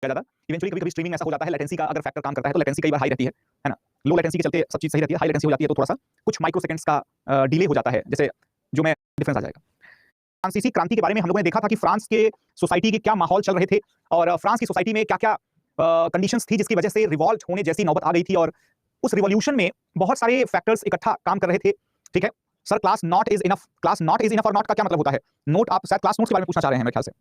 क्या ज्यादा। इवेंचुअली कभी कभी स्ट्रीमिंग ऐसा हो जाता है, लेटेंसी का अगर फैक्टर काम करता है तो लेटेंसी कई बार हाई रहती है ना। लो लेटेंसी के चलते सब चीज सही रहती है, हाई लेटेंसी हो जाती है तो थोड़ा सा कुछ माइक्रो सेकंड्स का डिले हो जाता है, जैसे जो मैं डिफरेंस आ जाएगा। फ्रांसीसी क्रांति के बारे में हम लोगों ने देखा था कि फ्रांस के सोसाइटी के क्या माहौल चल रहे थे और फ्रांस की सोसाइटी में क्या क्या कंडीशंस थी जिसकी वजह से रिवॉल्ट होने जैसी नौबत आ गई थी, और उस रिवॉल्यूशन में बहुत सारे फैक्टर्स इकट्ठा काम कर रहे थे। ठीक है sir, class not is enough, class not is enough और नॉट का क्या मतलब होता है? नोट, आप शायद क्लास नोट्स के बारे में पूछना चाह रहे हैं मेरे ख्याल से।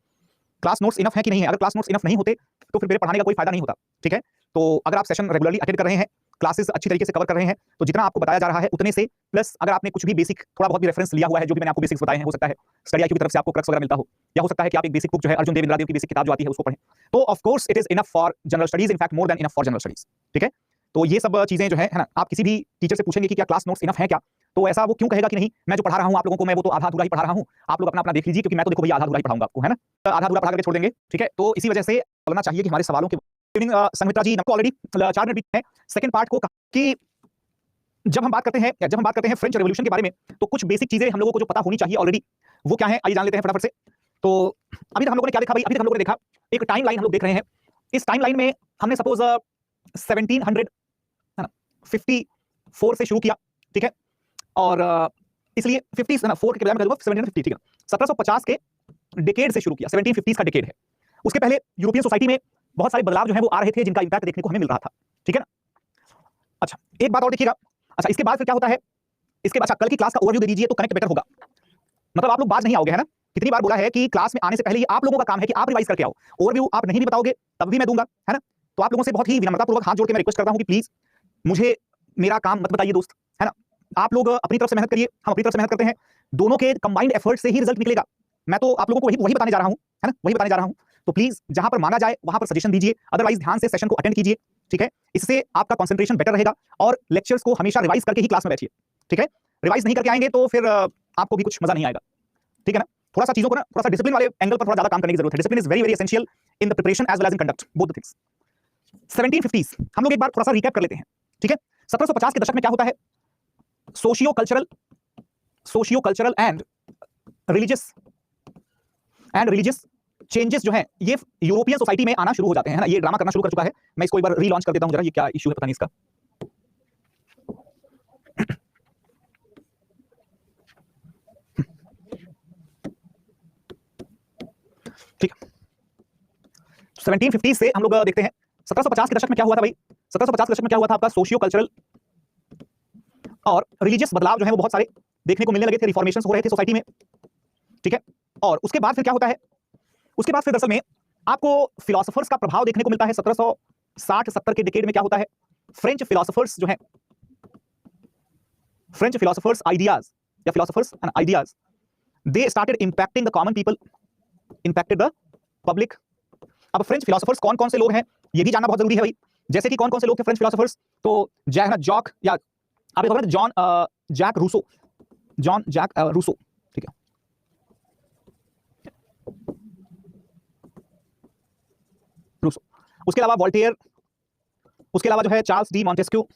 क्लास नोट्स इनफ है कि नहीं है? अगर क्लास नोट्स इनफ नहीं होते तो फिर मेरे पढ़ाने का कोई फायदा नहीं होता। ठीक है, तो अगर आप सेशन रेगुलरली अटेंड कर रहे हैं, क्लासेस अच्छी तरीके से कवर कर रहे हैं, तो जितना आपको बताया जा रहा है उतने से प्लस अगर आपने कुछ भी बेसिक थोड़ा बहुत भी रेफरेंस लिया हुआ है, जो भी मैंने आपको बेसिक्स बताए हैं, हो सकता है स्टडी आईक्यू की तरफ से आपको क्रक्स वगैरह मिलता हो, या हो सकता है कि आप एक बेसिक बुक जो है अर्जुन देव इंद्रादेव की बेसिक किताब जो आती है उसको पढ़ें, तो of course it is enough for general studies, in fact more than enough for general studies. ठीक है, तो ये सब चीजें जो है ना, आप किसी भी टीचर से पूछेंगे कि क्या क्लास नोट्स इनफ है क्या, तो ऐसा वो क्यों कहेगा कि नहीं, मैं जो पढ़ा रहा हूं आप लोगों को, मैं वो तो आधा अधूरा ही पढ़ा रहा हूं, आप लोग अपना अपना देख लीजिए, क्योंकि मैं तो देखो भैया आधा अधूरा ही पढ़ाऊंगा आपको, है ना, आधा अधूरा पढ़ा करके छोड़ देंगे। ठीक है, तो इसी वजह से बोलना चाहिए कि हमारे सवालों के संहिता जी आपको ऑलरेडी 4 मिनट बीते हैं। सेकंड पार्ट को कि जब हम बात करते हैं फ्रेंच रेवोल्यूशन के बारे में, तो कुछ बेसिक चीजें हम लोगों को जो पता होनी चाहिए ऑलरेडी, वो क्या है आइए जान लेते हैं फटाफट से। तो अभी तक हम लोगों ने क्या देखा भाई? अभी तक हम लोगों ने देखा एक टाइम लाइन हम लोग देख रहे हैं। इस टाइम लाइन में हमने सपोज 1754 से शुरू किया। ठीक है, और इसलिए 50 ना 4 के बजाय मैं करूंगा 1750। ठीक है, 1750 के डिकेड से शुरू किया, 1750 का डिकेड है। उसके पहले यूरोपियन सोसाइटी में बहुत सारे बदलाव जो है वो आ रहे थे, जिनका इंपैक्ट देखने को हमें मिल रहा था। ठीक है ना। अच्छा, एक बात और देखिएगा। अच्छा, इसके बाद फिर क्या होता है? इसके बाद अच्छा, कल की क्लास का ओवरव्यू दे दीजिए तो कनेक्ट बेटर होगा। मतलब आप लोग बाज नहीं आओगे, है ना। कितनी बार बोला है कि क्लास में आने से पहले ये आप लोगों का काम है कि आप रिवाइज करके आओ। ओवरव्यू आप नहीं भी बताओगे तब भी मैं दूंगा, है ना। तो आप लोगों से बहुत ही विनम्रतापूर्वक हाथ जोड़ के मैं रिक्वेस्ट करता हूं कि प्लीज मुझे मेरा काम मत बताइए दोस्त, है ना। आप लोग अपनी तरफ से मेहनत करिए, हम अपनी तरफ से मेहनत करते हैं, दोनों के कंबाइंड एफर्ट से ही रिजल्ट निकलेगा। मैं तो आप लोगों को वही बताने जा रहा हूं, है ना, वही बताने जा रहा हूं। तो प्लीज जहां पर मांगा जाए वहां पर सजेशन दीजिए, अदरवाइज ध्यान से सेशन को अटेंड कीजिए। ठीक है, इससे आपका कंसंट्रेशन बेटर रहेगा और लेक्चर्स को हमेशा रिवाइज करके ही क्लास में बैठिए। ठीक है, रिवाइज नहीं करके आएंगे तो फिर आपको भी कुछ मजा नहीं आएगा। ठीक है ना, थोड़ा सा चीजों को ना थोड़ा सा डिसिप्लिन वाले एंगल पर थोड़ा ज्यादा काम करने की जरूरत है। Discipline is very very essential in the preparation as well as in conduct, both the things. 1750s हम लोग एक बार थोड़ा सा रिकैप कर लेते हैं। ठीक है, 1750 के दशक में क्या होता है? Socio cultural and religious changes जो है ये यूरोपियन सोसाइटी में आना शुरू हो जाते हैं, है ना। ये ड्रामा करना शुरू कर चुका है। मैं इसको एक बार रीलॉन्च कर देता हूं जरा, ये क्या इशू है पता नहीं इसका। ठीक है, 1750 से हम लोग देखते हैं 1750 के दशक में क्या हुआ था भाई? 1750 के दशक में क्या हुआ था? आपका सोशियो कल्चरल और रिलीजियस बदलाव जो है वो बहुत सारे देखने को मिलने लगे थे, रिफॉर्मेशंस हो रहे थे सोसाइटी में। ठीक है, और उसके बाद फिर क्या होता है? उसके बाद फिर दरअसल में आपको फिलोसोफर्स का प्रभाव देखने को मिलता है। 1760-70 के डिकेड में क्या होता है? फ्रेंच फिलोसोफर्स जो हैं, फ्रेंच फिलोसोफर्स आइडियाज या philosophers and ideas, they started impacting the common people, impacted the public. अब फ्रेंच फिलोसोफर्स कौन कौन से लोग हैं ये भी जानना बहुत जरूरी है भाई। जैसे कि कौन कौन से लोग थे फ्रेंच फिलोसोफर्स? तो जॉक या आप देखोगे Jean Jacques Rousseau, Jean Jacques Rousseau. ठीक है, रूसो। उसके अलावा वोल्टेयर, उसके अलावा जो है चार्ल्स डी मॉन्टेस्क्यू,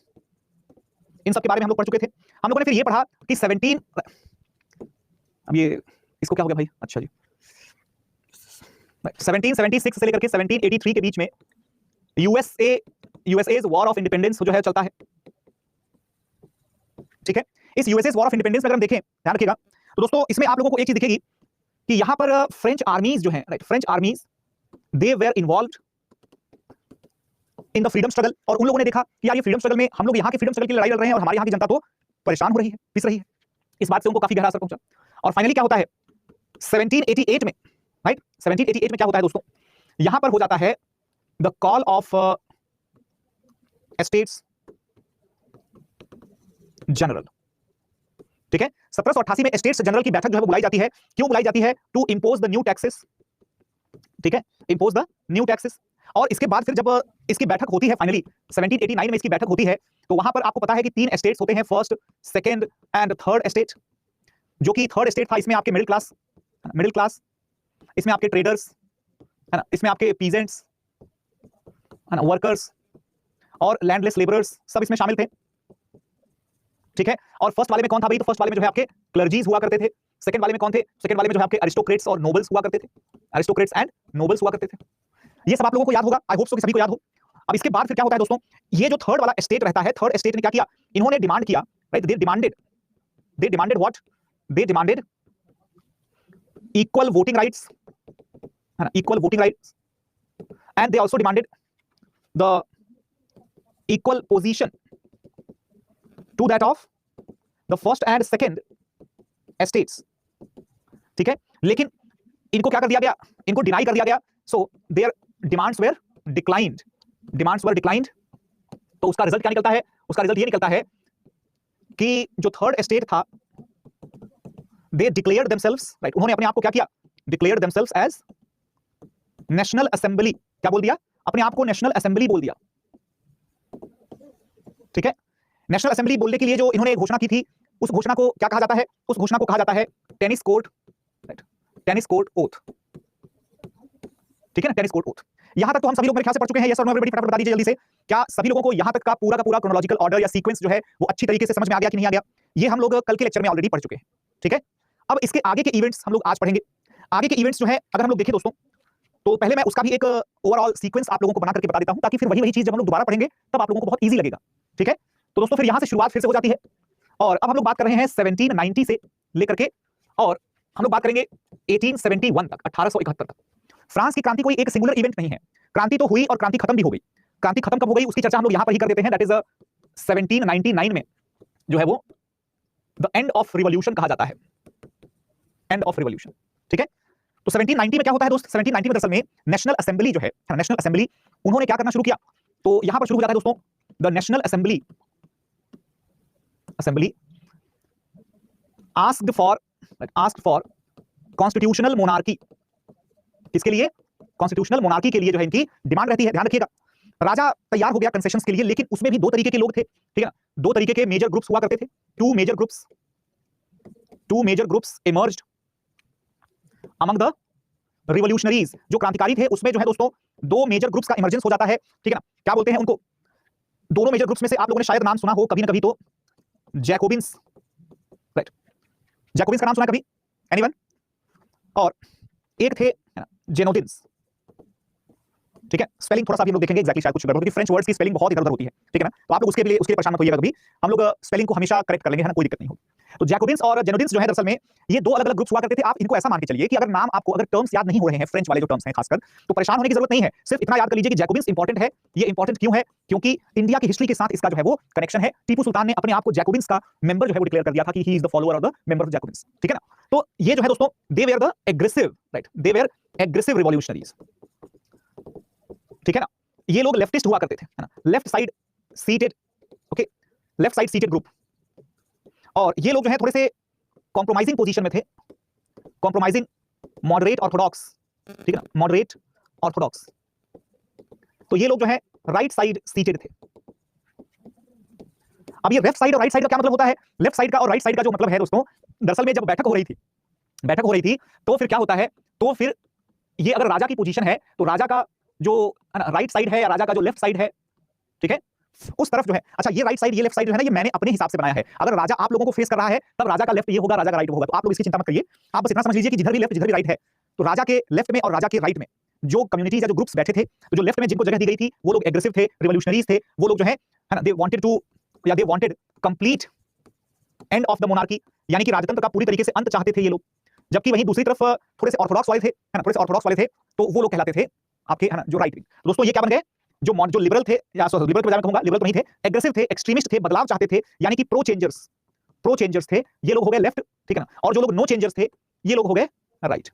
इन सब के बारे में हम लोग पढ़ चुके थे। हम लोगों ने फिर ये पढ़ा कि 17 अब ये इसको क्या हो गया भाई? अच्छा जी, 1776 से लेकर के 1783 के बीच में यूएसए वॉर ऑफ इंडिपेंडेंस जो है चलता है। ठीक है, इस यूएसए वॉर ऑफ इंडिपेंडेंस में अगर हम देखें, ध्यान रखिएगा, तो दोस्तों इसमें आप लोगों को एक चीज दिखेगी कि यहां पर फ्रेंच आर्मीज जो है, right, French आर्मीज they were involved in the freedom struggle. और उन लोगों ने देखा कि यार ये फ्रीडम स्ट्रगल में हम लोग यहाँ के फ्रीडम स्ट्रगल की लड़ाई लड़ रहे हैं और हमारे यहाँ की जनता तो परेशान हो रही है, पिस रही है। इस बात से उनको काफी गहरा असर पहुंचा। और फाइनली क्या होता है 1788 में, राइट, 1788 में क्या होता है दोस्तों? यहां पर हो जाता है the call of estates general. ठीक है, 1788 में एस्टेट्स जनरल की बैठक जो है वो बुलाई जाती है। क्यों बुलाई जाती है? To impose the new taxes. ठीक है, इंपोज द न्यू टैक्सेस। और इसके बाद फिर जब इसकी बैठक होती है फाइनली 1789 में इसकी बैठक होती है, तो वहां पर आपको पता है कि 3 एस्टेट्स होते हैं, first, second and third estate. जो कि थर्ड एस्टेट था, इसमें आपके मिडिल क्लास, इसमें आपके ट्रेडर्स, है ना, इसमें आपके पीजेंट्स, है ना, वर्कर्स और लैंडलेस लेबरर्स सब इसमें शामिल थे। ठीक है, और फर्स्ट वाले में कौन था भाई? तो फर्स्ट वाले में जो है आपके क्लर्जीज हुआ करते थे। सेकंड वाले में कौन थे? सेकंड वाले में जो है आपके अरिस्टोक्रेट्स और नोबल्स हुआ करते थे, अरिस्टोक्रेट्स एंड नोबल्स हुआ करते थे। ये सब आप लोगों को याद होगा, आई होप सो कि सभी को याद हो। अब इसके बाद फिर क्या होता है दोस्तों, ये जो थर्ड वाला स्टेट रहता है, थर्ड स्टेट ने क्या किया, इन्होंने डिमांड किया, right, they demanded what, they demanded equal voting rights, है ना, equal voting rights, and they also demanded the equal position to that of the first and second estates. ठीक है, लेकिन इनको क्या कर दिया गया, इनको डिनाई कर दिया गया, so their demands were declined, demands were declined. तो उसका रिजल्ट क्या निकलता है, उसका रिजल्ट ये निकलता है कि जो थर्ड स्टेट था, दे डिक्लेयर्ड देमसेल्व्स, राइट, उन्होंने अपने आप को क्या किया, declared themselves as national assembly. क्या बोल दिया, अपने आप को नेशनल असेंबली बोल दिया। ठीक है, नेशनल असेंबली बोलने के लिए जो इन्होंने घोषणा की थी, उस घोषणा को क्या कहा जाता है, उस घोषणा को कहा जाता है tennis court, right, tennis court oath. ठीक है ना, टेनिस कोर्ट ओथ। यहां तक तो हम सभी लोग मेरे ख्याल से पढ़ चुके हैं। यस और नो एवरीबॉडी, फटाफट बता दीजिए जल्दी से, क्या सभी लोगों को यहां तक का पूरा क्रोनोलॉजिकल ऑर्डर या सीक्वेंस जो है वो अच्छी तरीके से समझ में आ गया कि नहीं आ गया? ये हम लोग कल के लेक्चर में ऑलरेडी पढ़ चुके हैं। ठीक है, अब इसके आगे के इवेंट्स हम लोग आज पढ़ेंगे। आगे के इवेंट्स जो है अगर हम लोग देखें दोस्तों, तो पहले मैं उसका भी एक ओवरऑल सीक्वेंस आप लोगों को बना करके बता देता हूं, ताकि फिर वही चीज जब हम लोग दोबारा पढ़ेंगे तब आप लोगों को बहुत ईजी लगेगा। ठीक है, तो दोस्तों फिर यहां से शुरुआत फिर से हो जाती है, और अब हम लोग बात कर रहे हैं 1790 से लेकर के, और हम लोग बात करेंगे 1871 तक, 1871 तक। फ्रांस की क्रांति कोई एक सिंगुलर इवेंट नहीं है, क्रांति तो हुई और क्रांति खत्म भी हो गई। क्रांति खत्म कब हो गई उसकी चर्चा हम लोग यहां पर ही कर देते हैं, दैट इज 1799 में जो है वो द एंड ऑफ रिवॉल्यूशन कहा जाता है, एंड ऑफ रिवॉल्यूशन। ठीक है, तो 1790 में क्या होता है दोस्त, 1790 में दरअसल में नेशनल असेंबली जो है, नेशनल असेंबली, उन्होंने क्या करना शुरू किया, तो यहां पर शुरू हो जाता है दोस्तों, the national assembly asked for constitutional monarchy. किसके लिए, कॉन्स्टिट्यूशनल मोनार्की के लिए जो है इनकी डिमांड रहती है। ध्यान रखिएगा, राजा तैयार हो गया कंसेशंस के लिए, लेकिन उसमें भी दो तरीके के लोग थे। ठीक है, दो तरीके के मेजर ग्रुप्स हुआ करते थे, two major groups emerged among the revolutionaries. जो क्रांतिकारी थे उसमें जो है दोस्तों दो मेजर ग्रुप्स का इमर्जेंस हो जाता है। ठीक है ना, क्या बोलते हैं उनको, दोनों मेजर ग्रुप्स में से आप लोगों ने शायद नाम सुना हो कभी ना कभी, तो जैकोबिन्स, राइट, जैकोबिन्स का नाम सुना कभी, एनीवन? और एक थे जेनोदिन्स। ठीक है, स्पेलिंग थोड़ा सा भी हम लोग देखेंगे एग्जैक्टली, शायद कुछ गड़बड़ होती है, फ्रेंच वर्ड्स की स्पेलिंग बहुत इधर-उधर होती है। ठीक है ना, तो आप लोग उसके लिए परेशान मत होइएगा कभी, हम लोग स्पेलिंग को हमेशा करेक्ट कर लेंगे, है ना, कोई दिक्कत नहीं होगी। तो जैकोबिन्स और जेनोदिन्स जो है दरअसल में ये दो अलग-अलग ग्रुप्स हुआ करते थे। आप इनको ऐसा मान के चलिए कि अगर नाम आपको, अगर टर्म्स याद नहीं हो रहे हैं, फ्रेंच वाले जो टर्म्स हैं खासकर, तो परेशान होने की जरूरत नहीं है। सिर्फ इतना याद कर लीजिए कि जैकोबिन्स इंपॉर्टेंट है। ये इंपॉर्टेंट क्यों है, क्योंकि इंडिया की हिस्ट्री के साथ इसका जो है वो कनेक्शन है। टीपू सुल्तान ने अपने आप को जैकोबिन्स का मेंबर जो है वो डिक्लेयर कर दिया था कि he is the follower of the member of Jacobins. ठीक है ना, तो ये जो है दोस्तों, they were the aggressive, right, they were aggressive revolutionaries. ठीक है ना, ये लोग लेफ्टिस्ट हुआ करते थे, है ना, left side seated, okay, left side seated group. और ये लोग जो है थोड़े से कॉम्प्रोमाइजिंग पोजीशन में थे, कॉम्प्रोमाइजिंग, मॉडरेट ऑर्थोडॉक्स। ठीक है ना, मॉडरेट ऑर्थोडॉक्स। तो ये लोग जो है राइट साइड सीटेड थे। अब ये लेफ्ट साइड और राइट साइड का क्या मतलब होता है, लेफ्ट साइड का और राइट साइड का जो मतलब है दोस्तों, दरअसल में जब बैठक हो रही थी तो फिर क्या होता है, तो फिर ये अगर राजा की पोजीशन है तो राजा का जो राइट साइड है या राजा का जो लेफ्ट साइड है, ठीक है, उस तरफ जो है, अच्छा ये राइट साइड ये लेफ्ट साइड जो है ना, ये मैंने अपने हिसाब से बनाया है। अगर राजा आप लोगों को फेस कर रहा है तब राजा का लेफ्ट ये होगा, राजा का राइट होगा। तो आप लोग इसकी चिंता मत करिए, आप बस इतना समझ लीजिए कि जिधर भी लेफ्ट जिधर भी राइट है, तो राजा के लेफ्ट में और राजा के राइट में जो कम्युनिटीज या जो ग्रुप्स बैठे थे, तो जो लेफ्ट में जिनको जगह दी गई थी वो लोग एग्रेसिव थे, रिवॉल्यूशनरीज थे, वो लोग जो है ना, दे वांटेड टू या they wanted complete end of the monarchy, यानी कि राजतंत्र का पूरी तरीके से अंत चाहते थे ये लोग। जबकि वहीं दूसरी तरफ थोड़े से ऑर्थोडॉक्स वाले थे, है ना, थोड़े से ऑर्थोडॉक्स वाले थे, तो वो लोग कहलाते थे आपके, है ना, जो राइट विंग। दोस्तों ये क्या बन गए, जो लिबरल थे, या लिबरल के बजाय मैं कहूंगा लिबरल तो नहीं थे, एग्रेसिव थे, एक्सट्रीमिस्ट थे, बदलाव चाहते थे, यानी कि प्रो चेंजर्स थे, ये लोग हो गए लेफ्ट। ठीक है ना, और जो लोग नो चेंजर्स थे ये लोग हो गए राइट,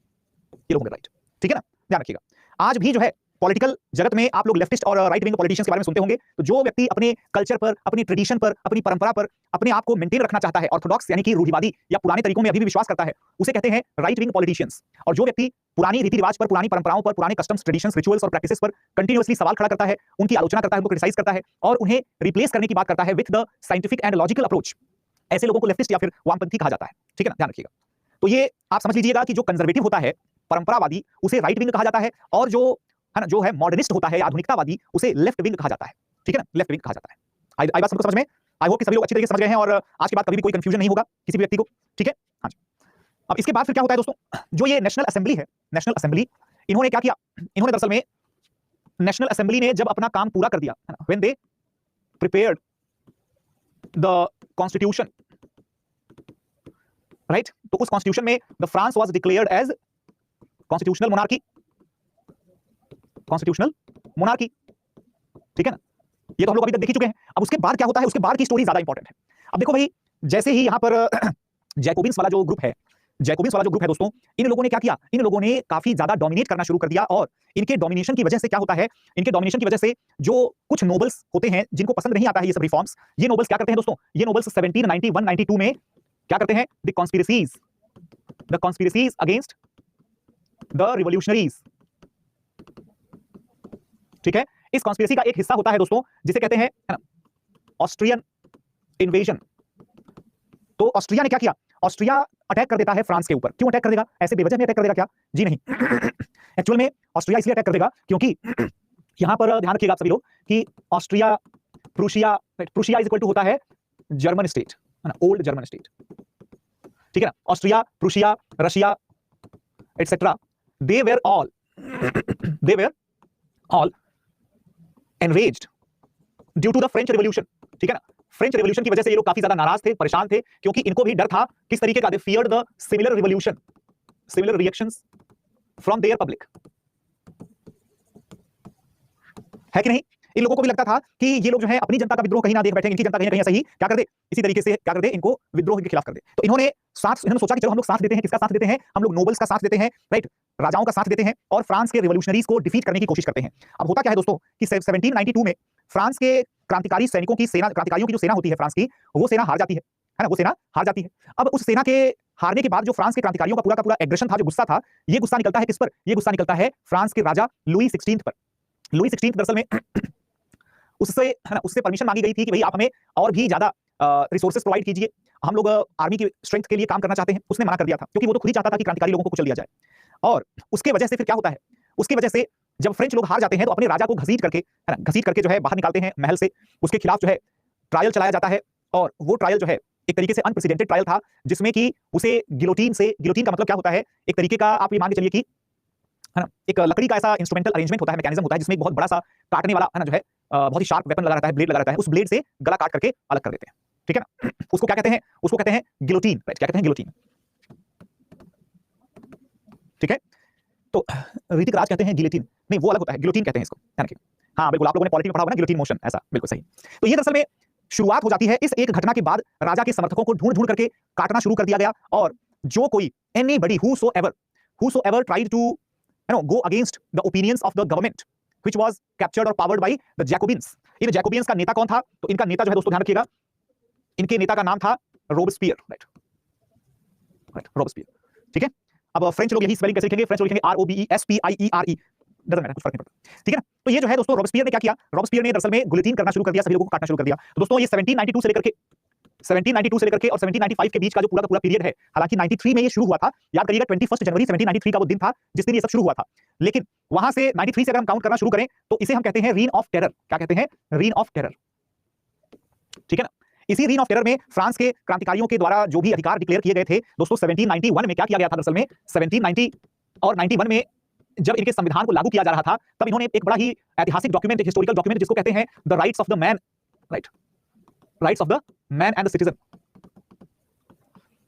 ये लोग हो गए राइट। ठीक है ना, ध्यान रखिएगा। आज भी जो है पॉलिटिकल जगत में आप लोग लेफ्टिस्ट और राइट विंग पॉलिटिशियंस के बारे में सुनते होंगे, तो जो व्यक्ति अपने कल्चर पर, अपनी ट्रेडिशन पर, अपनी परंपरा पर अपने आप को मेंटेन रखना चाहता है, ऑर्थोडॉक्स यानी कि रूढ़िवादी या पुराने तरीकों में अभी भी विश्वास करता है, उसे कहते हैं राइट विंग पॉलिटिशियंस। और जो व्यक्ति पुरानी रीति रिवाज पर, पुरानी परंपराओं पर, पुराने कस्टम्स, ट्रेडिशंस, रिचुअल्स और प्रैक्टिसेस पर कंटिन्यूअसली सवाल खड़ा करता है, उनकी आलोचना करता है, उनको क्रिटिसाइज करता है और उन्हें रिप्लेस करने की बात करता है with the scientific and logical approach, ऐसे लोगों को लेफ्टिस्ट या फिर वामपंथी कहा जाता है। ठीक है ना, ध्यान रखिएगा। तो ये आप समझ लीजिएगा कि जो कंजर्वेटिव होता है, परंपरावादी, उसे राइट विंग कहा जाता है, और जो है ना, जो है मॉडर्निस्ट होता है या आधुनिकतावादी, उसे लेफ्ट विंग कहा जाता है। ठीक है ना, लेफ्ट विंग कहा जाता है। आई बात सबको समझ में, आई होप कि सभी लोग अच्छी तरीके से समझ गए हैं और आज के बाद कभी भी कोई कंफ्यूजन नहीं होगा किसी भी व्यक्ति को। ठीक है, हाँ जी। अब इसके बाद फिर क्या होता है दोस्तों, जो ये नेशनल असेंबली है, नेशनल असेंबली, इन्होंने क्या किया, इन्होंने दरअसल में नेशनल असेंबली ने जब अपना काम पूरा कर दिया, है ना, when they prepared the constitution, right, तो उस कॉन्स्टिट्यूशन में the France was declared as constitutional monarchy, constitutional monarchy, ठीक है ना, ये तो हम लोग अभी तक देख ही चुके हैं। अब उसके बाद क्या होता है, उसके बाद की स्टोरी ज्यादा इंपॉर्टेंट है। अब देखो भाई, जैसे ही यहां पर जैकोबिन्स वाला जो ग्रुप है, जैकोबिन्स वाला जो ग्रुप है दोस्तों, इन लोगों ने क्या किया, इन लोगों ने काफी ज्यादा डोमिनेट करना शुरू कर दिया, और इनके डोमिनेशन की वजह से क्या होता है, इनके डोमिनेशन की वजह से जो कुछ नोबल्स होते हैं जिनको पसंद नहीं आता है ये सब रिफॉर्म्स, ये नोबल्स क्या करते हैं दोस्तों, ये नोबल्स 1791-92 में क्या करते हैं, the conspiracies against the revolutionaries, ठीक है। इस कॉन्स्पिरेसी का एक हिस्सा होता है दोस्तों जिसे कहते हैं, है ना, ऑस्ट्रियन इन्वेजन। तो ऑस्ट्रिया ने क्या किया, ऑस्ट्रिया अटैक कर देता है फ्रांस के ऊपर। क्यों अटैक कर देगा, ऐसे बेवजह में अटैक कर देगा क्या, जी नहीं। एक्चुअल में ऑस्ट्रिया इसलिए अटैक कर देगा क्योंकि यहां पर ध्यान रखिएगा आप सभी लोग कि Austria, Prussia, Prussia is equal to होता है जर्मन स्टेट, है ना, ओल्ड जर्मन स्टेट, ठीक है ना। Austria, Prussia, Russia etcetera, they were all enraged due to the French Revolution, ठीक है ना। फ्रेंच रेवोल्यूशन की वजह से ये लोग काफी ज्यादा नाराज थे, परेशान थे, क्योंकि इनको भी डर था किस तरीके का, they feared the similar revolution, similar reactions from their public, है कि नहीं। इन लोगों को भी लगता था कि ये लोग जो है अपनी जनता का विद्रोह कहीं ना देख बैठे, इनकी जनता कहीं ना कहीं ऐसा ही क्या कर दे, इसी तरीके से क्या कर दे, इनको विद्रोह के खिलाफ कर दे। तो इन्होंने सोचा कि चलो हम लोग साथ देते हैं, किसका साथ देते हैं, हम लोग नोबल्स का साथ देते हैं, राइट, राजाओं का साथ देते हैं, और फ्रांस के रिवॉल्यूशनरीज को डिफीट करने की कोशिश करते हैं। अब होता क्या है दोस्तों कि 1792 में फ्रांस के क्रांतिकारी सैनिकों की सेना, क्रांतिकारियों की जो सेना होती है फ्रांस की, वो सेना हार जाती है ना, वो सेना हार जाती है। अब उस सेना के हारने के बाद जो फ्रांस के क्रांतिकारियों का पूरा एग्रेशन था, जो गुस्सा था, ये गुस्सा निकलता है किस पर, ये गुस्सा निकलता है फ्रांस के राजा लुई 16 पर। लुई 16 दरअसल में उससे, है ना, उससे परमिशन मांगी गई थी कि भाई आप हमें और भी ज्यादा रिसोर्सेज प्रोवाइड कीजिए, हम लोग आर्मी की स्ट्रेंथ के लिए काम करना चाहते हैं। उसने मना कर दिया था क्योंकि वो तो खुद ही चाहता था कि क्रांतिकारी लोगों को कुचल दिया जाए। और उसके वजह से फिर क्या होता है, उसकी वजह से जब फ्रेंच लोग हार जाते हैं तो अपने राजा को घसीट करके, है ना, घसीट करके जो है बाहर निकालते हैं महल से, उसके खिलाफ जो है ट्रायल चलाया जाता है। और वो ट्रायल जो है एक तरीके से अनप्रेसिडेंटेड ट्रायल था, जिसमें कि उसे गिलोटीन से, गिलोटीन का मतलब क्या होता है, एक तरीके का आप ये मान के चलिए कि, है ना, एक लकड़ी का ऐसा इंस्ट्रूमेंटल अरेंजमेंट होता है, मैकेनिज्म होता है, जिसमें एक बहुत बड़ा सा काटने वाला, है ना, जो है बहुत ही शार्प वेपन लगा रहता है, ब्लेड लगा रहता है, उस ब्लेड से गला काट करके अलग कर देते हैं, ठीक है ना। उसको क्या कहते हैं, उसको कहते हैं गिलोटीन, राइट, क्या कहते हैं, गिलोटीन, ठीक है। तो ऋतिक राज कहते हैं गिलोटीन, नहीं वो अलग होता है, गिलोटीन कहते हैं इसको, ध्यान रखिए। हाँ बिल्कुल, आप लोगों ने पॉलिटी में पढ़ा होगा ना, गिलोटीन मोशन, ऐसा बिल्कुल सही। तो ये दरअसल में शुरुआत हो जाती है इस एक घटना के बाद, राजा के समर्थकों को ढूंढ ढूंढ करके काटना शुरू कर दिया गया, और जो कोई anybody whosoever tried to, you know, go against the opinions of the government which was captured or powered by the Jacobins। In Jacobians का नेता कौन था, तो इनका नेता जो है दोस्तों ध्यान रखिएगा, इनके नेता का नाम था रोबेस्पियर, राइट, रोबेस्पियर, ठीक है। अब फ्रेंच लोग यही स्पेलिंग कैसे लिखेंगे, फ्रेंच लोग लिखेंगे ROBESPIERE, डजंट मैटर, कुछ फर्क नहीं पड़ता, ठीक है ना। तो ये जो है दोस्तों रोबेस्पियर ने क्या किया, रोबेस्पियर ने दरअसल में गिलोटीन करना शुरू कर दिया, सभी लोगों को काटना शुरू कर दिया। तो दोस्तों ये 1792 से लेकर के 1792 और 1795 के बीच का जो पूरा का पूरा पीरियड है, हालांकि 93 में ये शुरू हुआ था, याद करिएगा 21 जनवरी 1793 का वो दिन था जिस दिन ये सब शुरू हुआ था। लेकिन वहां से 93 से अगर हम काउंट करना शुरू करें तो इसे हम कहते हैं रीन ऑफ टेरर। क्या कहते हैं, रीन ऑफ टेरर, ठीक है ना। इसी रीन ऑफ टेरर में फ्रांस के क्रांतिकारियों के द्वारा जो भी अधिकार डिक्लेयर किए गए थे दोस्तों, 1791 में क्या किया गया था, दरअसल में 1790 और 91 में जब इनके संविधान को लागू किया जा रहा था, तब इन्होंने एक बड़ा ही ऐतिहासिक डॉक्यूमेंट, एक हिस्टोरिकल डॉक्यूमेंट जिसको कहते हैं the rights of the man, right, rights of the man and the citizen,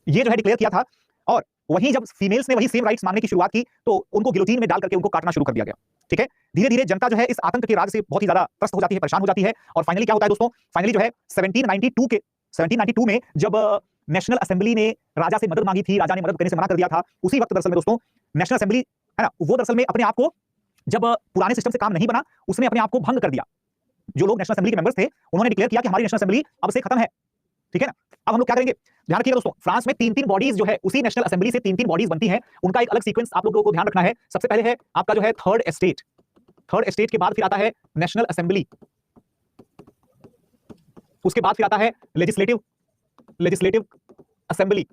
ये जो है डिक्लेयर किया था। और वहीं जब फीमेल्स ने वही सेम राइट्स मांगने की शुरुआत की तो उनको गिलोटीन में डाल करके उनको काटना शुरू कर दिया गया, ठीक है। धीरे धीरे जनता जो है इस आतंक के राज से बहुत ही ज्यादा त्रस्त हो जाती है, परेशान हो जाती है, और फाइनली क्या होता है दोस्तों, फाइनली जो है 1792 में जब नेशनल असेंबली ने राजा से मदद मांगी थी, राजा ने मदद करने से मना कर दिया था, उसी वक्त दरअसल में दोस्तों नेशनल असेंबली, है ना, वो दरअसल में अपने आप को, जब पुराने सिस्टम से काम नहीं बना, उसने अपने आप को भंग कर दिया। जो लोग नेशनल असेंबली के मेंबर्स थे उन्होंने डिक्लेयर किया कि हमारी नेशनल असेंबली अब से खत्म है, ठीक है ना। अब हम लोग क्या करेंगे, ध्यान रखिएगा दोस्तों, फ्रांस में 3-3 बॉडीज जो है, उसी नेशनल असेंबली से 3-3 बॉडीज बनती हैं, उनका एक अलग सीक्वेंस आप लोगों को ध्यान रखना है। सबसे पहले है आपका जो है थर्ड एस्टेट के बाद फिर आता है नेशनल असेंबली, उसके बाद फिर आता है लेजिस्लेटिव असेंबली,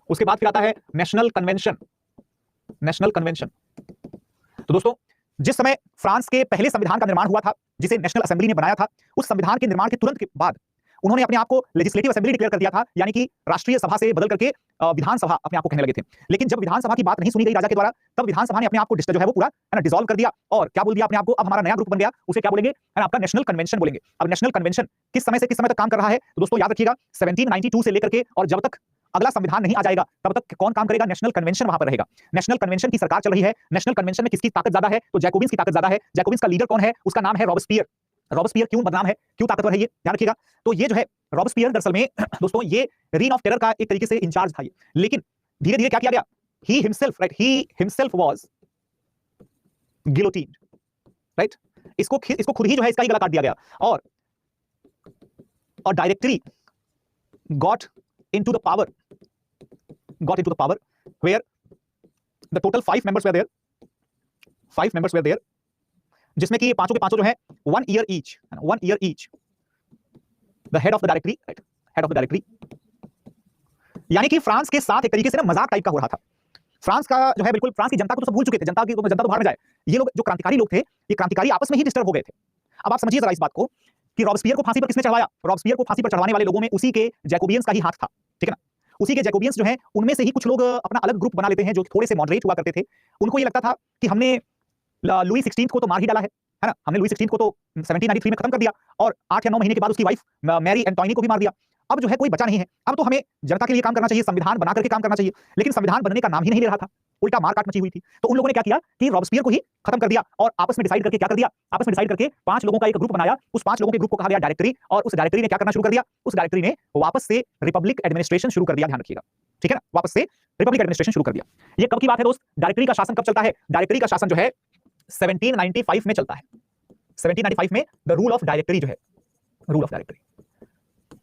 उसके बाद फिर आता है नेशनल कन्वेंशन। तो दोस्तों जिस समय फ्रांस के पहले संविधान का निर्माण हुआ था, जिसे नेशनल असेंबली ने बनाया था, उस संविधान के निर्माण के तुरंत के बाद उन्होंने अपने आप को लेजिस्लेटिव असेंबली डिक्लेयर कर दिया था, यानी कि राष्ट्रीय सभा से बदल करके विधानसभा अपने आप को कहने लगे थे। लेकिन जब विधानसभा की बात नहीं सुनी गई राजा के द्वारा, तब विधानसभा ने अपने आप को जो है वो पूरा है ना डिसॉल्व कर दिया और क्या बोल दिया अपने आप को, अब हमारा नया ग्रुप बन गया, उसे क्या बोलेंगे, है ना आपका नेशनल कन्वेंशन बोलेंगे। अब नेशनल कन्वेंशन किस समय से किस समय तक काम कर रहा है, तो दोस्तों याद रखिएगा 1792 से लेकर के और जब तक अगला संविधान नहीं आ जाएगा तब तक कौन काम करेगा, नेशनल कन्वेंशन वहां पर रहेगा। नेशनल कन्वेंशन की सरकार चल रही है। नेशनल कन्वेंशन में किसकी ताकत ज्यादा है, तो जैकोबिन्स की ताकत ज्यादा है। जैकोबिन्स का लीडर कौन है, उसका नाम है रॉबस्पियर। रॉबस्पियर क्यों बदनाम है, क्यों ताकतवर है, ये ध्यान रखिएगा। तो ये जो है रॉबस्पियर दरअसल में दोस्तों ये रीन ऑफ टेरर का एक तरीके से इंचार्ज था ये, लेकिन धीरे धीरे क्या किया गया, ही हिमसेल्फ वाज गिलोटिन्ड, राइट। इसको खुद ही जो है इसका ही गला काट दिया गया और directory got into the power where the total 5 members were there, जिसमें कि पांचों के पांचों जो है 1 year each, the head of the directory, right, head of the directory। यानी कि फ्रांस के साथ एक तरीके से ना मजाक टाइप का हो रहा था। फ्रांस का जो है बिल्कुल, फ्रांस की जनता को तो सब भूल चुके थे, जनता तो बाहर में जाए, ये लोग जो क्रांतिकारी लोग थे, ये क्रांतिकारी आपस में ही डिस्टर्ब हो गए थे। अब आप समझिए जरा इस बात को कि रॉबस्पियर को फांसी पर किसने चढ़वाया, रॉबस्पियर को फांसी पर चढ़वाने वाले लोगों में उसी के जैकोबियंस का ही हाथ था, ठीक है ना। उसी के जैकोबियंस जो हैं उनमें से ही कुछ लोग अपना अलग ग्रुप बना लेते हैं जो थोड़े से मॉडरेट हुआ करते थे। उनको ये लगता था कि हमने लुई 16 को तो मार ही डाला है ना, हमने लुई 16 को तो 1793 में खत्म कर दिया और 8 या 9 महीने के बाद उसकी वाइफ मैरी एंटोनी को भी मार दिया। अब जो है कोई बचा नहीं है, अब तो हमें जनता के लिए काम करना चाहिए, संविधान बना करके काम करना चाहिए। लेकिन संविधान बनने का नाम ही नहीं ले रहा था, उल्टा मारकाट मची हुई थी। तो उन लोगों ने क्या किया कि रॉबस्पियर को ही खत्म कर दिया और आपस में डिसाइड करके क्या कर दिया, आपस में डिसाइड करके 5 लोगों का एक ग्रुप बनाया। उस 5 लोगों के ग्रुप को कहा गया डायरेक्टरी, और उस डायरेक्टरी ने क्या करना शुरू कर दिया, उस डायरेक्टरी ने वापस से रिपब्लिक एडमिनिस्ट्रेशन शुरू कर दिया। ध्यान रखिएगा, ठीक है ना, वापस से रिपब्लिक एडमिनिस्ट्रेशन शुरू कर दिया। ये कब की बात है दोस्त, डायरेक्टरी का शासन कब चलता है, डायरेक्टरी का शासन जो है 1795 में चलता है। 1795 में द रूल ऑफ डायरेक्टरी जो है, रूल ऑफ डायरेक्टरी।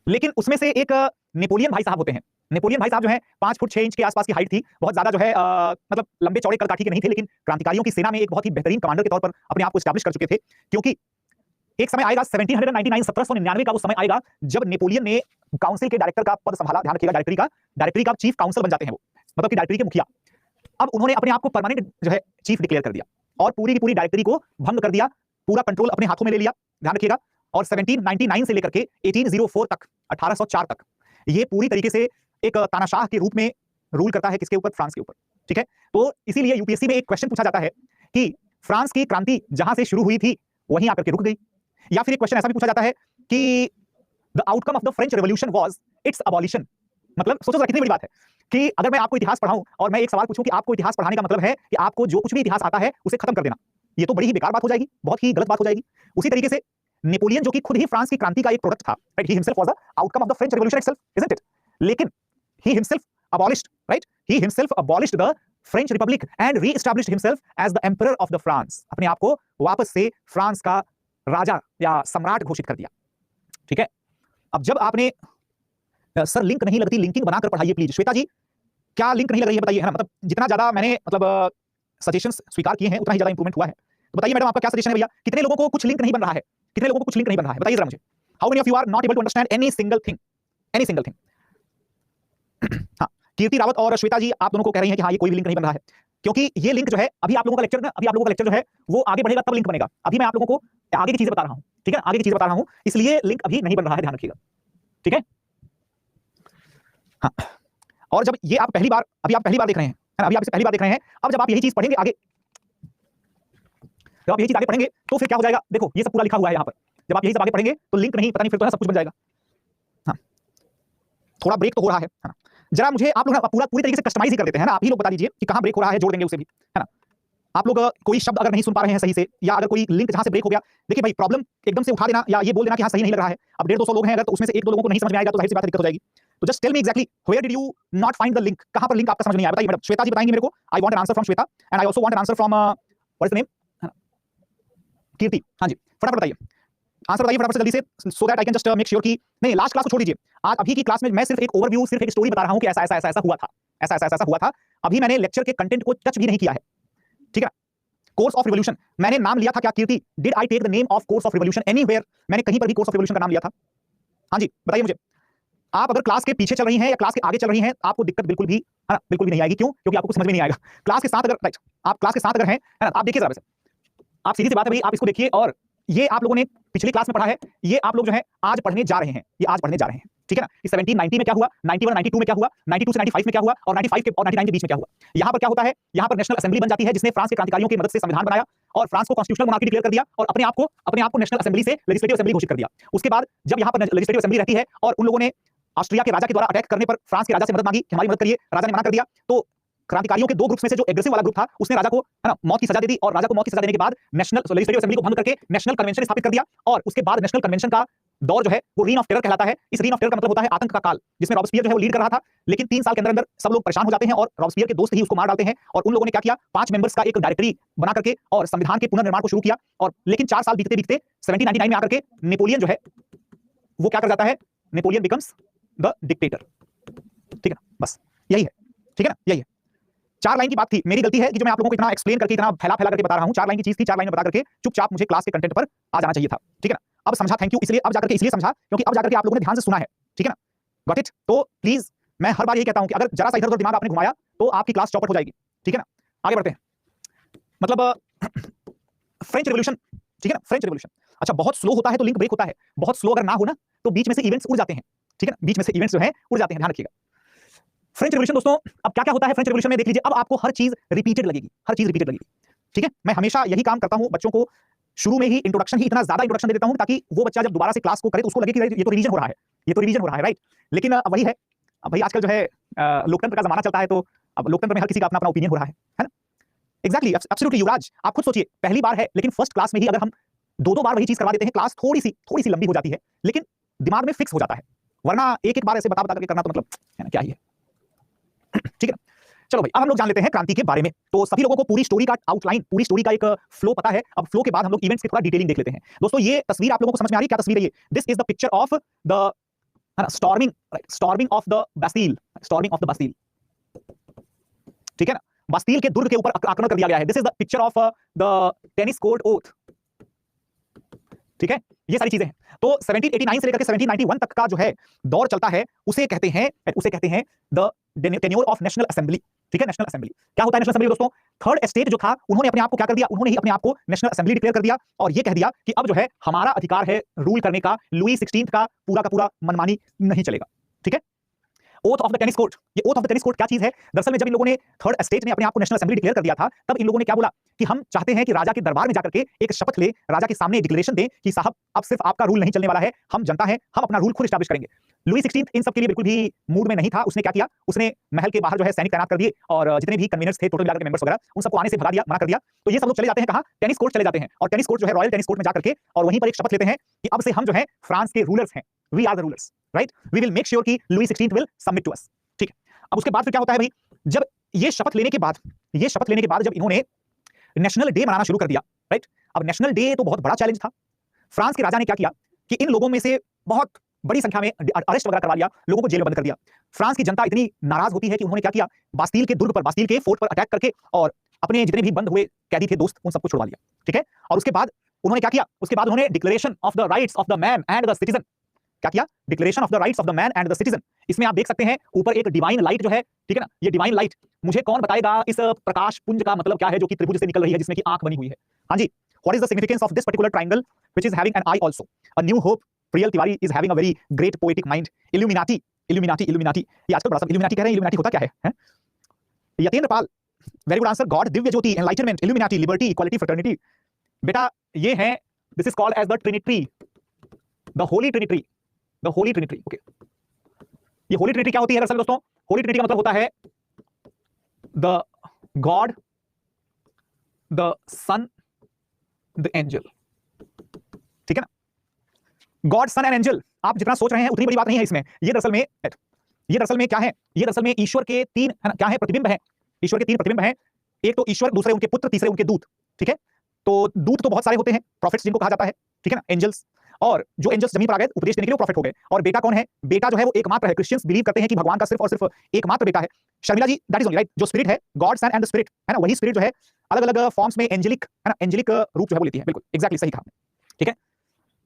लेकिन उसमें से एक नेपोलियन भाई साहब होते हैं। नेपोलियन भाई साहब जो है 5 फुट 6 इंच के आसपास की हाइट थी, बहुत ज्यादा जो है मतलब लंबे चौड़े कद-काठी के नहीं थे, लेकिन क्रांतिकारियों की सेना में एक बहुत ही बेहतरीन कमांडर के तौर पर अपने आप को एस्टैब्लिश कर चुके थे। क्योंकि एक समय आएगा 1799 का वो समय आएगा जब नेपोलियन ने काउंसिल के डायरेक्टर का पद संभाला। ध्यान रखिएगा, डायरेक्टरी का चीफ काउंसिल बन जाते हैं वो, मतलब कि डायरेक्टरी के मुखिया। अब उन्होंने अपने आप को परमानेंट जो है चीफ डिक्लेयर कर दिया और पूरी की पूरी डायरेक्टरी को भंग कर दिया, पूरा कंट्रोल अपने हाथों में ले लिया। ध्यान रखिएगा, और 1799 से लेकर के 1804 तक, 1804 तक ये पूरी तरीके से एक तानाशाह के रूप में रूल करता है, किसके ऊपर, फ्रांस के ऊपर, ठीक है। तो इसीलिए यूपीएससी में एक क्वेश्चन पूछा जाता है कि फ्रांस की क्रांति जहां से शुरू हुई थी वहीं आकर के रुक गई, या फिर एक क्वेश्चन ऐसा भी पूछा जाता है कि the outcome of the French revolution was it's abolition. मतलब सोचो कितनी बड़ी बात है कि अगर मैं आपको इतिहास पढ़ाऊं और मैं एक सवाल पूछूं कि आपको इतिहास पढ़ाने का मतलब है कि आपको जो कुछ भी इतिहास आता है उसे खत्म कर देना, ये तो बड़ी ही बेकार बात हो जाएगी, बहुत ही गलत बात हो जाएगी। उसी तरीके से नेपोलियन जो कि खुद ही फ्रांस की क्रांति का एक प्रोडक्ट था, right, he himself was the outcome of the French revolution itself, isn't it. लेकिन he himself abolished, right, he himself abolished the French Republic and re-established himself as the emperor of the France। अपने आप को वापस से France का राजा या सम्राट घोषित कर दिया, ठीक है। अब जब आपने सर लिंक नहीं लगती, लिंकिंग बनाकर पढ़ाइए प्लीज। श्वेता जी क्या लिंक नहीं लग रही है बताइए, है ना, मतलब जितना ज्यादा मैंने मतलब सजेशंस स्वीकार किए हैं उतना ही ज्यादा इंप्रूवमेंट हुआ है। तो बताइए मैडम आपका क्या सजेशन है भैया, कितने लोगों को कुछ लिंक नहीं बन रहा है, कितने लोगों को कुछ लिंक नहीं बन रहा है, बताइए जरा मुझे। How many of you are not able to understand any single thing, any single thing. हाँ, कीर्ति रावत और श्वेता जी आप दोनों को कह रही हैं कि हाँ ये कोई भी लिंक नहीं बन रहा है, क्योंकि ये लिंक जो है अभी आप लोगों का लेक्चर ना, अभी आप लोगों का लेक्चर जो है वो आगे बढ़ेगा तब लिंक बनेगा। अभी मैं आप लोगों को आगे की चीजें बता रहा हूँ, ठीक है, आगे की चीजें बता रहा हूँ, इसलिए लिंक अभी नहीं बन रहा है, ध्यान रखिएगा, ठीक है। हाँ, और जब ये आप पहली बार, अभी आप पहली बार देख रहे हैं, है ना, अभी आप इसे पहली बार देख रहे हैं, अब जब आप यही चीज पढ़ेंगे आगे, जब आप यही चीज आगे पढ़ेंगे तो फिर क्या हो जाएगा, देखो ये सब पूरा लिखा हुआ है यहाँ पर, जब आप यही सब आगे पढ़ेंगे तो लिंक नहीं, पता नहीं फिर तो है सब कुछ बन जाएगा। हाँ, थोड़ा ब्रेक तो हो रहा है ना, जरा मुझे आप लोग पूरी तरीके से कस्टमाइज ही कर देते हैं ना, आप ही लोग बता दीजिए कि कहां ब्रेक हो रहा है, जोड़ देंगे उसे भी, है ना। आप लोग कोई शब्द अगर नहीं सुन पा रहे हैं सही से, या अगर कोई लिंक जहां से ब्रेक हो गया, देखिए भाई प्रॉब्लम एकदम से उठा देना या ये बोल देना कि हाँ सही नहीं लग रहा है। अब 150-200 लोग हैं, अगर तो उसमें से 1-2 लोगों को नहीं समझ में आएगा तो जाहिर सी बात है दिक्कत हो जाएगी। तो just tell me exactly where did you not find the link, कहां पर लिंक आपका समझ नहीं आया, बताइए मैडम। श्वेता जी बताएंगे मेरे को, I want an answer from Shweta and I also want an answer from what is the name, Kirti. हाँ जी फटाफट बताइए, आंसर बताइए फटाफट से जल्दी से, so that I can just make sure कि नहीं लास्ट क्लास को छोड़ दीजिए, आज अभी की क्लास में मैं सिर्फ एक ओवरव्यू, सिर्फ एक स्टोरी बता रहा हूं कि ऐसा ऐसा ऐसा ऐसा हुआ था, ऐसा ऐसा ऐसा हुआ था। अभी मैंने लेक्चर के कंटेंट को टच भी नहीं किया है, ठीक है। कोर्स ऑफ रिवॉल्यूशन मैंने नाम लिया था क्या Kirti, did I take the name of course of revolution anywhere, मैंने कहीं पर भी कोर्स ऑफ रिवॉल्यूशन का नाम लिया था? हाँ जी बताइए मुझे। आप अगर क्लास के पीछे चल रही हैं या क्लास के आगे चल रही हैं, आपको दिक्कत बिल्कुल भी, है ना, बिल्कुल भी नहीं आएगी। क्यों? क्योंकि आपको समझ में नहीं आएगा। क्लास के साथ अगर, राइट, आप क्लास के साथ अगर हैं, है ना, आप देखिए जरा, वैसे आप सीधी सी बात है भाई, आप इसको देखिए और ये आप लोगों ने पिछली क्लास में पढ़ा है, ये आप लोग जो है आज पढ़ने जा रहे हैं, ये आज पढ़ने जा रहे हैं, ठीक है ना। कि 1790 में क्या हुआ, 91 92 में क्या हुआ, 92 से 95 में क्या हुआ, और 95 के और 99 के बीच में क्या हुआ। यहां पर क्या होता है, यहां पर नेशनल असेंबली बन जाती है, जिसने फ्रांस के क्रांतिकारियों की मदद से संविधान बनाया और फ्रांस को कॉन्स्टिट्यूशनल मोनार्की डिक्लेयर कर दिया और अपने आप को नेशनल असेंबली से लेजिस्लेटिव असेंबली घोषित कर दिया। उसके बाद जब यहां पर लेजिस्लेटिव असेंबली रहती है और उन लोगों ने ऑस्ट्रिया के राजा के द्वारा अटैक करने पर फ्रांस के राजा से मदद मांगी कि हमारी मदद करिए, राजा ने मना कर दिया। तो क्रांतिकारियों के दो ग्रुप्स में से जो एग्रेसिव वाला ग्रुप था उसने राजा को, है ना, मौत की सजा दे दी, और राजा को मौत की सजा देने के बाद नेशनल लेजिस्लेटिव असेंबली को भंग करके नेशनल कन्वेंशन स्थापित कर दिया। और उसके बाद नेशनल कन्वेंशन का दौर जो है वो रीन ऑफ टेरर कहलाता है। इस रीन ऑफ टेरर का मतलब होता है आतंक का काल, जिसमें रॉबस्पियर जो है वो लीड कर रहा था। लेकिन 3 साल के अंदर अंदर सब लोग परेशान हो जाते हैं और रॉबस्पियर के दोस्त ही उसको मार डालते हैं। और उन लोगों ने क्या किया, 5 मेंबर्स का एक डायरेक्टरी बना करके और संविधान के पुनर्निर्माण को शुरू किया। और लेकिन 4 साल बीतते बीतते 1799 में आकर के नेपोलियन जो है वो क्या कर जाता है, नेपोलियन बिकम्स द डिक्टेटर, ठीक है ना। बस यही है, ठीक है ना, यही है। 4 लाइन की बात थी, मेरी गलती है कि जो मैं आप लोगों को इतना एक्सप्लेन करके, इतना फैला करके बता रहा हूं। 4 लाइन की चीज थी, 4 लाइन में बता करके चुपचाप मुझे क्लास के कंटेंट पर आ जाना चाहिए था, ठीक है ना। अब समझा, थैंक यू। इसलिए अब जाकर के इसलिए समझा क्योंकि अब जाकर के आप लोगों ने ध्यान से सुना है, ठीक है ना, गॉट इट। तो प्लीज मैं हर बार यही कहता हूं कि अगर जरा सा इधर-उधर दिमाग आपने घुमाया तो आपकी क्लास चौपट हो जाएगी, ठीक है ना। आगे बढ़ते हैं। मतलब फ्रेंच रिवॉल्यूशन, ठीक है ना, फ्रेंच रिवॉल्यूशन। अच्छा, बहुत स्लो होता है तो लिंक ब्रेक होता है, बहुत स्लो अगर ना हो ना तो बीच में से इवेंट्स उड़ जाते हैं, ठीक है ना, बीच में से इवेंट्स जो है उड़ जाते हैं, ध्यान रखिएगा। फ्रेंच रिवॉल्यूशन दोस्तों, अब क्या क्या होता है फ्रेंच रिवॉल्यूशन में देख लीजिए। अब आपको हर चीज रिपीटेड लगेगी, हर चीज रिपीटेड लगेगी, ठीक है। मैं हमेशा यही काम करता हूं, बच्चों को शुरू में ही इंट्रोडक्शन ही इतना ज्यादा इंट्रोडक्शन दे देता हूं ताकि वो बच्चा जब दोबारा से क्लास को करे तो उसको लगे कि ये तो रिवीजन हो रहा है, ये तो रिवीजन हो रहा है, राइट। लेकिन वही है, अब भाई आजकल जो है लोकतंत्र का जमाना चलता है, तो अब लोकतंत्र में हर किसी का अपना अपना ओपिनियन हो रहा है ना। एग्जैक्टली, एब्सोल्युटली युवराज, आप खुद सोचिए, पहली बार है लेकिन फर्स्ट क्लास में ही अगर हम 2-2 बार वही चीज करवा देते हैं, क्लास थोड़ी सी लंबी हो जाती है लेकिन दिमाग में फिक्स हो जाता है। वरना एक बार ऐसे बता करके करना तो मतलब है ना, क्या ही है, ठीक है ना। चलो भाई, अब हम लोग जान लेते हैं क्रांति के बारे में। तो सभी लोगों को पूरी स्टोरी का आउटलाइन, पूरी स्टोरी का एक फ्लो पता है। अब फ्लो के बाद हम लोग इवेंट्स की थोड़ा डिटेलिंग देख लेते हैं। दोस्तों ये तस्वीर आप लोगों को समझ में आ रही है, क्या तस्वीर है ये? This is the picture of the storming of the Bastille, storming of the Bastille, ठीक है ना। बास्टिल के दुर्ग के ऊपर आक्रमण कर दिया गया है। This is the picture of the tennis court oath, ठीक है। ये सारी चीजें हैं। तो 1789 से लेकर के 1791 तक का जो है दौर चलता है, उसे कहते हैं the tenure of national assembly, ठीक है। नेशनल असेंबली क्या होता है? नेशनल असेंबली दोस्तों, थर्ड एस्टेट जो था उन्होंने अपने आप को क्या कर दिया, उन्होंने ही अपने आप को नेशनल असेंबली डिक्लेयर कर दिया और ये कह दिया कि अब जो है हमारा अधिकार है रूल करने का, लुई 16 का पूरा मनमानी नहीं चलेगा, ठीक है। Oath of the tennis court, ये oath of the tennis court क्या चीज है? दरअसल में जब इन लोगों ने थर्ड एस्टेट ने अपने आप को नेशनल असेंबली डिक्लेयर कर दिया था, तब इन लोगों ने क्या बोला कि हम चाहते हैं कि राजा के दरबार में जाकर के एक शपथ ले, राजा के सामने डिक्लेरेशन दें कि साहब अब सिर्फ आपका रूल नहीं चलने वाला है, हम जनता है, हम अपना रूल खुद एस्टैब्लिश करेंगे। लुई 16 इन सब के लिए बिल्कुल भी मूड में नहीं था। उसने क्या किया, उसने महल के बाहर जो है सैनिक तैनात कर दिए और जितने भी कन्वीनर्स थे, टोटल मिलाकर के मेंबर्स वगैरह, उन सबको आने से भगा दिया, मना कर दिया। तो ये सब लोग चले जाते हैं कहां? टेनिस कोर्ट चले जाते हैं और टेनिस कोर्ट जो है रॉयल टेनिस कोर्ट में जाकर के और वहीं पर एक शपथ लेते हैं कि अब से हम जो है फ्रांस के रूलर्स हैं, we are the rulers, right, we will make sure कि Louis 16 will submit to us, ठीक है। अब उसके बाद फिर क्या होता है भाई, जब ये शपथ लेने के बाद जब इन्होंने नेशनल डे मनाना शुरू कर दिया, राइट। अब नेशनल डे तो बहुत बड़ा चैलेंज था। फ्रांस के राजा ने क्या किया कि इन लोगों में से बहुत बड़ी संख्या में अरेस्ट वगैरह करवा लिया, लोगों को जेल में बंद कर दिया। फ्रांस की जनता इतनी नाराज होती है कि उन्होंने क्या किया, बास्टिल के दुर्ग पर, बास्टिल के फोर्ट पर अटैक करके और अपने जितने भी बंद हुए कैदी थे दोस्त, उन सबको छुड़वा लिया, ठीक है। और उसके बाद उन्होंने क्या किया, उसके बाद उन्होंने declaration of the rights of the man and the citizen, क्या किया, declaration of the rights of the man and the citizen. इसमें आप देख सकते हैं ऊपर एक डिवाइन लाइट जो है, ठीक है ना, ये डिवाइन लाइट, मुझे कौन बताएगा इस प्रकाश पुंज का मतलब क्या है जो कि त्रिभुज से निकल रही है, जिसमें की आंख बनी हुई है? हाँ जी, what is the significance of this particular triangle which is having an eye also? A new hope, Priyal Tiwari is having a very great poetic mind. Illuminati, illuminati, illuminati, ये आजकल बड़ा सब इल्यूमिनाटी कह रहे हैं, इल्यूमिनाटी होता क्या है? Yatendra Pal, very good answer, God, दिव्य ज्योति, enlightenment, illuminati, liberty, equality, fraternity. बेटा ये है, this is called as the trinity, the holy trinity, the holy trinity, okay. ये होली ट्रिनिटी क्या होती है दरअसल दोस्तों? होली ट्रिनिटी का मतलब होता है the God, the son, the angel, ठीक है ना। गॉड, सन एंड एंजल, आप जितना सोच रहे हैं उतनी बड़ी बात नहीं है इसमें। ये दरअसल में क्या है, ये दरअसल में ईश्वर के 3 है ना, क्या है, प्रतिबिंब है। ईश्वर के 3 प्रतिबिंब हैं, एक तो ईश्वर, दूसरे उनके पुत्र, तीसरे उनके दूत, ठीक है। तो दूत तो बहुत सारे होते हैं, प्रॉफिट्स जिनको कहा जाता है, ठीक है ना, एंजल्स। और जो एंजल्स जमीन पर आ गए उपदेश देने के लिए प्रॉफिट हो गए। और बेटा कौन है? बेटा जो है वो एकमात्र है। क्रिश्चियंस बिलीव करते हैं कि भगवान का सिर्फ और सिर्फ एकमात्र बेटा है। Sharmila ji, that is only right, जो स्पिरिट है, God, son and the spirit, है ना, वही स्पिरिट जो है अलग अलग फॉर्म्स में एंजेलिक, है ना, एंजेलिक रूप जो है वो लेती है। बिल्कुल एग्जैक्टली सही कहा, ठीक है।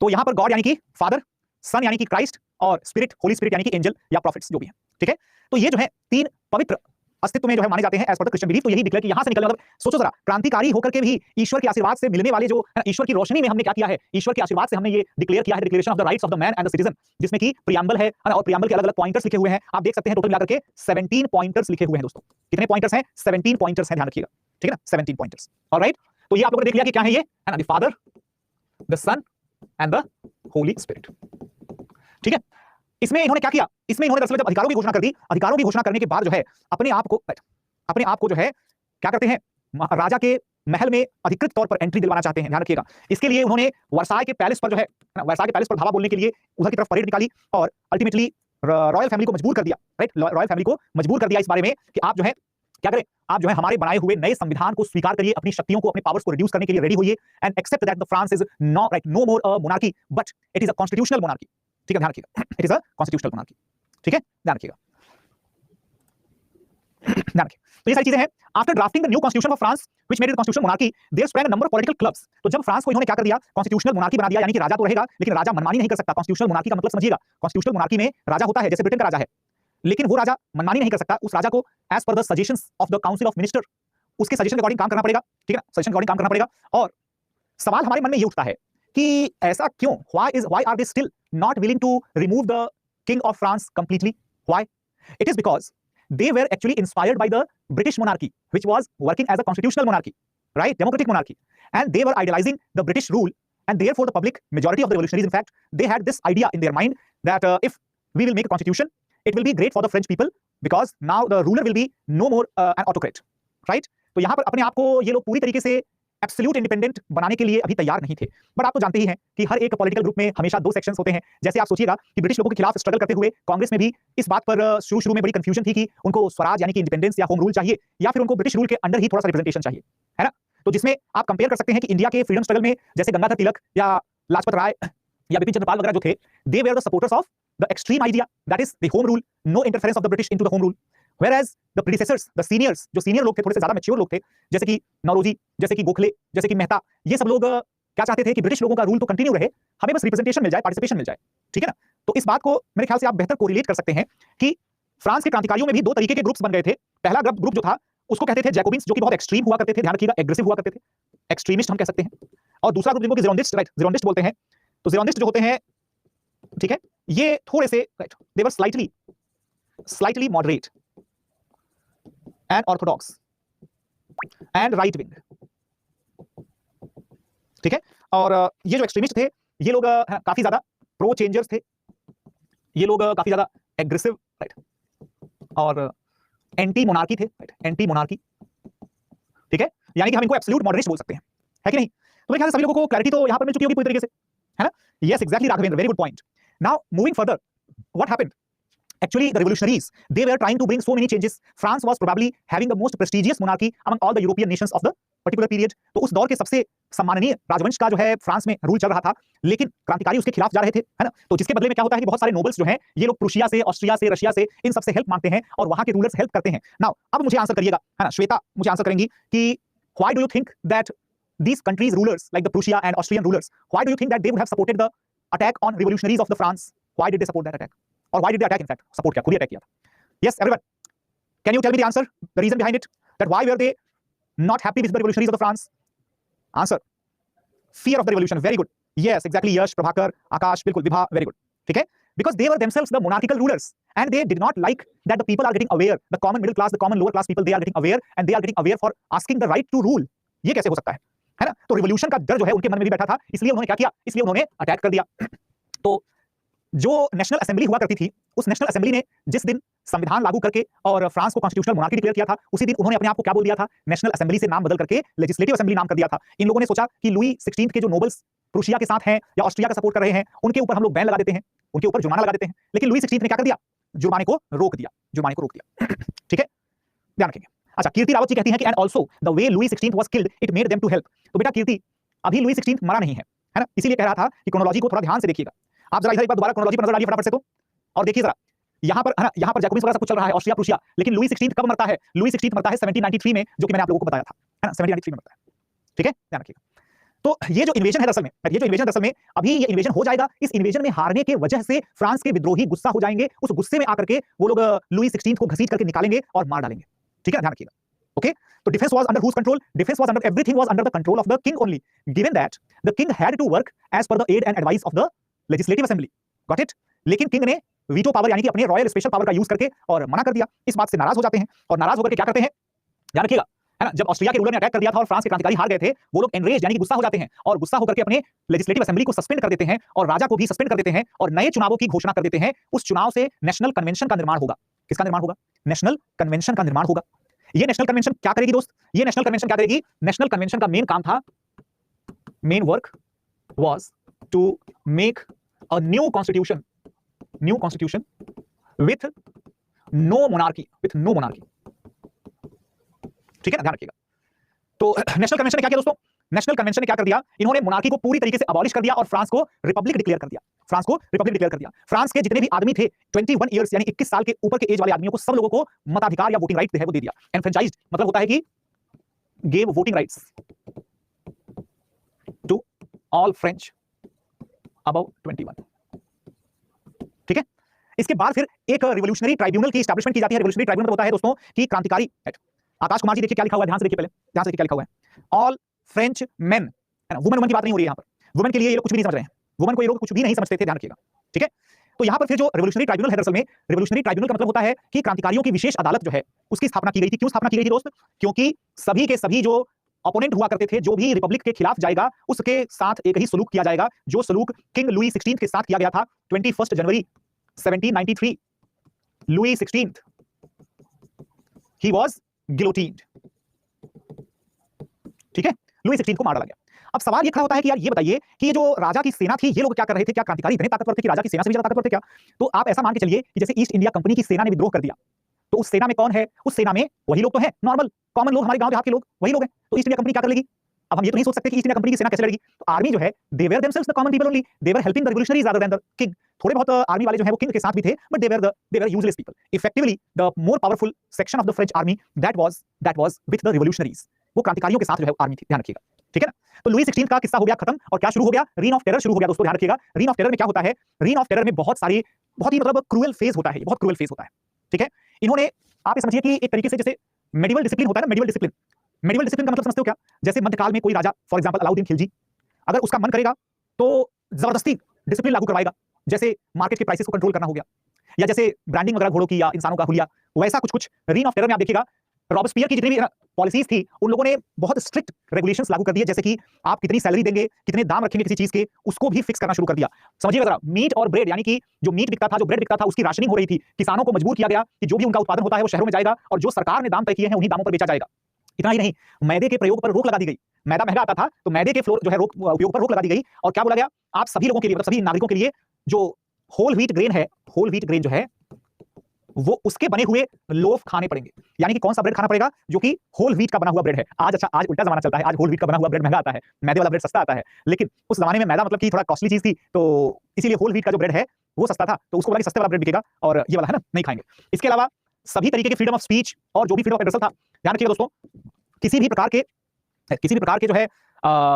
तो यहां पर गॉड यानी कि फादर, सन यानी कि क्राइस्ट और स्पिरिट, होली स्पिरिट यानी कि एंजल या प्रॉफिट्स जो भी है, ठीक है। तो ये जो है 3 पवित्र अस्तित्व में जो है माने जाते हैं as per the Christian belief. तो यही डिक्लेयर कि यहां से निकलने, मतलब सोचो जरा, क्रांतिकारी होकर के भी ईश्वर के आशीर्वाद से मिलने वाले जो ईश्वर की रोशनी में हमने क्या किया है, ईश्वर के आशीर्वाद से हमने ये डिक्लेयर किया है declaration of the rights of the man and the citizen, जिसमें कि प्रियम्बल है और प्रियम्बल के अलग अलग पॉइंटर्स लिखे हुए हैं। आप देख सकते हैं टोटल मिलाकर के 17 पॉइंटर्स लिखे हुए हैं दोस्तों। कितने पॉइंटर्स हैं? 17 पॉइंटर्स हैं, ध्यान रखिएगा, ठीक है ना, 17 पॉइंटर्स। ऑलराइट, तो ये आप लोगों ने देख लिया कि क्या है ये, है ना, the father, the son and the holy spirit, ठीक है। इसमें इन्होंने क्या किया, इसमें इन्होंने दरअसल जब अधिकारों की घोषणा कर दी, अधिकारों की घोषणा करने के बाद जो है अपने आप को जो है क्या करते हैं, राजा के महल में अधिकृत तौर पर एंट्री दिलवाना चाहते हैं, ध्यान रखिएगा। इसके लिए उन्होंने वर्साय के पैलेस पर जो है, वर्साय के पैलेस पर धावा बोलने के लिए उधर की तरफ परेड निकाली और अल्टीमेटली रॉयल फैमिली को मजबूर कर दिया, राइट, रॉयल फैमिली को मजबूर कर दिया इस बारे में कि आप जो है क्या करें, आप जो है हमारे बनाए हुए नए संविधान को स्वीकार करिए, अपनी शक्तियों को, अपने पावर्स को रिड्यूस करने के लिए रेडी होइए and accept that the France is not right no more a monarchy but it is a constitutional monarchy, ठीक है, ध्यान रखिएगा, it is a constitutional monarchy, ठीक है, ध्यान रखिएगा, ध्यान रखिए। तो ये सारी चीजें हैं। After drafting the new constitution of France which made it constitutional monarchy there sprang a number of political clubs. तो जब फ्रांस को इन्होंने क्या कर दिया, कॉन्स्टिट्यूशनल मोनार्की बना दिया, यानी कि राजा तो रहेगा लेकिन राजा मनमानी नहीं कर सकता। कॉन्स्टिट्यूशनल मोनार्की का मतलब समझिएगा, कॉन्स्टिट्यूशनल मोनार्की में राजा होता है, जैसे ब्रिटेन का राजा है, लेकिन वो राजा मनमानी नहीं कर सकता। उस राजा को as per the suggestions of the council of minister, उसके सजेशन के अकॉर्डिंग काम करना पड़ेगा, ठीक है ना, सजेशन के अकॉर्डिंग काम करना पड़ेगा। और सवाल हमारे मन में ये उठता है कि ऐसा क्यों, why are they still not willing to remove the king of France completely? Why? It is because they were actually inspired by the British monarchy, which was working as a constitutional monarchy, right, democratic monarchy, and they were idealizing the British rule, and therefore the public majority of the revolutionaries, in fact, they had this idea in their mind that if we will make a constitution, it will be great for the French people because now the ruler will be no more an autocrat, right? तो यहाँ पर अपने आप को ये लोग पूरी तरीके से एब्सोल्यूट इंडिपेंडेंट बनाने के लिए अभी तैयार नहीं थे। बट आप तो जानते ही हैं कि हर एक पॉलिटिकल ग्रुप में हमेशा दो सेक्शंस होते हैं। जैसे आप सोचिएगा कि ब्रिटिश लोगों के खिलाफ स्ट्रगल करते हुए कांग्रेस में भी इस बात पर शुरू में बड़ी कंफ्यूजन थी कि उनको स्वराज यानी कि इंडिपेंडेंस या होम रूल चाहिए या फिर उनको ब्रिटिश रूल के अंडर ही थोड़ा सा रिप्रेजेंटेशन चाहिए, है ना। तो जिसमें आप कंपेयर कर सकते हैं कि इंडिया के फ्रीडम स्ट्रगल में जैसे गंगाधर तिलक या लाजपत राय या बिपिन चंद्रपाल वगैरह जो थे, they were the supporters of the extreme idea that is the home rule, no interference of the British into the home rule. Whereas the predecessors, the seniors, जो सीनियर लोग थे, थोड़े से ज्यादा मैच्योर लोग थे, जैसे कि नौरोजी, जैसे कि गोखले, जैसे कि मेहता, ये सब लोग क्या चाहते थे कि ब्रिटिश लोगों का रूल तो कंटिन्यू रहे, हमें बस रिप्रेजेंटेशन मिल जाए, पार्टिसिपेशन मिल जाए, ठीक है ना। तो इस बात को मेरे ख्याल से आप बेहतर कोरिलेट कर सकते हैं कि फ्रांस के क्रांतिकारियों में भी दो तरीके के ग्रुप्स बन गए थे। पहला ग्रुप जो था उसको कहते थे जैकोबिन्स, जो कि बहुत एक्सट्रीम हुआ करते थे, ध्यान रखिएगा, एग्रेसिव हुआ करते थे, एक्सट्रीमिस्ट हम कह सकते हैं। और दूसरा ग्रुप जिनको ज़ेरोनिस्ट, राइट, ज़ेरोनिस्ट बोलते हैं। तो ज़ेरोनिस्ट जो होते हैं, ठीक है, ये थोड़े से right, they were slightly moderate and orthodox and right wing, ठीक है। और ये जो एक्सट्रीमिस्ट थे, ये लोग काफी ज्यादा प्रो चेंजर्स थे, ये लोग काफी ज्यादा एग्रेसिव, राइट, और एंटी मोनार्की थे, राइट, एंटी मोनार्की, ठीक है, यानी कि हम इनको एब्सोल्यूट मॉडरेट बोल सकते हैं, है कि नहीं। तो मेरे ख्याल से सभी लोगों को क्लैरिटी तो यहां पर मिल चुकी होगी पूरी तरीके से, है ना। Yes, exactly Raghavendra, very good point. Now moving further, what happened? Actually, the revolutionaries, they were trying to bring so many changes. France was probably having the most prestigious monarchy among all the European nations of the particular period. तो उस दौर के सबसे सम्माननीय राजवंश का जो है फ्रांस में रूल चल रहा था, लेकिन क्रांतिकारी उसके खिलाफ जा रहे थे, है ना। तो जिसके बदले में क्या होता है कि बहुत सारे नोबल्स जो हैं, ये लोग प्रूशिया से, ऑस्ट्रिया से, रशिया से, इन सबसे हेल्प मांगते हैं और वहां के रूलर्स हेल्प करते हैं। नाउ अब मुझे आंसर करिएगा, है ना, श्वेता मुझे आंसर करेंगी कि why do you think that these countries rulers like the Prussia and Austrian rulers, why do you think that they would have supported the attack on revolutionaries of the France? Why did they support that attack? Or why did they attack, in fact? Support क्या, खुद ही attack किया था। Yes, everyone, can you tell me the answer, the reason behind it, that why were they not happy with the revolutionaries of the France? Answer: fear of the revolution. Very good. Yes, exactly. Yash, Prabhakar, Akash, बिल्कुल, Vibha, very good, ठीक है। Because they were themselves the monarchical rulers and they did not like that the people are getting aware, the common middle class, the common lower class people, they are getting aware and they are getting aware for asking the right to rule. ये कैसे हो सकता है ना। तो revolution का डर जो है उनके मन में भी बैठा था, इसलिए उन्होंने क्या किया, इसलिए उन्होंने अटैक कर दिया। तो जो नेशनल असेंबली हुआ करती थी, उस नेशनल असेंबली ने जिस दिन संविधान लागू करके और फ्रांस को कॉन्स्टिट्यूशनल मोनार्की डिक्लेयर किया था, उसी दिन उन्होंने अपने आप को क्या बोल दिया था, नेशनल असेंबली से नाम बदल करके लेजिस्लेटिव असेंबली नाम कर दिया था। इन लोगों ने सोचा कि लुई 16 के जो नोबल्स प्रूशिया के साथ हैं या ऑस्ट्रिया का सपोर्ट कर रहे हैं, उनके ऊपर हम लोग बैन लगा देते हैं, उनके ऊपर जुर्माना लगा देते हैं। लेकिन लुई 16 ने क्या कर दिया, जुर्माने को रोक दिया, ठीक है, ध्यान रखेंगे। अच्छा, कीर्ति रावत जी कहती हैं कि and also the way Louis 16 was killed it made them to help. तो बेटा कीर्ति, अभी लुई 16 मरा नहीं है ना, इसीलिए कह रहा था कि क्रोनोलॉजी को थोड़ा ध्यान से देखिएगा। आप जरा इधर एक बार दोबारा क्रोनोलॉजी पर नजर डालिए फटाफट से तो, और देखिए जरा यहाँ पर, है ना, यहाँ पर जैकोबिन्स वगैरह सब कुछ चल रहा है, ऑस्ट्रिया प्रूशिया, लेकिन लुई 16 कब मरता है? लुई 16 मरता है 1793 में, जो कि मैंने आप लोगों को बताया था, है ना, 1793 में मरता है, ठीक है, ध्यान रखिएगा। तो ये जो इन्वेजन है दरअसल में, अभी ये इन्वेजन हो जाएगा, इस इन्वेजन में हारने के वजह से फ्रांस के विद्रोही गुस्सा हो जाएंगे, उस गुस्से में आकर के वो लोग लुई 16 को घसीट करके निकालेंगे और मार डालेंगे। ठीक है, ध्यान रखिएगा। ओके, तो defence was under whose control? Defence was under, everything was under the control of the king only, given that the king had to work as per the aid and advice of the legislative assembly. Got it? लेकिन king ने veto power यानी कि अपने royal special power का use करके और मना कर दिया। इस बात से नाराज हो जाते हैं और नाराज होकर के क्या करते हैं, ध्यान रखिएगा, है ना, जब ऑस्ट्रिया के रूलर ने अटैक कर दिया था और फ्रांस के क्रांतिकारी हार गए थे, वो लोग एनरेज यानी कि गुस्सा हो जाते हैं और गुस्सा होकर के अपने लेजिस्लेटिव असेंबली को सस्पेंड कर देते हैं और राजा को भी सस्पेंड कर देते हैं और नए चुनावों की घोषणा कर देते हैं। उस चुनाव से नेशनल कन्वेंशन का निर्माण होगा। किसका निर्माण होगा? नेशनल कन्वेंशन का निर्माण होगा। ये नेशनल कन्वेंशन क्या करेगी दोस्त? ये नेशनल कन्वेंशन क्या करेगी? नेशनल कन्वेंशन का मेन काम था, main work was to make a new constitution with no monarchy, ठीक है ना, ध्यान रखिएगा। तो नेशनल कन्वेंशन ने क्या किया दोस्तों? नेशनल कन्वेंशन ने क्या कर दिया? इन्होंने मोनार्की को पूरी तरीके से अबॉलिश कर दिया और फ्रांस को रिपब्लिक डिक्लेयर कर दिया। फ्रांस के जितने भी आदमी थे 21 इयर्स यानी 21 साल के ऊपर के एज वाले आदमियों को, सब लोगों को मताधिकार या वोटिंग राइट है वो दे दिया। एनफ्रेंचाइज्ड मतलब होता है कि gave voting rights to all French above 21। ठीक है, इसके बाद फिर एक रिवोल्यूशनरी ट्राइब्यूनल की एस्टैब्लिशमेंट की जाती है। रिवोल्यूशनरी ट्राइब्यूनल होता है दोस्तों कि क्रांतिकारी एक्ट। आकाश कुमार जी देखिए क्या लिखा हुआ है, ध्यान से देखिए, पहले ध्यान से देखिए क्या लिखा हुआ है। ऑल फ्रेंच मेन, है ना, वुमेन की बात नहीं हो रही है यहाँ पर, वुमेन के लिए ये लोग कुछ भी नहीं समझ रहे हैं, वुमेन को ये लोग कुछ भी नहीं समझते थे, ध्यान रखिएगा। ठीक है, तो यहाँ पर फिर जो रिवोल्यूशनरी ट्राइब्यूनल है, दरअसल में रिवोल्यूशनरी ट्राइब्यूनल का मतलब होता है कि क्रांतिकारियों की विशेष अदालत जो है उसकी स्थापना की गई थी। क्यों स्थापना की गई थी दोस्त? क्योंकि सभी के सभी जो अपोनेंट हुआ करते थे, जो भी रिपब्लिक के खिलाफ जाएगा उसके साथ एक ही सलूक किया जाएगा जो सलूक किंग लुई 16 के साथ किया गया था 21 जनवरी 1793। Louis 16 he was गिलोटिन्ड। ठीक है, लुई 16 को मार डाला गया। अब सवाल ये खड़ा होता है कि यार ये बताइए कि ये जो राजा की सेना थी, ये लोग क्या कर रहे थे? क्या क्रांतिकारी इतने ताकतवर थे कि राजा की सेना से भी ज्यादा ताकतवर थे क्या? तो आप ऐसा मान के चलिए कि जैसे ईस्ट इंडिया कंपनी की सेना ने विद्रोह कर दिया, तो उस सेना में कौन है? उस सेना में वही लोग तो हैं, नॉर्मल कॉमन लोग, हमारे गांव देहात के लोग, वही लोग हैं। तो ईस्ट इंडिया कंपनी क्या कर लेगी? अब हम ये तो नहीं सोच सकते कि ईस्ट इंडिया कंपनी की सेना कैसे लड़ेगी। तो आर्मी जो है, they were themselves the common people only, they were helping the revolutionaries rather than the king. थोड़े बहुत आर्मी वाले जो है वो किंग के साथ भी थे, but they were useless people. Effectively the more powerful section of the French army that was with the revolutionaries. वो क्रांतिकारियों के साथ जो है आर्मी थी, ध्यान रखिएगा। ठीक है ना, तो लुई 16 का किस्सा हो गया खत्म और क्या शुरू हो गया? रीन ऑफ टेरर शुरू हो गया दोस्तों, ध्यान रखिएगा। रीन ऑफ टेरर में क्या होता है? रीन ऑफ टेरर में बहुत ही मतलब क्रूएल फेज होता है, बहुत क्रूएल फेज होता है। ठीक है, इन्होंने, आप ये समझिए कि एक तरीके से जैसे मेडिवल डिसिप्लिन होता है ना, मेडिवल डिसिप्लिन का मतलब समझते हो क्या? जैसे मध्यकाल में कोई राजा, फॉर एग्जांपल अलाउद्दीन खिलजी, अगर उसका मन करेगा तो जबरदस्ती डिसिप्लिन लागू करवाएगा, जैसे मार्केट के प्राइसेस को कंट्रोल करना हो गया, या जैसे ब्रांडिंग वगैरह घोड़ों की या इंसानों का हुलिया, वैसा कुछ रीन ऑफ टेरर में आप देखिएगा रॉबस्पियर की जितनी भी पॉलिसीज थी, उन लोगों ने बहुत स्ट्रिक्ट रेगुलेशंस लागू कर दिए, जैसे कि आप कितनी सैलरी देंगे, कितने दाम रखेंगे किसी चीज के, उसको भी फिक्स करना शुरू कर दिया। समझिएगा जरा, मीट और ब्रेड यानी कि जो मीट बिकता था, जो ब्रेड बिकता था, उसकी राशनिंग हो रही थी। किसानों को मजबूर किया गया कि जो भी उनका उत्पादन होता है वो शहरों में जाएगा और जो सरकार ने दाम तय किए हैं उन्हीं दामों पर बेचा जाएगा। इतना ही नहीं, मैदे के प्रयोग पर रोक लगा दी गई। मैदा महंगा आता था तो मैदे के फ्लोर जो है उपयोग पर रोक लगा दी गई और क्या बोला गया? आप सभी लोगों के लिए, मतलब सभी नागरिकों के लिए जो होल व्हीट ग्रेन है, होल व्हीट ग्रेन जो है वो उसके बने हुए लोफ खाने पड़ेंगे। यानी कि कौन सा ब्रेड खाना पड़ेगा? जो कि होल व्हीट का बना हुआ ब्रेड है। आज आज उल्टा जमाना चलता है, आज होल व्हीट का बना हुआ ब्रेड महंगा आता है, मैदे वाला ब्रेड सस्ता आता है। लेकिन उस जमाने में मैदा मतलब कि थोड़ा कॉस्टली चीज थी, तो इसीलिए होल व्हीट का जो ब्रेड है वो सस्ता था, तो उसको बोला कि सस्ते वाला ब्रेड बिकेगा और ये वाला है ना नहीं खाएंगे। इसके अलावा सभी तरीके के फ्रीडम ऑफ स्पीच और जो भी फ्रीडम ऑफ एड्रेसल था, ध्यान रखिएगा दोस्तों, किसी भी प्रकार के जो है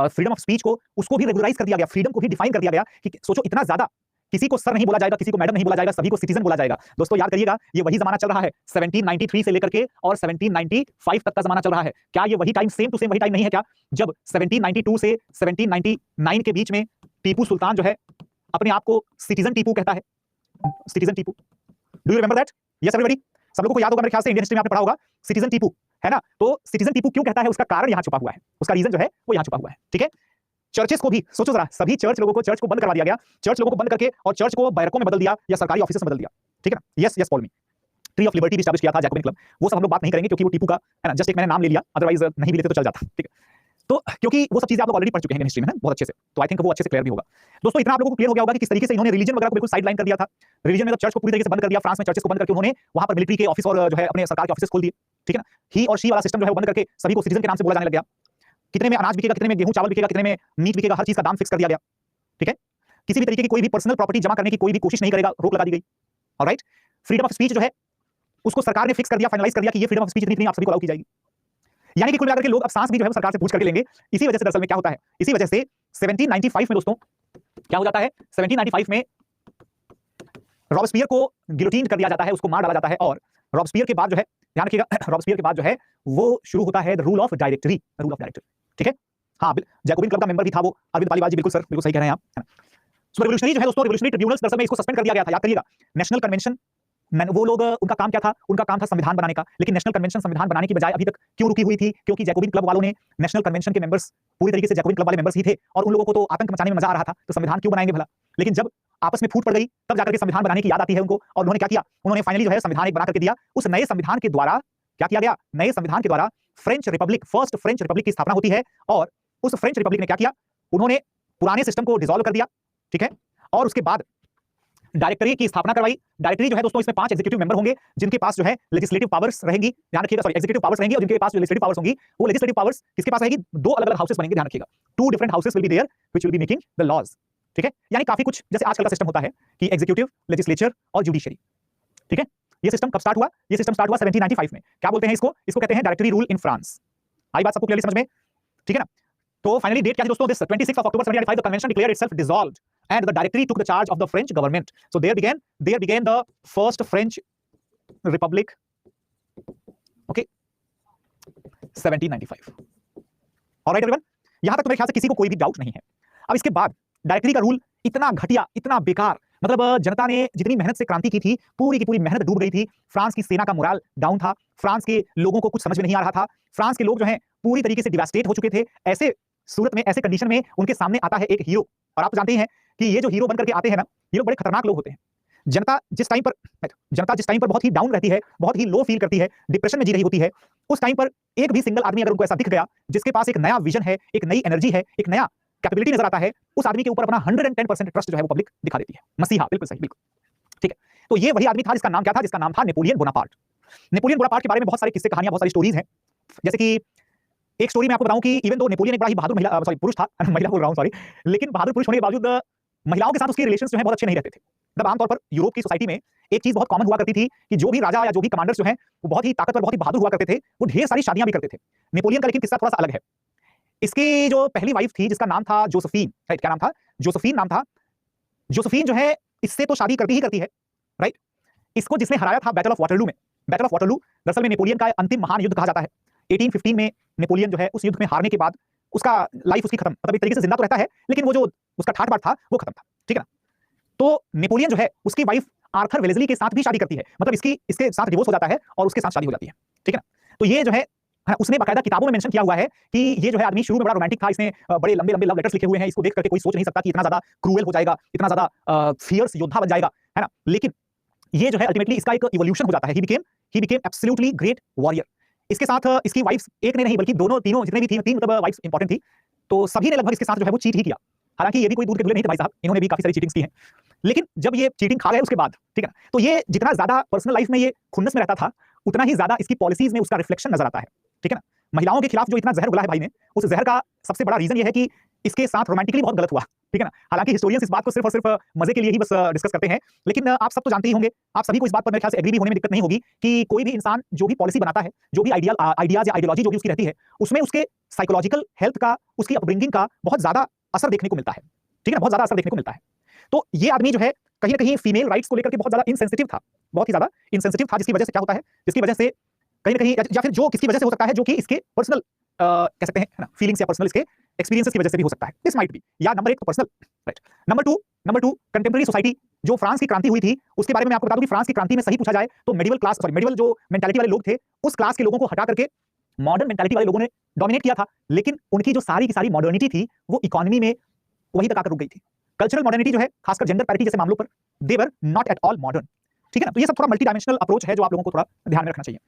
फ्रीडम ऑफ स्पीच को, उसको भी रेगुलराइज कर दिया गया, फ्रीडम को भी डिफाइन कर दिया गया कि सोचो इतना ज्यादा, किसी को सर नहीं बोला जाएगा, किसी को मैडम नहीं बोला जाएगा, सभी को सिटीजन बोला जाएगा। दोस्तों याद करिएगा, ये वही जमाना चल रहा है 1793 से लेकर के और 1795 तक का जमाना चल रहा है। क्या ये वही टाइम, सेम टू सेम वही टाइम नहीं है क्या, जब 1792 से 1799 के बीच में टीपू सुल्तान जो है अपने आप को सिटीजन टीपू कहता है? Citizen Tipu, do you remember that? Yes everybody, सब लोगों को याद होगा मेरे ख्याल से, इंडियन हिस्ट्री में आपने पढ़ा होगा सिटीजन टीपू, है ना। तो सिटीजन टीपू क्यों कहता है, उसका कारण यहां छुपा हुआ है, उसका रीजन जो है वो यहां छुपा हुआ है। ठीक है, चर्चेस को भी सोचो जरा, सभी चर्च लोगों को, चर्च को बंद करवा दिया गया, चर्च लोगों को बंद करके और चर्च को बैरकों में बदल दिया या सरकारी ऑफिसेस में बदल दिया। ठीक है ना, yes follow me. Tree of liberty भी एस्टैब्लिश किया था, जैकोबिन क्लब, वो सब हम लोग बात नहीं करेंगे क्योंकि वो टीपू का है ना, जस्ट एक मैंने नाम ले लिया, अदरवाइज नहीं भी लेते तो चल जाता। ठीक है, तो क्योंकि वो सब चीजें आप लोग ऑलरेडी पढ़ चुके हैं हिस्ट्री में है बहुत अच्छे से, तो आई थिंक वो अच्छे से क्लियर भी होगा। दोस्तों इतना आप लोगों को क्लियर हो गया होगा कि किस तरीके से इन्होंने रिलीजन वगैरह को बिल्कुल साइड लाइन कर दिया था। रिलीजन में चर्च को पूरी तरीके से बंद कर दिया, फ्रांस में चर्चेस को बंद करके उन्होंने वहां पर मिलिट्री के ऑफिस और जो है अपने सरकार के ऑफिस खोल दिए। ठीक है ना, ही और शी वाला सिस्टम जो है बंद करके सभी को सिटीजन के नाम से बोला जाने लग गया। कितने में अनाज बिकेगा, कितने में गेहूं चावल बिकेगा, कितने में मीट बिकेगा, हर चीज का दाम फिक्स कर दिया गया। ठीक है, किसी भी तरीके की कोई भी पर्सनल प्रॉपर्टी जमा करने की कोई भी कोशिश नहीं करेगा, रोक लगा दी गई। ऑलराइट, फ्रीडम ऑफ स्पीच जो है उसको सरकार ने फिक्स कर दिया, फाइनलाइज कर दिया कि ये फ्रीडम ऑफ स्पीच इतनी आप सभी को अलाउ की जाएगी। यानी कि कुल मिलाकर के लोग अब सांस भी जो है सरकार से पूछ करके लेंगे। इसी वजह से दरअसल में क्या होता है, इसी वजह से 1795 में दोस्तों क्या हो जाता है, 1795 में रॉबस्पियर को गिलोटीन कर दिया जाता है, उसको मार डाला जाता है और रॉबस्पियर के बाद जो है ध्यान रखिएगा रॉबस्पियर के बाद जो है वो शुरू होता है the rule of directory, rule of directory, ठीक है। हाँ, जैकोबिन क्लब का मेंबर भी था वो अरविंद पालीवाल जी, बिल्कुल सर, बिल्कुल सही कह रहे हैं आप, है ना। सो रेवोल्यूशनरी जो है दोस्तों, रेवोल्यूशनरी ट्रिब्यूनल्स दरअसल में इसको सस्पेंड कर दिया गया था, याद करिएगा। नेशनल कन्वेंशन, वो लोग, उनका काम क्या था? उनका काम था संविधान बनाने का, लेकिन नेशनल कन्वेंशन संविधान बनाने की बजाय अभी तक क्यों रुकी हुई थी? क्योंकि जैकोबिन क्लब वालों ने, नेशनल कन्वेंशन के मेंबर्स पूरी तरीके से जैकोबिन क्लब वाले मेंबर्स ही थे और उन लोगों को तो आतंक मचाने में मजा आ रहा था, तो संविधान क्यों बनाएंगे भला? लेकिन जब आपस में फूट पड़ गई तब जाकर के संविधान बनाने की याद आती है उनको, और उन्होंने क्या किया? उन्होंने फाइनली जो है संविधान एक बना करके दिया। उस नए संविधान के द्वारा क्या किया गया? नए संविधान के द्वारा French Republic, first French Republic की स्थापना होती है। और उस फ्रेंच रिपब्लिक ने क्या किया? उन्होंने पुराने सिस्टम को डिसॉल्व कर दिया, ठीक है, और उसके बाद डायरेक्टरी की स्थापना करवाई। डायरेक्टरी जो है दोस्तों, इसमें 5 एग्जीक्यूटिव मेंबर होंगे जिनके पास जो है लेजिस्लेटिव पावर्स रहेंगी, ध्यान रखिएगा, सॉरी, एग्जीक्यूटिव पावर्स रहेंगी, और जिनके पास जो लेजिस्लेटिव पावर्स होंगी, वो लेजिस्लेटिव पावर्स किसके पास रहेगी? 2 अलग-अलग हाउसेस बनेंगे, ध्यान रखिएगा। 2 different houses will be there which will be making the laws, ठीक है। यानी काफी कुछ जैसे आजकल का सिस्टम होता है कि एग्जीक्यूटिव, लेजिस्लेचर और जुडिशरी, ठीक है। ये सिस्टम कब स्टार्ट हुआ? ये सिस्टम स्टार्ट हुआ 1795 में। क्या बोलते हैं इसको? इसको कहते हैं डायरेक्टरी रूल इन फ्रांस। आई बात सबको क्लियरली समझ में, ठीक है ना। तो फाइनली डेट क्या है दोस्तों? This 26 of October 1795 the convention declared itself dissolved and the directory took the charge of the French government. So there began the first French Republic. Okay, 1795. All right everyone, यहां तक तो मेरे ख्याल से किसी को कोई भी डाउट नहीं है। अब इसके बाद डायरेक्टरी का रूल इतना घटिया, इतना बेकार, मतलब जनता ने जितनी मेहनत से क्रांति की थी, पूरी की पूरी मेहनत डूब गई थी। फ्रांस की सेना का मोराल डाउन था, फ्रांस के लोगों को कुछ समझ में नहीं आ रहा था, फ्रांस के लोग जो हैं पूरी तरीके से डिवास्टेट हो चुके थे। ऐसे सूरत में, ऐसे कंडीशन में उनके सामने आता है एक हीरो, और आप तो जानते ही हैं कि ये जो हीरो बनकर के आते हैं ना, ये लोग बड़े खतरनाक लोग होते हैं। जनता जिस टाइम पर बहुत ही डाउन रहती है, बहुत ही लो फील करती है, डिप्रेशन में जी रही होती है, उस टाइम पर एक भी सिंगल आदमी अगर उनको ऐसा दिख गया जिसके पास एक नया विजन है, एक नई एनर्जी है, एक नया कैपेबिलिटी नजर आता है, उस आदमी के ऊपर अपना 110% ट्रस्ट जो है वो पब्लिक दिखा देती है। मसीहा, बिल्कुल सही, बिल्कुल ठीक है। तो ये वही आदमी था जिसका नाम क्या था? जिसका नाम था नेपोलियन बोनापार्ट। नेपोलियन बोनापार्ट के बारे में बहुत सारे किस्से, कहानियां, बहुत सारी स्टोरीज हैं। जैसे कि एक स्टोरी मैं आपको बताऊं कि इवन दो नेपोलियन एक बड़ा ही बहादुर पुरुष था, महिला बोल रहा हूं सॉरी, लेकिन बहादुर पुरुष होने के बावजूद महिलाओं के साथ उसके रिलेशंस जो है बहुत अच्छे नहीं रहते थे। मतलब आमतौर पर यूरोप की सोसाइटी में एक चीज बहुत कॉमन हुआ करती थी कि जो भी राजा या जो भी कमांडर्स जो हैं वो बहुत ही ताकतवर, बहुत ही बहादुर हुआ करते थे, वो ढेर सारी शादियां भी करते थे। नेपोलियन का लेकिन किस्सा थोड़ा सा अलग है। इसकी जो पहली वाइफ थी जिसका नाम था जोसेफीन, राइट, क्या नाम था? जोसेफीन नाम था। जोसेफीन जो है इससे तो शादी करती ही करती है, राइट। इसको जिसने हराया था बैटल ऑफ वाटरलू में, बैटल ऑफ वाटरलू दरअसल में नेपोलियन का अंतिम महान युद्ध कहा जाता है। 1815 में नेपोलियन जो है उस युद्ध में हारने के बाद उसका लाइफ उसकी खत्म, मतलब एक तरीके से जिंदा तो रहता है लेकिन वो जो उसका ठाठ बाट था वो खत्म था, ठीक है ना। तो नेपोलियन जो है उसकी वाइफ आर्थर वेलेस्ली के साथ भी शादी करती है, मतलब इसके साथ डिवोर्स हो जाता है और उसके साथ शादी हो जाती है, ठीक है ना। तो ये जो है उसने बाकायदा किताबों में मेंशन किया हुआ है कि ये जो है आदमी शुरू में बड़ा रोमांटिक था, इसने बड़े लंबे लंबे लव लेटर्स लिखे हुए हैं, इसको देख करके कोई सोच नहीं सकता कि इतना ज्यादा क्रूएल हो जाएगा, इतना ज्यादा फियर्स योद्धा बन जाएगा, है ना। लेकिन ये जो है अल्टीमेटली इसका एक इवोल्यूशन हो जाता है। He became absolutely great warrior. इसके साथ इसकी वाइफ्स एक ने नहीं बल्कि दोनों, तीनों, जितने भी थी, 3 मतलब वाइफ्स इंपॉर्टेंट थी, तो सभी ने लगभग इसके साथ जो है वो चीट ही किया। हालांकि ये भी कोई दूध के धुले नहीं थे भाई साहब, इन्होंने भी काफी सारी चीटिंग्स की हैं। लेकिन जब ये चीटिंग खा गए उसके बाद, ठीक है ना, तो ये जितना ज्यादा पर्सनल लाइफ में ये खुन्नस में रहता था, उतना ही ज्यादा इसकी पॉलिसीज में उसका रिफ्लेक्शन नजर आता है, ठीक है ना। महिलाओं के खिलाफ जो इतना जहर उगला है भाई ने, उस जहर का सबसे बड़ा रीजन ये है कि इसके साथ रोमांटिकली बहुत गलत हुआ, ठीक है ना। हालांकि हिस्टोरियंस इस बात को सिर्फ और सिर्फ मजे के लिए ही बस डिस्कस करते हैं, लेकिन आप सब तो जानते ही होंगे, आप सभी को इस बात पर मेरे ख्याल से एग्री भी होने में दिक्कत नहीं होगी कि कोई भी इंसान जो भी पॉलिसी बनाता है, जो भी आइडियाज या आइडियोलॉजी जो भी उसकी रहती है, उसमें उसके साइकोलॉजिकल हेल्थ का, उसकी अपब्रिंगिंग का बहुत ज्यादा असर देखने को मिलता है, ठीक है ना, बहुत ज्यादा असर देखने को मिलता है। तो ये आदमी जो है कहीं ना कहीं फीमेल राइट्स को लेकर के बहुत ज्यादा इनसेंसिटिव था, बहुत ही ज्यादा इनसेंसिटिव था, जिसकी वजह से क्या होता है, जिसकी वजह से कहीं ना कहीं, या फिर जो किसकी वजह से हो सकता है, जो कि इसके पर्सनल कह सकते हैं ना, फीलिंग्स या पर्सनल इसके एक्सपीरियंसेस की वजह से भी हो सकता है। दिस माइट बी, या नंबर 1 तो personal, right. Number 2 contemporary society, जो फ्रांस की क्रांति हुई थी उसके बारे में मैं आपको बता दूं कि फ्रांस की क्रांति में सही पूछा जाए तो मेडिवल जो मेंटालिटी वाले लोग थे, उस क्लास के लोगों को हटा करके मॉडर्न मेंटालिटी वाले लोगों ने डोमिनेट किया था। लेकिन उनकी जो सारी की सारी मॉडर्निटी थी वो इकोनॉमी में वही तक आकर रुक गई थी। कल्चरल मॉडर्निटी जो है, खासकर जेंडर पैरिटी जैसे मामलों पर, they were not at all modern, ठीक है ना। तो ये सब थोड़ा मल्टी डायमेंशनल अप्रोच है जो आप लोगों को थोड़ा ध्यान में रखना चाहिए।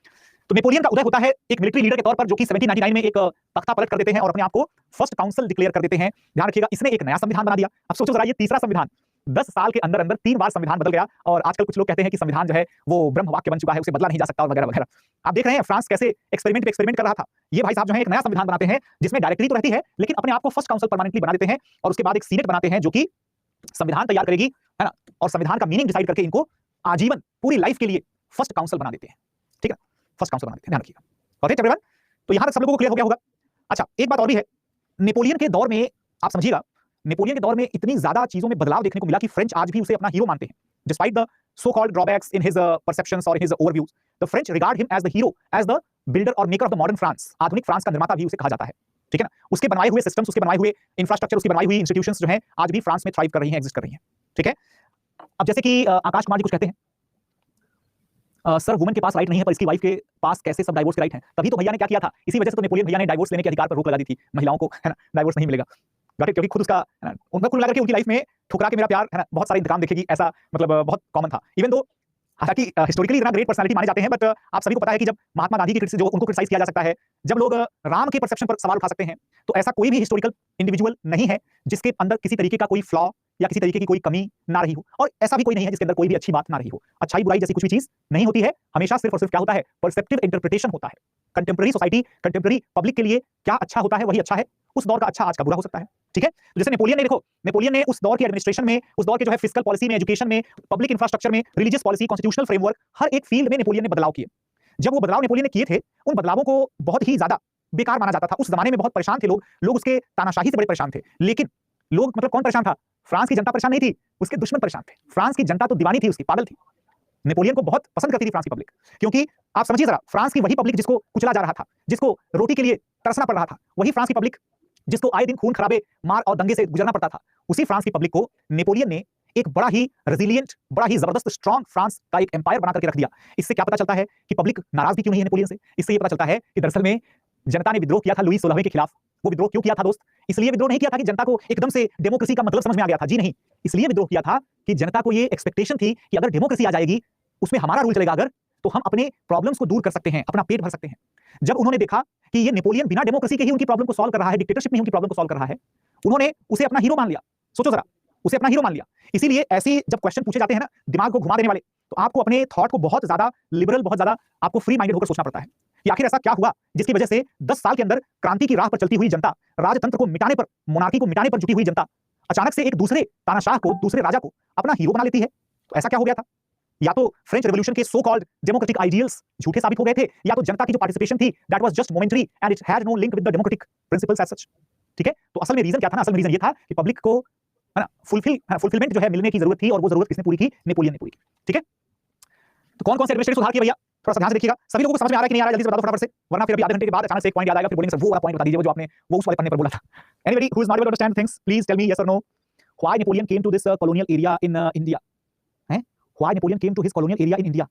तो नेपोलियन का उदय होता है एक मिलिट्री लीडर के तौर पर, जो कि 1799 में एक तख्ता पलट कर देते हैं और अपने आप को फर्स्ट काउंसिल डिक्लेयर कर देते हैं। ध्यान रखिएगा, इसने एक नया संविधान बना दिया। अब सोचो जरा, ये तीसरा संविधान, 10 साल के अंदर अंदर 3 बार संविधान बदल गया, और आजकल कुछ लोग कहते हैं कि संविधान जो है वो ब्रह्म वाक्य बन चुका है, उसे बदला नहीं जा सकता, और वगैरह वगैरह। आप देख रहे हैं फ्रांस कैसे एक्सपेरिमेंट कर रहा था। ये भाई साहब जो है एक नया संविधान बनाते हैं जिसमें डायरेक्टरी तो रहती है, लेकिन अपने आप को फर्स्ट काउंसिल परमानेंटली बना देते हैं, और उसके बाद एक सीनेट बनाते हैं जो कि संविधान तैयार करेगी, है ना, और संविधान का मीनिंग डिसाइड करके इनको आजीवन, पूरी लाइफ के लिए फर्स्ट काउंसिल बना देते हैं, ठीक है, फर्स्ट काउंसिल बना देते हैं। ध्यान रखिएगा, ओके एवरीवन। तो यहां तक सब लोगों को क्लियर हो गया होगा। अच्छा, एक बात और भी है, नेपोलियन के दौर में आप समझिएगा, नेपोलियन के दौर में इतनी ज्यादा चीजों में बदलाव देखने को मिला कि फ्रेंच आज भी उसे अपना हीरो मानते हैं, despite the so called drawbacks in his perceptions और his overviews. The French regard him as the hero, as the builder और maker of the modern France. आधुनिक फ्रांस का निर्माता भी उसे कहा जाता है, ठीक है ना। उसके बनाए हुए सिस्टम्स, उसके बनाए हुए इंफ्रास्ट्रक्चर, उसकी बनाई हुई इंस्टीट्यूशंस जो हैं आज भी फ्रांस में थ्राइव कर रही हैं, एग्जिस्ट कर रही हैं, ठीक है। अब जैसे कि आकाश कुमार जी कुछ कहते हैं, सर वुमेन के पास राइट नहीं है पर इसकी वाइफ के पास कैसे सब डाइवोर्स के राइट हैं। तभी तो भैया ने क्या किया था, इसी वजह से तो नेपोलियन भैया ने डाइवोर्स लेने के अधिकार पर रोक लगा दी थी महिलाओं को, है ना, डाइवोर्स नहीं मिलेगा। क्योंकि खुद उसका उनका कुल मिलाकर के उनकी लाइफ में ठुकरा के मेरा प्यार, है ना, बहुत सारे इंतकाम देखेगी, ऐसा मतलब बहुत कॉमन था। इवन दो हालांकि हिस्टोरिकली इतना ग्रेट पर्सनालिटी माने जाते हैं, बट आप सभी को पता है कि जब महात्मा गांधी की जो उनको क्रिटिसाइज किया जा सकता है, जब लोग राम के परसेप्शन पर सवाल उठा सकते हैं, तो ऐसा कोई भी हिस्टोरिकल इंडिविजुअल नहीं है जिसके अंदर किसी तरीके का कोई फ्लॉ या किसी तरीके की कोई कमी ना रही हो, और ऐसा भी कोई नहीं है जिसके अंदर कोई भी अच्छी बात ना रही हो। अच्छाई बुराई जैसी कुछ भी चीज नहीं होती है, हमेशा सिर्फ और सिर्फ क्या होता है, परसेप्टिव इंटरप्रिटेशन होता है। कंटेम्प्रेरी सोसाइटी, कंटेम्प्रेरी पब्लिक के लिए क्या अच्छा होता है वही अच्छा है, उस दौर का अच्छा आज का बुरा हो सकता है, ठीक है। तो जैसे नेपोलियन ने, देखो नेपोलियन ने उस दौर की एडमिनिस्ट्रेशन में, उस दौर के जो है फिस्कल पॉलिसी में, एजुकेशन में, पब्लिक इंफ्रास्ट्रक्चर में, रिलीजियस पॉलिसी, कॉन्स्टिट्यूशनल फ्रेमवर्क, हर एक फील्ड में नेपोलियन ने बदलाव किए। जब वो बदलाव नेपोलियन ने किए थे, उन बदलावों को बहुत ही ज्यादा बेकार माना जाता था। उस जमाने में बहुत परेशान थे लोग उसके तानाशाही से बड़े परेशान थे। लेकिन लोग मतलब कौन परेशान था, फ्रांस की जनता परेशान नहीं थी, उसके दुश्मन परेशान थे। फ्रांस की जनता तो दीवानी थी उसकी, पागल थी। नेपोलियन को बहुत पसंद करती थी फ्रांस की पब्लिक, क्योंकि आप समझिए जरा, फ्रांस की वही पब्लिक जिसको कुचला जा रहा था, जिसको रोटी के लिए तरसना पड़ रहा था, वही फ्रांस की पब्लिक जिसको आए दिन खून खराबे, मार और दंगे से गुजरना पड़ता था, उसी फ्रांस की पब्लिक को नेपोलियन ने एक बड़ा ही रेजिलिएंट, बड़ा ही जबरदस्त स्ट्रॉन्ग फ्रांस का एक एम्पायर बना करके रख दिया। इससे क्या पता चलता है कि पब्लिक नाराज भी क्यों नहीं है नेपोलियन से। इससे ये पता चलता है कि दरअसल में जनता ने विद्रोह किया था लुई 16वें के खिलाफ। वो विद्रोह क्यों किया था दोस्त? इसलिए विद्रोह नहीं किया था कि जनता को एकदम से डेमोक्रेसी का मतलब समझ में आ गया था, जी नहीं। इसलिए विद्रोह किया था कि जनता को ये एक्सपेक्टेशन थी कि अगर डेमोक्रेसी आ जाएगी, उसमें हमारा रूल चलेगा अगर, तो हम अपने प्रॉब्लम्स को दूर कर सकते हैं, अपना पेट भर सकते हैं। जब उन्होंने देखा कि ये नेपोलियन बिना डेमोक्रेसी के ही उनकी प्रॉब्लम को सॉल्व कर रहा है, डिक्टेटरशिप में ही उनकी प्रॉब्लम को सॉल्व कर रहा है, उन्होंने उसे अपना हीरो मान लिया। सोचो जरा, उसे अपना हीरो मान लिया। इसीलिए ऐसी जब क्वेश्चन पूछे जाते हैं ना, दिमाग को घुमा देने वाले, तो आपको अपने थॉट को बहुत ज्यादा लिबरल, बहुत ज्यादा आपको फ्री माइंडेड होकर सोचना पड़ता है कि आखिर ऐसा क्या हुआ जिसकी वजह से 10 साल के अंदर क्रांति की राह पर चलती हुई जनता, राजतंत्र को मिटाने पर, मोनार्की को मिटाने पर जुटी हुई जनता, अचानक से एक दूसरे तानाशाह को, दूसरे राजा को अपना हीरो बना लेती है। तो ऐसा क्या हो गया था? या तो फ्रेंच रेवोल्यूशन के सो कॉल्ड डेमोक्रेटिक आइडियल्स झूठे साबित हो गए थे, या तो जनता की जो पार्टिसिपेशन थी that was just momentary and it had no link with the democratic principles as such, ठीक है। तो असल में रीजन क्या था ना, असल में रीजन ये था कि पब्लिक को, है ना, फुलफिलमेंट जो है मिलने की जरूरत थी, और वो जरूरत किसने पूरी की? नेपोलियन ने पूरी की, ठीक है। तो कौन कौन से एडमिनिस्ट्रेटिव सुधार किए भैया, थोड़ा सा ध्यान से देखिएगा। सभी लोगों को समझ में आ रहा है कि नहीं आ रहा है? जल्दी से बता दो फटाफट से, वरना फिर अभी आधे घंटे के बाद अचानक से एक पॉइंट याद आएगा, फिर बोलेंगे सर वो वाला पॉइंट बता दीजिए, वो जो आपने वो उस वाले पन्ने पर बोला था। Anybody who is not able to understand things, please tell me yes और no, why Napoleon came to this colonial area in India? हैं, why Napoleon came to his colonial area in India?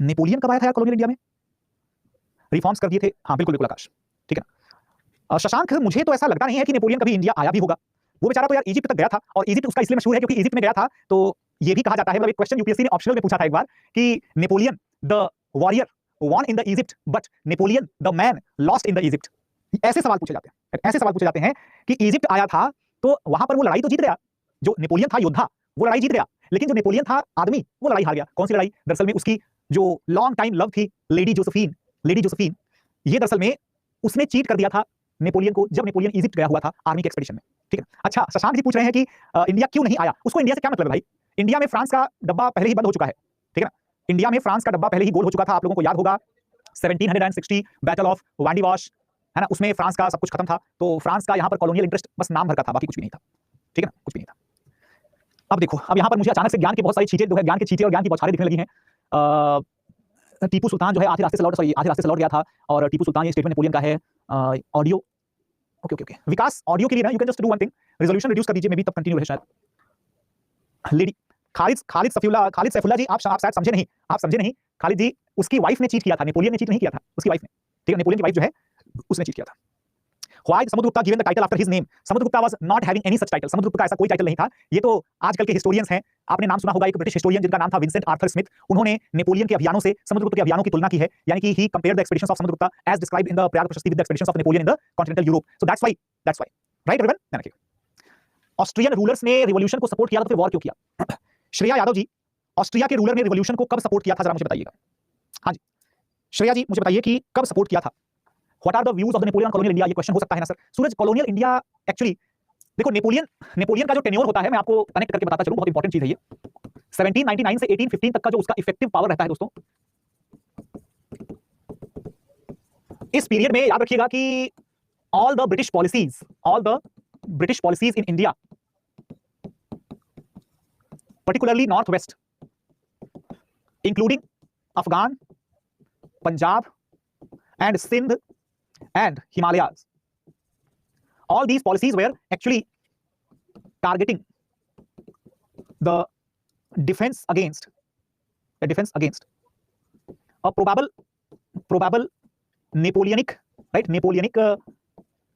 Napoleon कब आया था यार colonial India में? Reforms कर दिए थे, हाँ बिल्कुल बिल्कुल आकाश, ठीक है ना। शशांक, मुझे तो ऐसा लगता नहीं है कि नेपोलियन कभी इंडिया आया भी होगा। वो बेचारा तो यार इजिप्ट तक गया था, और इजिप्ट उसका इसलिए मशहूर है क्योंकि इजिप्ट में गया था। तो ये भी कहा जाता है, मतलब एक क्वेश्चन यूपीएससी ने ऑप्शनल में पूछा था एक बार कि Napoleon the warrior won in the Egypt but Napoleon the man lost in the Egypt। ऐसे सवाल पूछे जाते हैं, ऐसे सवाल पूछे जाते हैं कि इजिप्ट आया था तो वहां पर वो लड़ाई तो जीत गया, जो नेपोलियन था योद्धा वो लड़ाई जीत गया, लेकिन जो नेपोलियन था आदमी वो लड़ाई हार गया। कौन सी लड़ाई? दरअसल में उसकी जो लॉन्ग टाइम लव थी लेडी जोसेफिन, ये दरअसल में उसने चीट कर दिया था नेपोलियन को जब नेपोलियन इजिप्ट गया हुआ था आर्मी के एक्सपेडिशन में, ठीक है। अच्छा, शशांक जी पूछ रहे हैं कि इंडिया क्यों नहीं आया? उसको इंडिया से क्या मतलब है भाई? इंडिया में फ्रांस का डब्बा पहले ही बंद हो चुका है, ठीक है ना। इंडिया में फ्रांस का डब्बा पहले ही गोल हो चुका था, आप लोगों को याद होगा 1760 बैटल ऑफ वांडीवाश, है ना, उसमें फ्रांस का सब कुछ खत्म था। तो फ्रांस का यहाँ पर कॉलोनियल इंटरेस्ट बस नाम भर का था, बाकी कुछ भी नहीं था, ठीक है ना, कुछ भी नहीं था। अब देखो, अब यहाँ पर मुझे अचानक से ज्ञान की बहुत सारी चीजें जो है, ज्ञान की चीजें और ज्ञान की बौछारें दिखने लगी हैं। टीपू सुल्तान जो है आधे रास्ते से लौट गया था, और टीपू सुल्तान ये स्टेटमेंट नेपोलियन का है। ऑडियो ओके विकास, ऑडियो के लिए ना you can just do one thing, resolution reduce कर दीजिए, मे बी तब कंटिन्यू रहे शायद। लेडी खालिद सैफुल्लाह जी, आप शायद समझे नहीं। खालिद जी, उसकी वाइफ ने चीट किया था, नेपोलियन ने चीट नहीं किया था, उसकी वाइफ ने, ठीक है। नेपोलियन की वाइफ जो है उसने चीट किया था। Why Samudragupta given the title after his name? Samudragupta was not having any such title। Samudragupta का ऐसा कोई टाइटल नहीं था। ये तो आजकल के हिस्टोरियंस हैं, आपने नाम सुना होगा एक ब्रिटिश हिस्टोरियन जिनका नाम था विंसेंट आर्थर स्मिथ। उन्होंने नेपोलियन के अभियानों से समुद्रगुप्त के अभियानों की तुलना की है, यानी कि he compared the expeditions of Samudragupta as described in the Prayag प्रशस्ति with the expeditions of Napoleon in the continental Europe। So that's why right everyone, ध्यान रखिएगा। ऑस्ट्रियन रूलर्स ने रिवॉल्यूशन को सपोर्ट किया तो फिर वॉर क्यों किया? श्रेया यादव जी, ऑस्ट्रिया के रूलर ने रिवॉल्यूशन को कब सपोर्ट किया था, जरा मुझे बताइएगा। हाँ जी श्रेया जी, मुझे बताइए कि कब सपोर्ट किया था। What are the views of the Napoleon colonial India? ये क्वेश्चन हो सकता है ना sir. Suraj, colonial India actually देखो, नेपोलियन का जो टेन्योर होता है, मैं आपको कनेक्ट करके बताता चलूं, बहुत इंपॉर्टेंट चीज है ये। 1799 से 1815 तक का जो उसका इफेक्टिव पावर रहता है दोस्तों, इस पीरियड में याद रखिएगा कि all the British policies in India, particularly northwest, including Afghan, Punjab and Sindh and Himalayas. All these policies were actually targeting the defense against a probable Napoleonic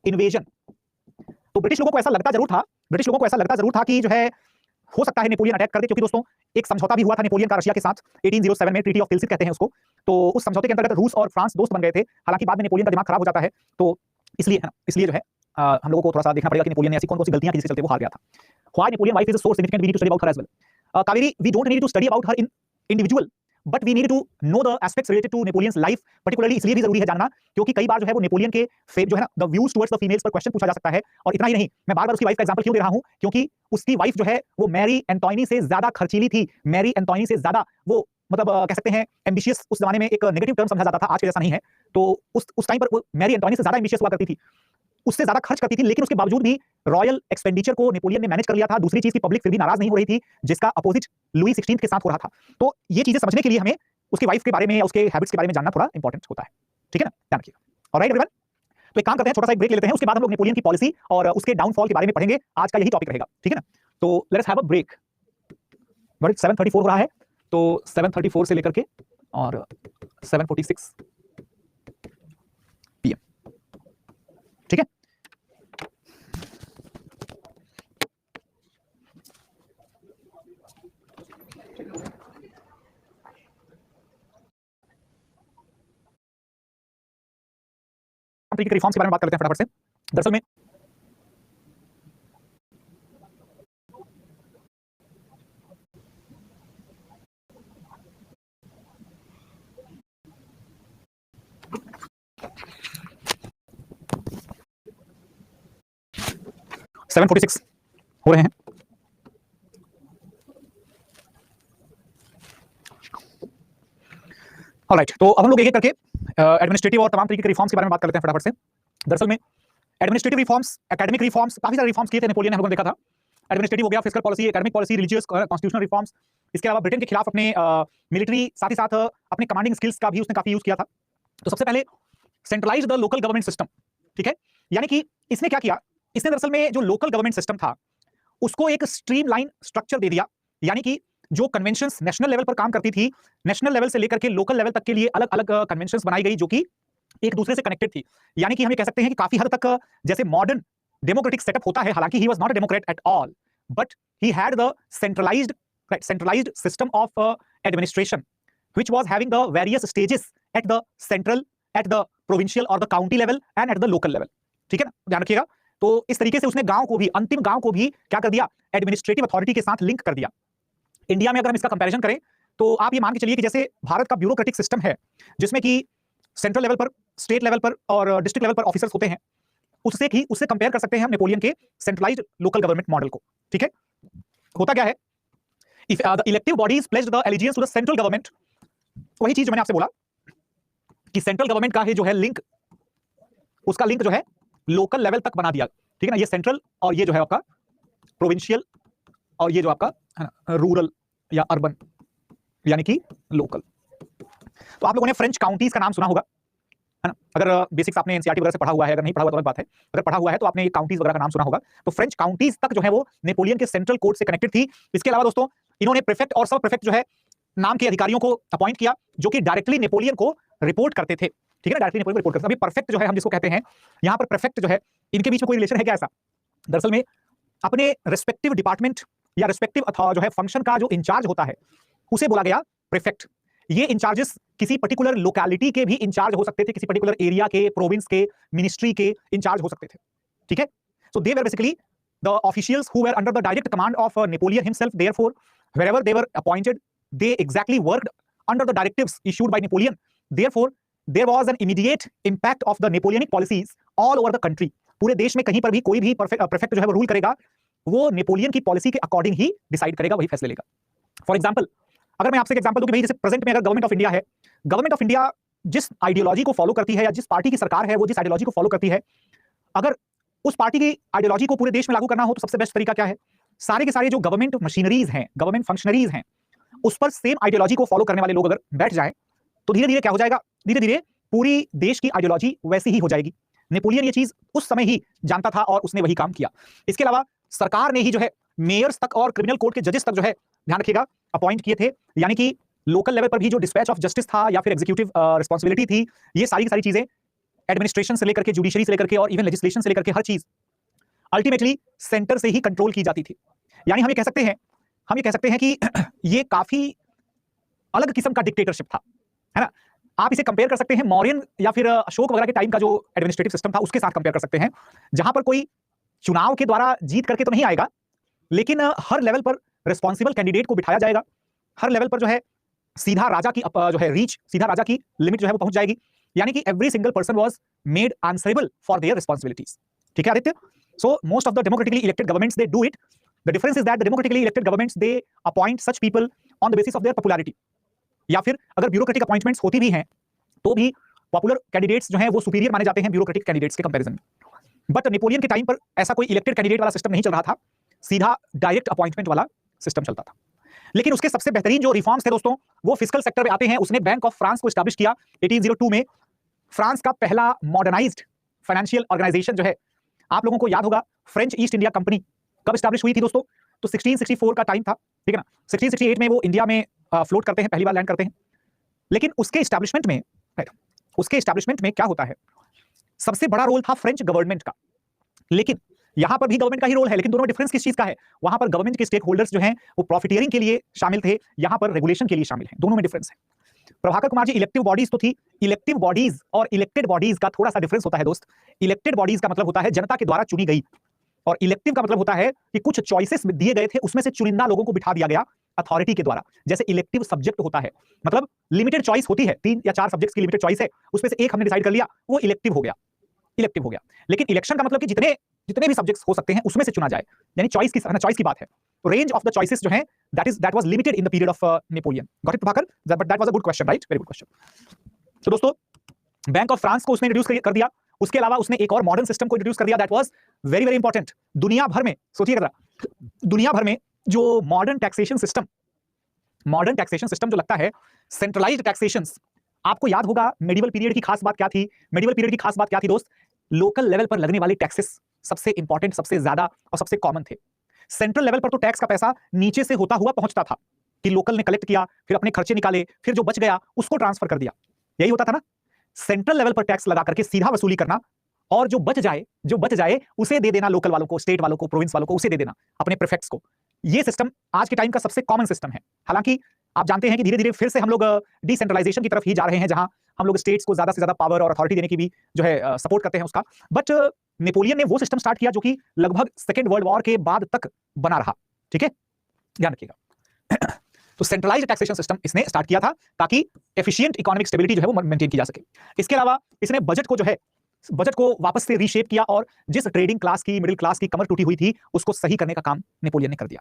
invasion. तो British लोगों को ऐसा लगता जरूर था कि जो है हो सकता है नेपोलियन अटैक कर दे, क्योंकि दोस्तों एक समझौता भी हुआ था नेपोलियन का रशिया के साथ 1807 में, ट्रीटी ऑफ तिल्सित कहते हैं उसको। तो उस समझौते के अंतर्गत रूस और फ्रांस दोस्त बन गए थे। हालांकि बाद में नेपोलियन का दिमाग खराब हो जाता है, तो इसलिए जो है हम लोगों को थोड़ा सा देखना पड़ेगा कि नेपोलियन ने ऐसी कौन-कौन सी गलतियां की जिसके चलते वो हार गया था। Why Napoleon wife is so significant, we need to study about her as well. Kaveri, we don't need to study about her in individual, but we need to know the aspects related to Napoleon's life particularly. इसलिए भी जरूरी है जानना क्योंकि कई बार जो है वो नेपोलियन के जो है ना the views towards the females पर क्वेश्चन पूछा जा सकता है। और इतना ही नहीं, मैं बार-बार उसकी वाइफ का एग्जांपल क्यों दे रहा हूं, क्योंकि उसकी वाइफ जो है वो मैरी एंटोनी से ज्यादा खर्चीली थी, मैरी एंटोनी से ज्यादा वो मतलब कह सकते हैं एम्बिशियस। उस जमाने में एक नेगेटिव टर्म समझा जाता था, आज के जैसा नहीं है। तो उस टाइम पर वो मैरी एंटोनी से ज्यादा एम्बिशियस हुआ करती थी, उससे ज्यादा खर्च करती थी, लेकिन उसके बावजूद भी रॉयल एक्सपेंडिचर को नेपोलियन ने मैनेज कर लिया था। दूसरी चीज की पब्लिक फिर भी नाराज नहीं हो रही थी, जिसका अपोजिट लुई 16 के साथ हो रहा था। तो ये चीजें समझने के लिए हमें उसकी वाइफ के बारे में या उसके हैबिट्स के बारे में जानना थोड़ा इंपॉर्टेंट होता है, ठीक है ना, ध्यान रखिएगा। ऑलराइट एवरीवन, तो एक काम करते हैं, छोटा सा एक ब्रेक ले लेते हैं, उसके बाद हम लोग नेपोलियन की पॉलिसी और उसके डाउनफॉल के बारे में पढ़ेंगे। आज का यही टॉपिक रहेगा, ठीक है ना। तो लेट्स हैव अ ब्रेक। 7:34 हो रहा है, तो 7:34 से लेकर के और 7:46 PM, ठीक है। के रिफॉर्म्स के बारे में बात कर लेते हैं फटाफट से। दरअसल में सेवन 46 हो रहे हैं। ऑलराइट, तो अब हम लोग एक-एक करके एडमिनिस्ट्रेटिव और तमाम तरीके के रिफॉर्म्स के बारे में बात कर लेते हैं फटाफट से। दरअसल में एडमिनिस्ट्रेटिव रिफॉर्म्स, एकेडमिक रिफॉर्म्स, काफी सारे रिफॉर्म्स किए थे नेपोलियन ने, हम लोगों ने देखा था। एडमिनिस्ट्रेटिव हो गया, fiscal policy, academic policy, religious constitutional reforms. इसके अलावा ब्रिटेन के खिलाफ अपने मिलिट्री, साथ ही साथ अपने कमांडिंग स्किल्स का भी उसने काफी यूज किया था। तो सबसे पहले centralised the local government system, ठीक है। यानी कि इसने क्या किया, इसने दरअसल में जो लोकल गवर्नमेंट सिस्टम था उसको एक स्ट्रीमलाइन स्ट्रक्चर दे दिया। यानी कि जो कन्वेंशंस नेशनल लेवल पर काम करती थी, नेशनल लेवल से लेकर के लोकल लेवल तक के लिए अलग-अलग कन्वेंशंस बनाई गई, जो कि एक दूसरे से कनेक्टेड थी। यानी कि हम ये कह सकते हैं कि काफी हद तक जैसे मॉडर्न डेमोक्रेटिक सेटअप होता है, हालांकि he was not a democrat at all, but he had the centralised system of administration which was having the various stages at the central, at the provincial और the county level and at the local level, ठीक है ना, ध्यान रखिएगा। तो इस तरीके से उसने गांव को भी, अंतिम गांव को भी क्या कर दिया, एडमिनिस्ट्रेटिव अथॉरिटी के साथ लिंक कर दिया। इंडिया में अगर हम इसका कंपैरिजन करें तो आप ये मान के चलिए कि जैसे भारत का ब्यूरोक्रेटिक सिस्टम है, जिसमें कि सेंट्रल लेवल पर, स्टेट लेवल पर और डिस्ट्रिक्ट लेवल पर ऑफिसर्स होते हैं, उससे कंपेयर कर सकते हैं हम नेपोलियन के सेंट्रलाइज्ड लोकल गवर्नमेंट मॉडल को, ठीक है। होता क्या है, if the elective bodies placed the allegiance to the central government, वही चीज जो मैंने आपसे बोला कि सेंट्रल गवर्नमेंट का है जो है लिंक, उसका लिंक जो है लोकल लेवल तक बना दिया, ठीक है ना। ये सेंट्रल और ये जो है आपका प्रोविंशियल और ये जो आपका है ना रूरल या अर्बन, यानी कि लोकल। तो आप लोगों ने फ्रेंच काउंटीज का नाम सुना होगा, है ना। अगर बेसिक्स आपने एनसीईआरटी वगैरह से पढ़ा हुआ है, अगर नहीं पढ़ा हुआ तो अलग बात है, अगर पढ़ा हुआ है तो आपने काउंटीज वगैरह का नाम सुना होगा। तो फ्रेंच काउंटीज तक जो है वो नेपोलियन के सेंट्रल कोर्ट से कनेक्टेड थी। इसके अलावा दोस्तों इन्होंने प्रीफेक्ट और सब प्रीफेक्ट जो है नाम के अधिकारियों को अपॉइंट किया, जो कि डायरेक्टली नेपोलियन को रिपोर्ट करते थे, ठीक है ना, डायरेक्टली नेपोलियन को रिपोर्ट करते थे। अभी परफेक्ट जो है हम जिसको कहते हैं, यहाँ पर प्रीफेक्ट जो है, इनके बीच में कोई रिलेशन है क्या ऐसा? दरअसल में अपने रेस्पेक्टिव डिपार्टमेंट या रेस्पेक्टिव जो है फंक्शन का जो इंचार्ज होता है उसे बोला गया प्रीफेक्ट। ये इंचार्जेस किसी पर्टिकुलर लोकेलिटी के भी इंचार्ज हो सकते थे, किसी पर्टिकुलर एरिया के, प्रोविंस के, मिनिस्ट्री के इंचार्ज हो सकते थे, ठीक है। So they were basically the officials who were under the direct command of Napoleon himself. Therefore wherever they were appointed, they exactly worked under the directives issued by Napoleon. Therefore there was an immediate impact of the Napoleonic policies all over the country. पूरे देश में कहीं पर भी कोई भी prefect जो है वो रूल करेगा, वो नेपोलियन की पॉलिसी के अकॉर्डिंग ही डिसाइड करेगा, वही फैसले लेगा। फॉर एग्जांपल, अगर मैं आपसे एक एग्जांपल दूं कि भाई जैसे प्रेजेंट में अगर गवर्नमेंट ऑफ इंडिया है, गवर्नमेंट ऑफ इंडिया जिस आइडियोलॉजी को फॉलो करती है या जिस पार्टी की सरकार है वो जिस आइडियोलॉजी को फॉलो करती है, अगर उस पार्टी की आइडियोलॉजी को पूरे देश में लागू करना हो तो सबसे बेस्ट तरीका क्या है, सारे के सारे जो गवर्नमेंट मशीनरीज हैं, गवर्नमेंट फंक्शनरीज हैं, उस पर सेम आइडियोलॉजी को फॉलो करने वाले लोग अगर बैठ जाएं तो धीरे धीरे क्या हो जाएगा, धीरे धीरे पूरी देश की आइडियोलॉजी वैसी ही हो जाएगी। नेपोलियन ये चीज उस समय ही जानता था और उसने वही काम किया। इसके अलावा सरकार ने ही जो है मेयर्स तक और क्रिमिनल कोर्ट के जजेस तक जो है, ध्यान रखिएगा, अपॉइंट किए थे। यानी कि लोकल लेवल पर भी जो डिस्पैच ऑफ जस्टिस था या फिर एग्जीक्यूटिव रिस्पांसिबिलिटी थी, ये सारी की सारी चीजें एडमिनिस्ट्रेशन से लेकर के, जुडिशरी से लेकर के और इवन लेजिस्लेशन से लेकर के हर चीज अल्टीमेटली सेंटर से ही कंट्रोल की जाती थी। यानी हम ये कह सकते हैं कि ये काफी अलग किस्म का डिक्टेटरशिप था, है ना। आप इसे कंपेयर कर सकते हैं मौर्यन या फिर अशोक वगैरह के टाइम का जो एडमिनिस्ट्रेटिव सिस्टम था उसके साथ कंपेयर कर सकते हैं, जहां पर कोई चुनाव के द्वारा जीत करके तो नहीं आएगा, लेकिन हर लेवल पर रिस्पॉन्सिबल कैंडिडेट को बिठाया जाएगा। हर लेवल पर जो है सीधा राजा की जो है रीच, सीधा राजा की लिमिट जो है वो पहुंच जाएगी। यानी कि every single person was made answerable for their responsibilities. ठीक है Aditya? So most of the democratically elected governments they do it. The difference is that the democratically elected governments they appoint such people on the basis of their popularity, या फिर अगर bureaucratic appointments होती भी हैं तो भी पॉपुलर कैंडिडेट्स जो हैं वो सुपीरियर माने जाते हैं ब्यूरोक्रेटिक कैंडिडेट्स के कंपैरिजन में। बट नेपोलियन के टाइम पर ऐसा कोई इलेक्टेड कैंडिडेट वाला सिस्टम नहीं चल रहा था, सीधा डायरेक्ट अपॉइंटमेंट वाला सिस्टम चलता था। लेकिन उसके सबसे बेहतरीन जो रिफॉर्म्स थे दोस्तों, वो फिस्कल सेक्टर में आते हैं। उसने बैंक ऑफ फ्रांस को एस्टैब्लिश किया 1802 में। फ्रांस का पहला मॉडर्नाइज्ड फाइनेंशियल ऑर्गेनाइजेशन जो है, आप लोगों को याद होगा फ्रेंच ईस्ट इंडिया कंपनी कब एस्टैब्लिश हुई थी दोस्तों? तो 1664 का टाइम था, ठीक है ना। 1668 में वो इंडिया में फ्लोट करते हैं, पहली बार लैंड करते हैं। लेकिन उसके एस्टैब्लिशमेंट में क्या होता है, सबसे बड़ा रोल था फ्रेंच गवर्नमेंट का। लेकिन यहां पर भी गवर्नमेंट का ही रोल है, लेकिन दोनों में डिफरेंस किस चीज का है? वहां पर गवर्नमेंट के स्टेक होल्डर्स जो हैं वो प्रॉफिटियरिंग के लिए शामिल थे, यहां पर रेगुलेशन के लिए शामिल हैं। दोनों में डिफरेंस है। प्रभाकर कुमार जी, इलेक्टिव बॉडीज तो थी। इलेक्टिव बॉडीज और इलेक्टेड बॉडीज का थोड़ा सा डिफरेंस होता है दोस्त। इलेक्टेड बॉडीज का मतलब होता है जनता के द्वारा चुनी गई, और इलेक्टिव का मतलब होता है कि कुछ चॉइसेस दिए गए थे, उसमें से चुनिंदा लोगों को बिठा दिया गया अथॉरिटी के द्वारा। जैसे इलेक्टिव सब्जेक्ट होता है, मतलब लिमिटेड चॉइस होती है, 3 या 4 सब्जेक्ट्स की लिमिटेड चॉइस है, उसमें से एक हमने डिसाइड कर लिया, वो इलेक्टिव हो गया। लेकिन इलेक्शन का मतलब कि जितने भी सब्जेक्ट्स हो सकते हैं उसमें से चुना जाए, यानी चॉइस की बात है। तो रेंज ऑफ द चॉइसेस जो है that was limited in the period of Napoleon. Got it Prabhakar? But that was a good question, right? Very good question. तो दोस्तों, बैंक ऑफ फ्रांस को उसने इंट्रोड्यूस कर दिया। उसके अलावा उसने एक और मॉडर्न सिस्टम को इंट्रोड्यूस कर दिया, that was very very important. दुनिया भर में सोचिएगा, दुनिया भर में जो मॉडर्न टैक्सेशन सिस्टम जो लगता है, सेंट्रलाइज्ड टैक्सेशंस, आपको याद होगा मेडिवल पीरियड की खास बात क्या थी? मेडिवल पीरियड की खास बात क्या थी दोस्त? लोकल लेवल पर लगने वाले टैक्सेस सबसे इंपॉर्टेंट, सबसे ज्यादा और सबसे कॉमन थे। सेंट्रल लेवल पर तो टैक्स का पैसा नीचे से होता हुआ पहुंचता था कि लोकल ने कलेक्ट किया, फिर अपने खर्चे निकाले, फिर जो बच गया उसको ट्रांसफर कर दिया, यही होता था ना। सेंट्रल लेवल पर टैक्स लगा करके सीधा वसूली करना, और जो बच जाए उसे दे देना लोकल वालों को, स्टेट वालों को, प्रोविंस वालों को, उसे दे देना अपने प्रीफेक्ट्स को। ये सिस्टम आज के टाइम का सबसे कॉमन सिस्टम है। हालांकि आप जानते हैं कि धीरे धीरे फिर से हम लोग डिसेंट्रलाइजेशन की तरफ ही जा रहे हैं, जहां हम लोग स्टेट्स को ज्यादा से ज्यादा पावर और अथॉरिटी देने की भी जो है सपोर्ट करते हैं उसका। बट नेपोलियन ने वो सिस्टम स्टार्ट किया जो कि लगभग सेकेंड वर्ल्ड वॉर के बाद तक बना रहा, ठीक है, ध्यान रखिएगा। तो सेंट्रलाइज्ड टैक्सेशन सिस्टम इसने स्टार्ट किया था ताकि एफिशिएंट इकोनॉमिक स्टेबिलिटी जो है वो मेंटेन की जा सके। इसके अलावा इसने बजट को वापस से रीशेप किया, और जिस ट्रेडिंग क्लास की, मिडिल क्लास की कमर टूटी हुई थी, उसको सही करने का काम नेपोलियन ने कर दिया।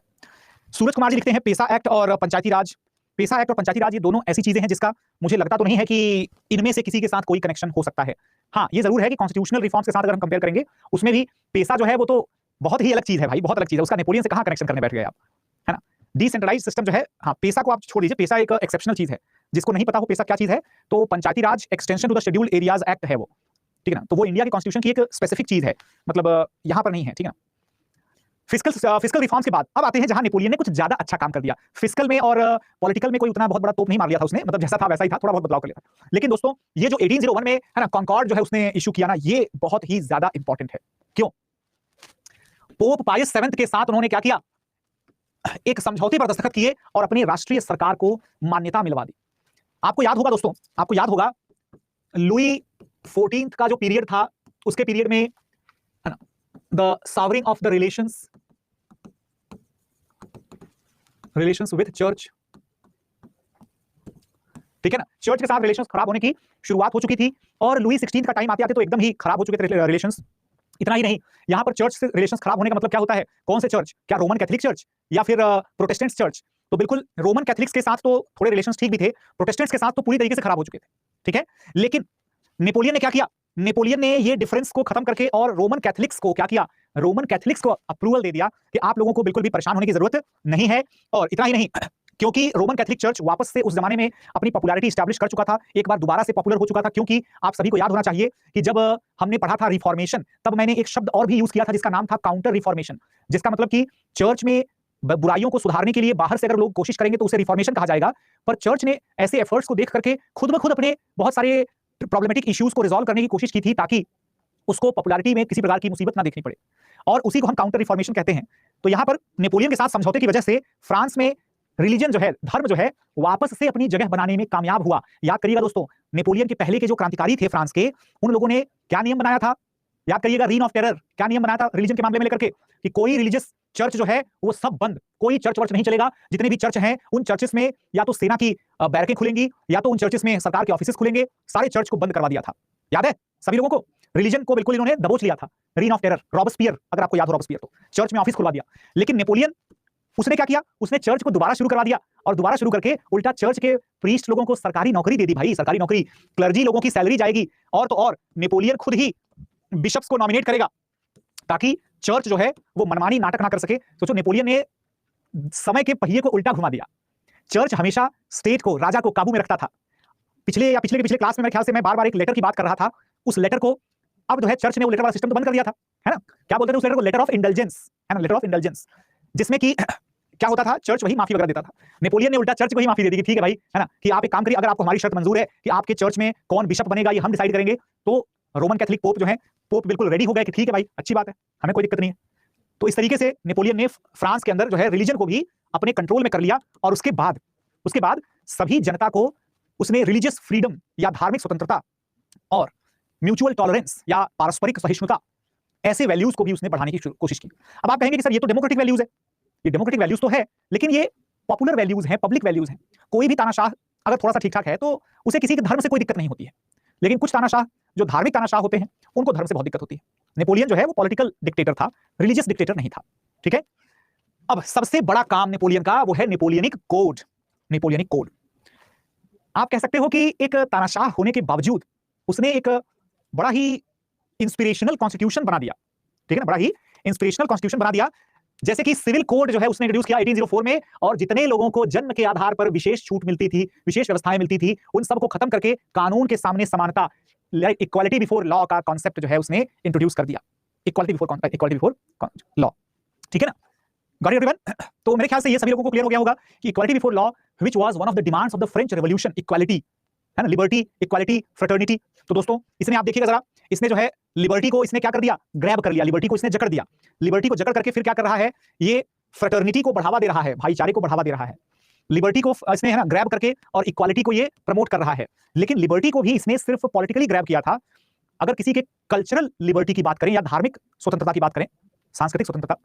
सूरज कुमार जी लिखते हैं पेसा एक्ट और पंचायती राज। पेसा एक्ट और पंचायती राज ये दोनों ऐसी चीजें हैं जिसका मुझे लगता तो नहीं है कि इनमें से किसी के साथ कोई कनेक्शन हो सकता है। हाँ, ये जरूर है कि कॉन्स्टिट्यूशनल रिफॉर्म्स के साथ अगर हम कंपेयर करेंगे, उसमें भी पेसा जो है वो तो बहुत ही अलग चीज है भाई, बहुत अलग चीज है। उसका नेपोलियन से कहां कनेक्शन करने बैठ गए आप, है ना। डिसेंट्रलाइज्ड सिस्टम जो है, हाँ, पेसा को आप छोड़ दीजिए, पेसा एक एक्सेप्शनल चीज है। जिसको नहीं पता हो पेसा क्या चीज है, तो Panchayati Raj extension to the scheduled areas act है वो, ठीक है ना। तो वो इंडिया के कॉन्स्टिट्यूशन की एक स्पेसिफिक चीज है, मतलब यहां पर नहीं है, ठीक है। फिस्कल रिफॉर्म्स के बाद अब आते हैं जहां नेपोलियन ने कुछ ज्यादा अच्छा काम कर दिया। फिस्कल में और पॉलिटिकल में कोई उतना बहुत बड़ा तोप नहीं मार लिया था उसने, मतलब जैसा था वैसा ही था, थोड़ा बहुत बदलाव कर लिया था। लेकिन दोस्तों, ये जो 1801 में है ना कॉन्कॉर्ड जो है उसने इशू किया ना, ये बहुत ही ज्यादा इंपॉर्टेंट है। क्यों? पोप पायस 7 के साथ उन्होंने क्या किया? एक समझौते पर दस्तखत किए और अपनी राष्ट्रीय सरकार को मान्यता मिलवा दी। आपको याद होगा दोस्तों, आपको याद होगा लुई 14 का जो पीरियड था, उसके पीरियड में है ना the souring of the relations with church, ठीक है ना। चर्च के साथ रिलेशंस खराब होने की शुरुआत हो चुकी थी, और लुई 16 का टाइम आते आते तो एकदम ही खराब हो चुके थे रिलेशंस। इतना ही नहीं, यहां पर चर्च से रिलेशंस खराब होने का मतलब क्या होता है? कौन से चर्च? क्या रोमन कैथोलिक चर्च या फिर प्रोटेस्टेंट चर्च? तो बिल्कुल रोमन कैथोलिक्स के साथ तो थोड़े रिलेशंस ठीक भी थे, प्रोटेस्टेंट्स के साथ तो पूरी तरीके से खराब हो चुके थे, ठीक है। लेकिन नेपोलियन ने क्या किया? नेपोलियन ने ये डिफरेंस को खत्म करके और रोमन कैथोलिक्स को क्या किया? रोमन कैथोलिक्स को अप्रूवल दे दिया कि आप लोगों को बिल्कुल भी परेशान होने की जरूरत नहीं है। और इतना ही नहीं, क्योंकि रोमन कैथोलिक चर्च वापस से उस जमाने में अपनी पॉपुलैरिटी एस्टैब्लिश कर चुका था, एक बार दोबारा से पॉपुलर हो चुका था। क्योंकि आप सभी को याद होना चाहिए कि जब हमने पढ़ा था रिफॉर्मेशन, तब मैंने एक शब्द और भी यूज किया था जिसका नाम था काउंटर रिफॉर्मेशन, जिसका मतलब कि चर्च में बुराइयों को सुधारने के लिए बाहर से अगर लोग कोशिश करेंगे तो उसे रिफॉर्मेशन कहा जाएगा। पर चर्च ने ऐसे एफर्ट्स को देख करके खुद ब खुद अपने बहुत सारे प्रॉब्लमेटिक इश्यूज को रिजॉल्व करने की कोशिश की थी, ताकि उसको पॉपुलैरिटी में किसी प्रकार की मुसीबत ना देखनी पड़े, और उसी को हम काउंटर रिफॉर्मेशन कहते हैं। तो यहां पर नेपोलियन के साथ समझौते की वजह से फ्रांस में रिलीजन जो है, धर्म जो है, वापस से अपनी जगह बनाने में कामयाब हुआ। याद करिएगा दोस्तों, नेपोलियन के पहले के जो क्रांतिकारी थे फ्रांस के, उन लोगों ने क्या नियम बनाया था? याद करिएगा, रीन ऑफ टेरर। क्या नियम बनाया था रिलीजन के मामले में लेकर के? कि कोई रिलीजियस चर्च जो है वो सब बंद, कोई चर्च वर्च नहीं चलेगा। जितने भी चर्च हैं उन चर्चेस में या तो सेना की बैरकें खुलेंगी, या तो उन चर्चेस में सरकार के ऑफिसेस खुलेंगे। सारे चर्च को बंद करवा दिया था। याद है सभी लोगों को? रिलीजन को बिल्कुल इन्होंने दबोच लिया था। रीन ऑफ टेरर, रॉबस्पियर, अगर आपको याद हो रॉबस्पियर, तो चर्च में ऑफिस खुलवा दिया। लेकिन नेपोलियन, उसने क्या किया? उसने चर्च को दोबारा शुरू करवा दिया, और दोबारा शुरू करके उल्टा चर्च के प्रीस्ट लोगों को सरकारी नौकरी दे दी। भाई सरकारी नौकरी, क्लर्जी लोगों की सैलरी जाएगी, और तो और नेपोलियन खुद ही बिशप्स को नॉमिनेट करेगा, ताकि चर्च जो है वो मनमानी नाटक ना कर सके। सोचो, नेपोलियन ने समय के पहिए को उल्टा घुमा दिया। चर्च हमेशा स्टेट को, राजा को काबू में रखता था। पिछले क्लास में मेरे ख्याल से मैं बार-बार एक लेटर की बात कर रहा था। उस लेटर को अब जो है चर्च ने वो लेटर वाला सिस्टम तो बंद कर दिया था, है ना? क्या बोलते थे उस लेटर को? लेटर ऑफ इंडल्जेंस, है ना? लेटर ऑफ इंडल्जेंस, जिसमें कि क्या होता था, चर्च वही माफी वगैरह देता था। नेपोलियन ने उल्टा चर्च को ही माफी दे दी कि ठीक है भाई, है ना, कि आप एक काम करिए, अगर आपको हमारी शर्त मंजूर है कि आपके चर्च में कौन बिशप बनेगा ये हम डिसाइड करेंगे, तो रोमन कैथोलिक पोप जो है, पोप बिल्कुल रेडी हो गए कि ठीक है भाई, अच्छी बात है, हमें कोई दिक्कत नहीं है। तो इस तरीके से नेपोलियन ने फ्रांस के अंदर जो है रिलीजन को भी अपने कंट्रोल में कर लिया, और उसके बाद सभी जनता को उसने रिलीजियस फ्रीडम या धार्मिक स्वतंत्रता और म्यूचुअल टॉलरेंस या पारस्परिक सहिष्णुता, ऐसे वैल्यूज को भी उसने बढ़ाने की कोशिश की। अब आप कहेंगे कि सर ये तो डेमोक्रेटिक वैल्यूज है। ये डेमोक्रेटिक वैल्यूज तो है, लेकिन ये पॉपुलर वैल्यूज हैं, पब्लिक वैल्यूज हैं। कोई भी तानाशाह अगर थोड़ा सा ठीक ठाक है तो उसे किसी के धर्म से कोई दिक्कत नहीं होती है, लेकिन कुछ तानाशाह जो धार्मिक तानाशाह होते हैं उनको धर्म से बहुत दिक्कत होती है। नेपोलियन जो है वो पॉलिटिकल डिक्टेटर था, रिलीजियस डिक्टेटर नहीं था। ठीक है, अब सबसे बड़ा काम नेपोलियन का वो है नेपोलियनिक कोड। नेपोलियनिक कोड, आप कह सकते हो कि एक तानाशाह होने के बावजूद उसने एक बड़ा ही इंस्पिरेशनल कॉन्स्टिट्यूशन बना दिया। ठीक है ना, बड़ा ही इंस्पिरेशनल कॉन्स्टिट्यूशन बना दिया। जैसे कि सिविल कोड जो है उसने इंट्रोड्यूस किया 1804 में, और जितने लोगों को जन्म के आधार पर विशेष छूट मिलती थी, विशेष व्यवस्थाएं मिलती थी, उन सबको खत्म करके कानून के सामने समानता, इक्वालिटी बिफोर लॉ का कॉन्सेप्ट जो है उसने इंट्रोड्यूस कर दिया। Equality before law. ठीक है ना, गॉट इट एवरीवन? तो मेरे ख्याल से ये सभी लोगों को क्लियर हो गया होगा कि equality before law which was one of the demands of the French revolution, equality, है ना, लिबर्टी, इक्वालिटी, फ्रेटर्निटी। तो दोस्तों इसने, आप देखिएगा जरा, इसने जो है लिबर्टी को इसने क्या कर दिया? ग्रैब कर लिया। लिबर्टी को इसने जकड़ दिया। लिबर्टी को जकड़ करके फिर क्या कर रहा है? ये फ्रेटर्निटी को बढ़ावा दे रहा है, भाईचारे को बढ़ावा दे रहा है। लिबर्टी को इसने, है ना, ग्रैब करके, और इक्वालिटी को ये प्रमोट कर रहा है। लेकिन लिबर्टी को भी इसने सिर्फ पॉलिटिकली ग्रैब किया था। अगर किसी के कल्चरल लिबर्टी की बात करें या धार्मिक स्वतंत्रता की बात करें, सांस्कृतिक स्वतंत्रता,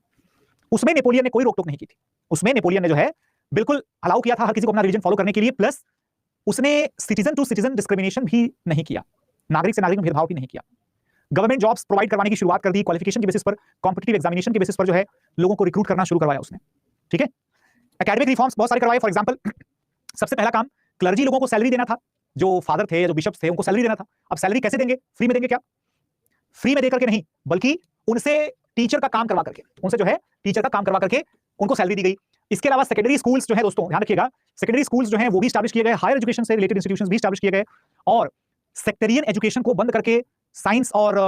उसमें नेपोलियन ने कोई रोक टोक नहीं की थी। उसमें नेपोलियन ने जो है बिल्कुल अलाउ किया था हर किसी को अपना रिलीजन फॉलो करने के लिए, प्लस उसने सिटीजन टू सिटीजन डिस्क्रिमिनेशन भी नहीं किया, नागरिक से नागरिक में भेदभाव भी नहीं किया। गवर्नमेंट जॉब्स प्रोवाइड करवाने की शुरुआत कर दी, क्वालिफिकेशन के बेसिस पर, कॉम्पिटिटिव एग्जामिनेशन के बेसिस पर जो है लोगों को रिक्रूट करना शुरू करवाया उसने। ठीक है, एकेडमिक रिफॉर्म्स बहुत सारे करवाए। फॉर एग्जांपल, सबसे पहला काम, क्लर्जी लोगों को सैलरी देना था। जो फादर थे, जो बिशप्स थे, उनको सैलरी देना था। अब सैलरी कैसे देंगे? फ्री में देंगे क्या? फ्री में देकर के नहीं, बल्कि उनसे टीचर का काम करवा करके, उनसे जो है टीचर का काम करवा करके उनको सैलरी दी गई। इसके अलावा सेकेंडरी स्कूल्स जो है दोस्तों, ध्यान रखिएगा, सेकेंडरी स्कूल्स जो हैं वो भी एस्टैब्लिश किए गए, हायर एजुकेशन से रिलेटेड इंस्टीट्यूशंस भी एस्टैब्लिश किए गए, और सेक्टरियन एजुकेशन को बंद करके साइंस और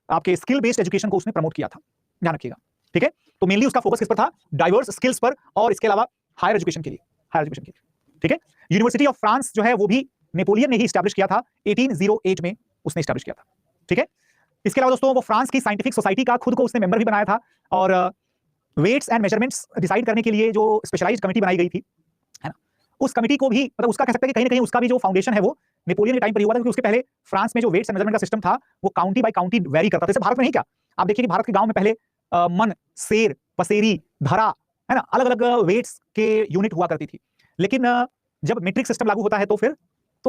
आपके स्किल बेस्ड एजुकेशन को उसने प्रमोट किया था। ध्यान रखिएगा, ठीक है। तो मेनली उसका फोकस किस पर था? डाइवर्स स्किल्स पर, और इसके अलावा हायर एजुकेशन के लिए, हायर एजुकेशन के लिए। ठीक है, यूनिवर्सिटी ऑफ फ्रांस जो है वो भी नेपोलियन ने ही एस्टैब्लिश किया था, 1808 में उसने एस्टैब्लिश किया था। ठीक है, इसके अलावा दोस्तों वो फ्रांस की साइंटिफिक सोसाइटी का खुद को उसने मेंबर भी बनाया था, और वेट्स एंड मेजरमेंट्स डिसाइड करने के लिए जो स्पेशलाइज्ड कमेटी बनाई गई थी, है ना, उस कमेटी को भी, मतलब उसका कह सकते हैं कि कहीं ना कहीं उसका भी जो फाउंडेशन है वो नेपोलियन के टाइम पर ही हुआ था, क्योंकि उसके पहले फ्रांस में जो वेट्स एंड मेजरमेंट का सिस्टम था वो काउंटी बाय काउंटी वेरी करता था। जैसे भारत में नहीं क्या, आप देखिए कि भारत के गांव में पहले मन, सेर, पसेरी, धरा, है ना, अलग अलग वेट्स के यूनिट हुआ करती थी। लेकिन जब मीट्रिक सिस्टम लागू होता है तो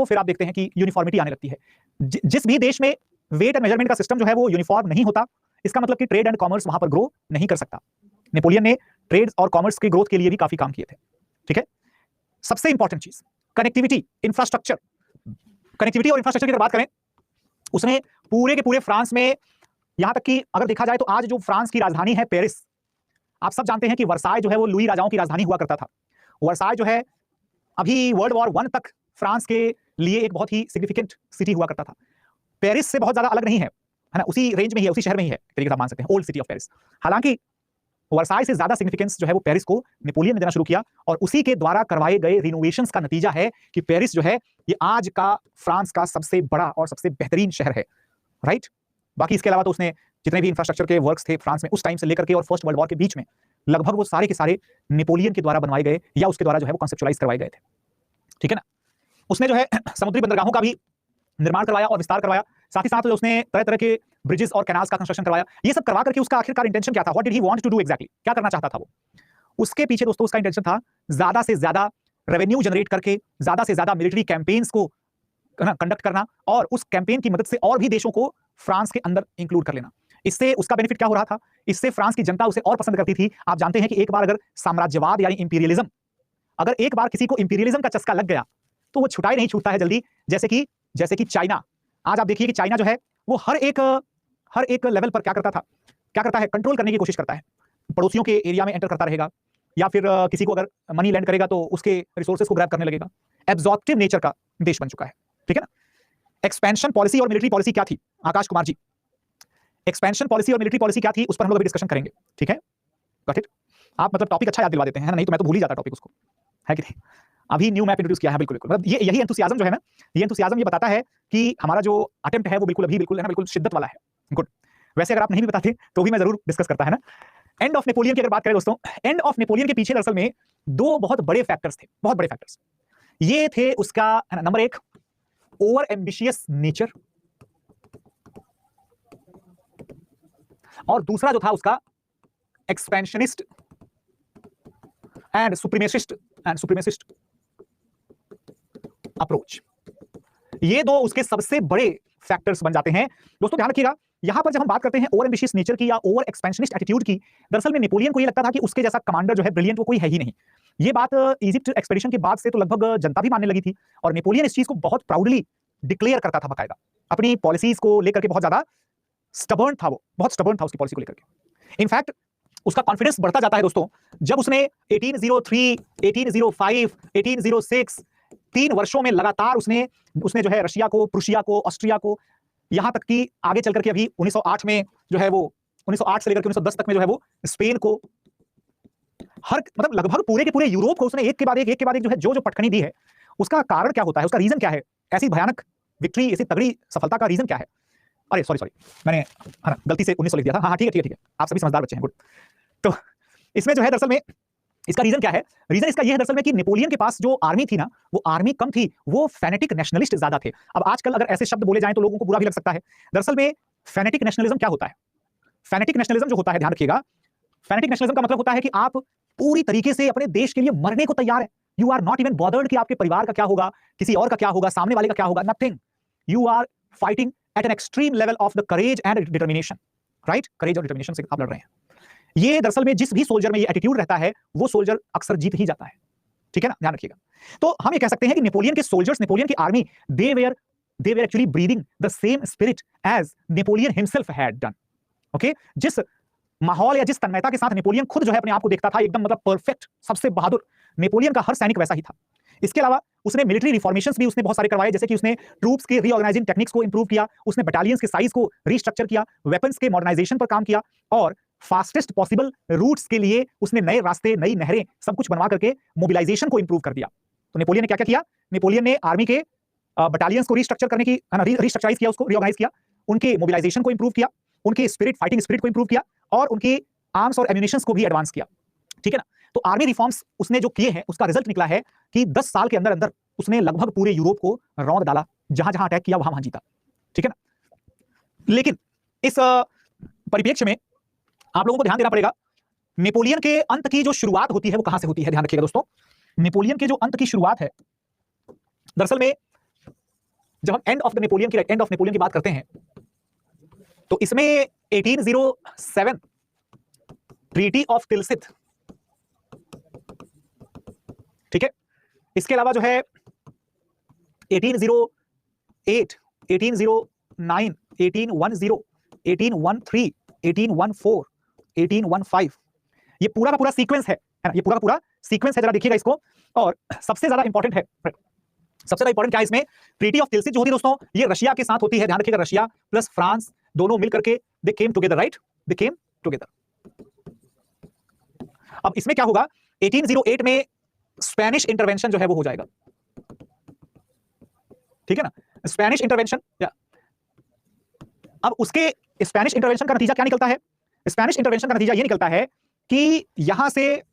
फिर आप देखते हैं कि यूनिफॉर्मिटी आने लगती है। जिस भी देश में वेट एंड मेजरमेंट का सिस्टम जो है वो यूनिफॉर्म नहीं होता, इसका मतलब कि ट्रेड एंड कॉमर्स वहां पर ग्रो नहीं कर सकता। नेपोलियन ने ट्रेड और कॉमर्स के ग्रोथ के लिए भी काफी काम किए थे। ठीक है, सबसे इंपॉर्टेंट चीज कनेक्टिविटी, इंफ्रास्ट्रक्चर। कनेक्टिविटी और इंफ्रास्ट्रक्चर की अगर बात करें, उसने पूरे के पूरे फ्रांस में, यहां तक कि अगर देखा जाए तो आज जो फ्रांस की राजधानी है पेरिस, आप सब जानते हैं कि वर्साय जो है वो लुई राजाओं की राजधानी हुआ करता था। वर्साय जो है अभी वर्ल्ड वॉर 1 तक फ्रांस के लिए एक बहुत ही सिग्निफिकेंट सिटी हुआ करता था। पेरिस से बहुत ज्यादा अलग नहीं है ना, उसी रेंज में ही है, उसी शहर में ही है, तरीके से आप मान सकते हैं, ओल्ड सिटी ऑफ पेरिस। हालांकि वर्साई से ज्यादा सिग्निफिकेंस जो है वो पेरिस को नेपोलियन ने देना शुरू किया, और उसी के द्वारा करवाए गए रिनोवेशंस का नतीजा है कि पेरिस जो है ये आज का फ्रांस का सबसे बड़ा और सबसे बेहतरीन शहर है, राइट। बाकी इसके अलावा तो उसने जितने भी इंफ्रास्ट्रक्चर के वर्क्स थे फ्रांस में उस टाइम से लेकर के और फर्स्ट वर्ल्ड वॉर के बीच में, लगभग वो सारे के सारे नेपोलियन के द्वारा बनवाए गए या उसके द्वारा जो है वो कॉन्सेप्चुअलाइज करवाए गए थे, ठीक है ना। उसने जो है समुद्री बंदरगाहों का भी निर्माण करवाया और विस्तार करवाया, साथ ही साथ उसने तरह तरह के ब्रिजेस और कैनाल्स का कंस्ट्रक्शन करवाया। ये सब करवा करके उसका आखिरकार इंटेंशन क्या था, what did he want to do exactly, क्या करना चाहता था वो? उसके पीछे दोस्तों उसका इंटेंशन था ज्यादा से ज्यादा रेवेन्यू जनरेट करके ज्यादा से ज्यादा मिलिट्री कैंपेन्स को कंडक्ट करना, और उस कैंपेन की मदद से और भी देशों को फ्रांस के अंदर इंक्लूड कर लेना। इससे उसका बेनिफिट क्या हो रहा था, इससे फ्रांस की जनता उसे और पसंद करती थी। आप जानते हैं कि एक बार अगर साम्राज्यवाद यानी इंपीरियलिज्म, अगर एक बार किसी को इंपीरियलिज्म का चस्का लग गया तो वो छुटाई नहीं छूटता है जल्दी। जैसे कि चाइना, आज आप देखिए कि चाइना जो है वो हर एक लेवल पर क्या करता है, कंट्रोल करने की कोशिश करता है। पड़ोसियों के एरिया में एंटर करता रहेगा, या फिर किसी को अगर मनी लैंड करेगा तो उसके रिसोर्सेज को ग्रैब करने लगेगा। एब्जॉर्प्टिव नेचर का देश बन चुका है, ठीक है ना। एक्सपेंशन पॉलिसी और मिलिट्री पॉलिसी क्या थी, आकाश कुमार जी? एक्सपेंशन पॉलिसी और मिलिट्री पॉलिसी क्या थी, उस पर हम लोग अभी डिस्कशन करेंगे, ठीक है। Got it? आप मतलब टॉपिक अच्छा याद दिलवा देते हैं ना, नहीं तो मैं तो भूल ही जाता टॉपिक उसको, है कि नहीं। अभी न्यू मैप इंट्रोड्यूस किया है, बिल्कुल बिल्कुल, मतलब ये यही एंथुसियाज्म जो है ना, ये एंथुसियाज्म ये बताता है कि हमारा जो अटेम्प्ट है वो बिल्कुल है ना, बिल्कुल शिद्दत वाला है। गुड। वैसे अगर आप नहीं भी बताते तो भी मैं जरूर डिस्कस करता है ना। एंड ऑफ नेपोलियन की अगर बात करें दोस्तों, एंड ऑफ नेपोलियन के पीछे दरअसल में दो बहुत बड़े फैक्टर्स थे, बहुत बड़े फैक्टर्स। ये थे उसका नंबर 1 ओवर एम्बिशियस नेचर, और दूसरा जो था उसका एक्सपेंशनिस्ट एंड सुप्रीमेसिस्ट अप्रोच। ये दो उसके सबसे बड़े फैक्टर्स बन जाते हैं। दोस्तों ध्यान रखिएगा, यहां पर जब हम बात करते हैं ओवर एम्बिशियस नेचर की या ओवर एक्सपेंशनिस्ट एटीट्यूड की, दरअसल में नेपोलियन को ये लगता था कि उसके जैसा कमांडर जो है ब्रिलियंट वो कोई है ही नहीं। ये बात इजिप्ट एक्सपेडिशन के बाद से तो लगभग जनता भी मानने लगी थी, और नेपोलियन इस चीज को बहुत प्राउडली डिक्लेयर करता था बाकायदा। अपनी पॉलिसीज को लेकर के बहुत ज्यादा स्टबर्न था, वो बहुत स्टबर्न था उसकी पॉलिसी को लेकर के। इनफैक्ट उसका कॉन्फिडेंस बढ़ता जाता है दोस्तों, जब उसने 1803, 1805, 1806 3 वर्षों में लगातार उसने जो है रशिया को, प्रुशिया को, ऑस्ट्रिया को, यहां तक कि आगे चल करके अभी 1908 में जो है वो 1908 से लेकर के 1910 तक में जो है वो स्पेन को, हर मतलब लगभग पूरे के पूरे यूरोप को उसने एक के बाद एक जो है जो पटखनी दी है। उसका कारण क्या होता है, उसका रीजन क्या है, ऐसी भयानक विक्ट्री, ऐसी तगड़ी सफलता का रीजन क्या है? अरे सॉरी मैंने गलती से 1900 लिख दिया था। हाँ ठीक है, आप सभी समझदार बच्चे हैं, गुड। तो इसमें जो है दरअसल में इसका रीजन क्या है, रीजन इसका यह है दरअसल में कि नेपोलियन के पास जो आर्मी थी ना, वो आर्मी कम थी, वो फैनेटिक नेशनलिस्ट ज्यादा थे। अब आजकल अगर ऐसे शब्द बोले जाएं तो लोगों को बुरा भी लग सकता है। दरअसल में फैनेटिक नेशनलिज्म क्या होता है? फैनेटिक नेशनलिज्म जो होता है, ध्यान रखिएगा, फैनेटिक नेशनलिज्म का मतलब होता है कि आप पूरी तरीके से अपने देश के लिए मरने को तैयार है। You are not even bothered कि आपके परिवार का क्या होगा, किसी और का क्या होगा, सामने वाले का क्या होगा, nothing. You are fighting at an extreme level of the courage and determination, right? Courage और डिटर्मिनेशन से आप लड़ रहे हैं। ये दरअसल में जिस भी सोल्जर में ये एटीट्यूड रहता है, वो सोल्जर अक्सर जीत ही जाता है, ठीक है ना, ध्यान रखिएगा। तो हम ये कह सकते हैं कि नेपोलियन के सोल्जर्स, नेपोलियन की army, they were actually breathing the same spirit as Napoleon himself had done. Okay, जिस माहौल या जिस तन्मयता के साथ नेपोलियन खुद जो है अपने आप को देखता था एकदम मतलब परफेक्ट, सबसे बहादुर, नेपोलियन का हर सैनिक वैसा ही था। इसके अलावा उसने मिलिट्री रिफॉर्मेशंस भी उसने बहुत सारे करवाए, जैसे कि उसने ट्रूप्स के रीऑर्गेनाइजिंग टेक्निक्स को इंप्रूव किया, उसने बटालियंस के साइज को रीस्ट्रक्चर किया, वेपन्स के मॉडर्नाइजेशन पर काम किया, और फास्टेस्ट पॉसिबल रूट्स के लिए उसने नए रास्ते, नई नहरें, सब कुछ बनवा करके मोबिलाइजेशन को इंप्रूव कर दिया। तो नेपोलियन ने क्या क्या किया? नेपोलियन ने आर्मी के बटालियंस को रीस्ट्रक्चर करने की, रीस्ट्रक्चराइज किया, उसको रीऑर्गेनाइज किया, उनके मोबिलाइजेशन को इंप्रूव किया, उनके स्पिरिट, फाइटिंग स्पिरिट को इंप्रूव किया, और उनके आर्म्स और एम्यूनिशंस को भी एडवांस किया, ठीक है ना। तो आर्मी रिफॉर्म्स उसने जो किए हैं, उसका रिजल्ट निकला है कि 10 साल के अंदर अंदर उसने लगभग पूरे यूरोप को रौंद डाला, जहां जहां अटैक किया वहां वहां जीता, ठीक है ना। लेकिन इस परिप्रेक्ष्य में आप लोगों को ध्यान देना पड़ेगा, नेपोलियन के अंत की जो शुरुआत होती है वो कहां से होती है, ध्यान रखिएगा दोस्तों। नेपोलियन के जो अंत की शुरुआत है, दरअसल में जब हम एंड ऑफ नेपोलियन की बात करते हैं, तो इसमें 1807 ट्रीटी ऑफ टिलसित, ठीक है। इसके अलावा जो है 1808, 1809, 1810, 1813, 1814, 1815, ये पूरा का पूरा सीक्वेंस है ना, ये पूरा का पूरा सीक्वेंस है, जरा देखिएगा इसको। और सबसे ज्यादा इंपॉर्टेंट है, सबसे ज्यादा इंपॉर्टेंट क्या है इसमें, ट्रीटी ऑफ तिल्सित जो होती है दोस्तों, ये रशिया के साथ होती है, ध्यान रखिएगा, रशिया प्लस फ्रांस दोनों मिलकर के दे केम टुगेदर, राइट, दे केम टुगेदर। अब इसमें क्या होगा, 1808 में स्पेनिश इंटरवेंशन जो है वो हो जाएगा, ठीक है ना, स्पेनिश इंटरवेंशन। अब उसके स्पेनिश इंटरवेंशन का नतीजा क्या निकलता है, स्पेनिश इंटरवेंशन का नतीजा ये निकलता है कि यहां से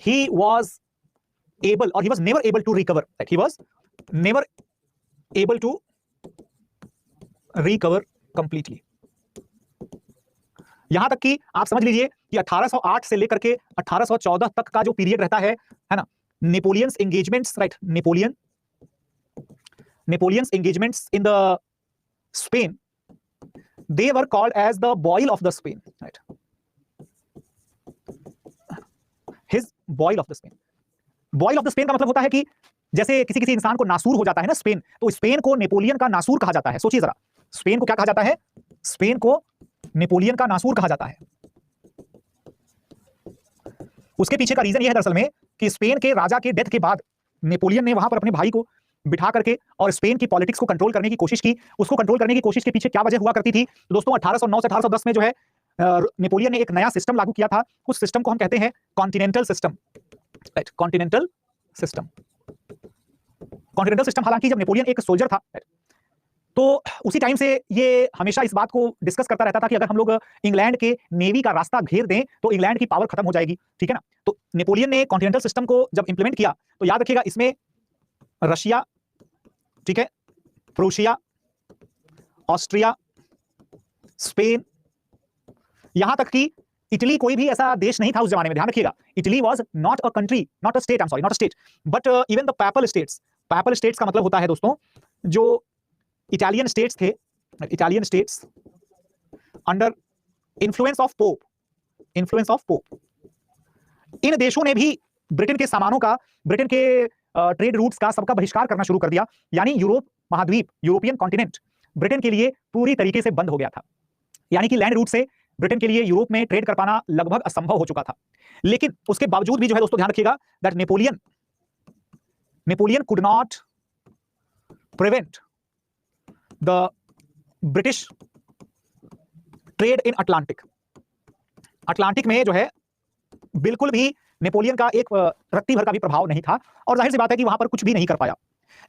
he was able or he was never able to recover, that he was never able to recover completely। यहां तक कि आप समझ लीजिए कि 1808 से लेकर के 1814 तक का जो पीरियड रहता है ना, Napoleon's engagements, right, Napoleon's engagements in the Spain, they were called as the boil of the Spain, right, his boil of the Spain। boil of the Spain का मतलब होता है कि जैसे किसी इंसान को नासूर हो जाता है ना स्पेन, तो स्पेन को नेपोलियन का नासूर कहा जाता है। सोचिए जरा, स्पेन को क्या कहा जाता है, स्पेन को नेपोलियन का नासूर कहा जाता है। उसके पीछे का रीजन यह है दरअसल में कि स्पेन के राजा के डेथ के बाद नेपोलियन ने वहां पर अपने भाई को बिठा करके और स्पेन की पॉलिटिक्स को कंट्रोल करने की कोशिश की। उसको कंट्रोल करने की कोशिश के पीछे क्या वजह हुआ करती थी, तो दोस्तों 1809 से 1810 में जो है नेपोलियन ने एक नया सिस्टम लागू किया था। उस सिस्टम को हम कहते हैं continental system, right, continental system. Continental system, हालांकि जब नेपोलियन एक सोल्जर था तो उसी टाइम से ये हमेशा इस बात को डिस्कस करता रहता था कि अगर हम लोग इंग्लैंड के नेवी का रास्ता घेर दें तो इंग्लैंड की पावर खत्म हो जाएगी, ठीक है ना। तो नेपोलियन ने कॉन्टिनेंटल सिस्टम को जब इंप्लीमेंट किया तो याद रखिएगा इसमें रशिया, ठीक है, प्रूशिया, ऑस्ट्रिया, स्पेन, यहां तक कि इटली कोई भी ऐसा देश नहीं था उस जमाने में, ध्यान रखिएगा। Italy was not a country, not a state, I am sorry, not a state, but even the papal states. Papal states का मतलब होता है दोस्तों जो इटालियन स्टेट्स थे, Italian states under influence of Pope, influence of Pope. इन देशों ने भी ब्रिटेन के सामानों का, ब्रिटेन के ट्रेड रूट्स का, सबका बहिष्कार करना शुरू कर दिया। यानी यूरोप महाद्वीप, यूरोपियन कॉन्टिनेंट ब्रिटेन के लिए पूरी तरीके से बंद हो गया था। यानी कि लैंड रूट से ब्रिटेन के लिए यूरोप में ट्रेड कर पाना लगभग असंभव हो चुका था। लेकिन उसके बावजूद भी जो है दोस्तों ध्यान रखिएगा that Napoleon could not prevent the British trade in Atlantic. Atlantic में जो है बिल्कुल भी नेपोलियन का एक रत्ती भर का भी प्रभाव नहीं था और जाहिर सी बात है कि वहां पर कुछ भी नहीं कर पाया।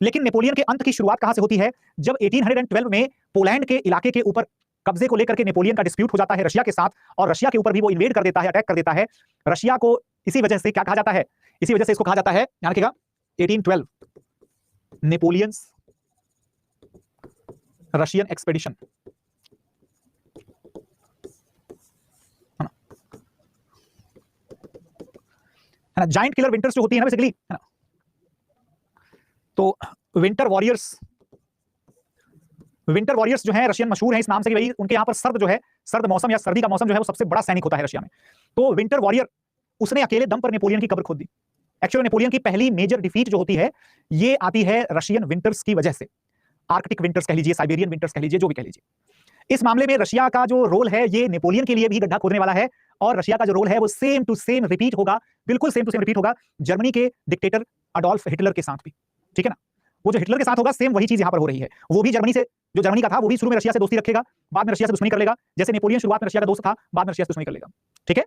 लेकिन नेपोलियन के अंत की शुरुआत कहां से होती है, जब 1812 में पोलैंड के इलाके के ऊपर कब्जे को लेकर के नेपोलियन का डिस्प्यूट हो जाता है रशिया के साथ, और रशिया के ऊपर भी वो इन्वेड कर देता है, अटैक कर देता है। रशिया को इसी वजह से क्या कहा जाता है, इसी वजह से इसको कहा जाता है, ध्यान रखिएगा, 1812 नेपोलियंस रशियन एक्सपेडिशन, है ना। जाइंट किलर विंटर्स जो होती है ना बेसिकली, है ना, तो विंटर वॉरियर्स जो है रशियन मशहूर है इस नाम से कि भाई उनके यहाँ पर सर्द जो है, सर्द मौसम या सर्दी का मौसम जो है वो सबसे बड़ा सैनिक होता है रशिया में। तो विंटर वॉरियर, उसने अकेले दम पर नेपोलियन की कब्र खोद दी। एक्चुअली नेपोलियन की पहली मेजर डिफीट जो होती है ये आती है रशियन विंटर्स की वजह से। आर्कटिक विंटर्स कह लीजिए, साइबेरियन विंटर्स कह लीजिए, जो भी कह लीजिए। इस मामले में रशिया का जो रोल है ये नेपोलियन के लिए भी गड्ढा खोदने वाला है, और रशिया का जो रोल है वो सेम टू सेम रिपीट होगा, बिल्कुल सेम टू सेम रिपीट होगा जर्मनी के डिक्टेटर अडोल्फ हिटलर के साथ भी, ठीक है ना। वो जो हिटलर के साथ होगा सेम वही चीज यहां पर हो रही है। वो भी जर्मनी से, जो जर्मनी का था वो भी शुरू में रशिया से दोस्ती रखेगा, बाद में रशिया से दुश्मनी कर लेगा। जैसे नेपोलियन शुरुआत में रशिया का दोस्त था, बाद में रशिया से दुश्मनी कर लेगा, ठीक है,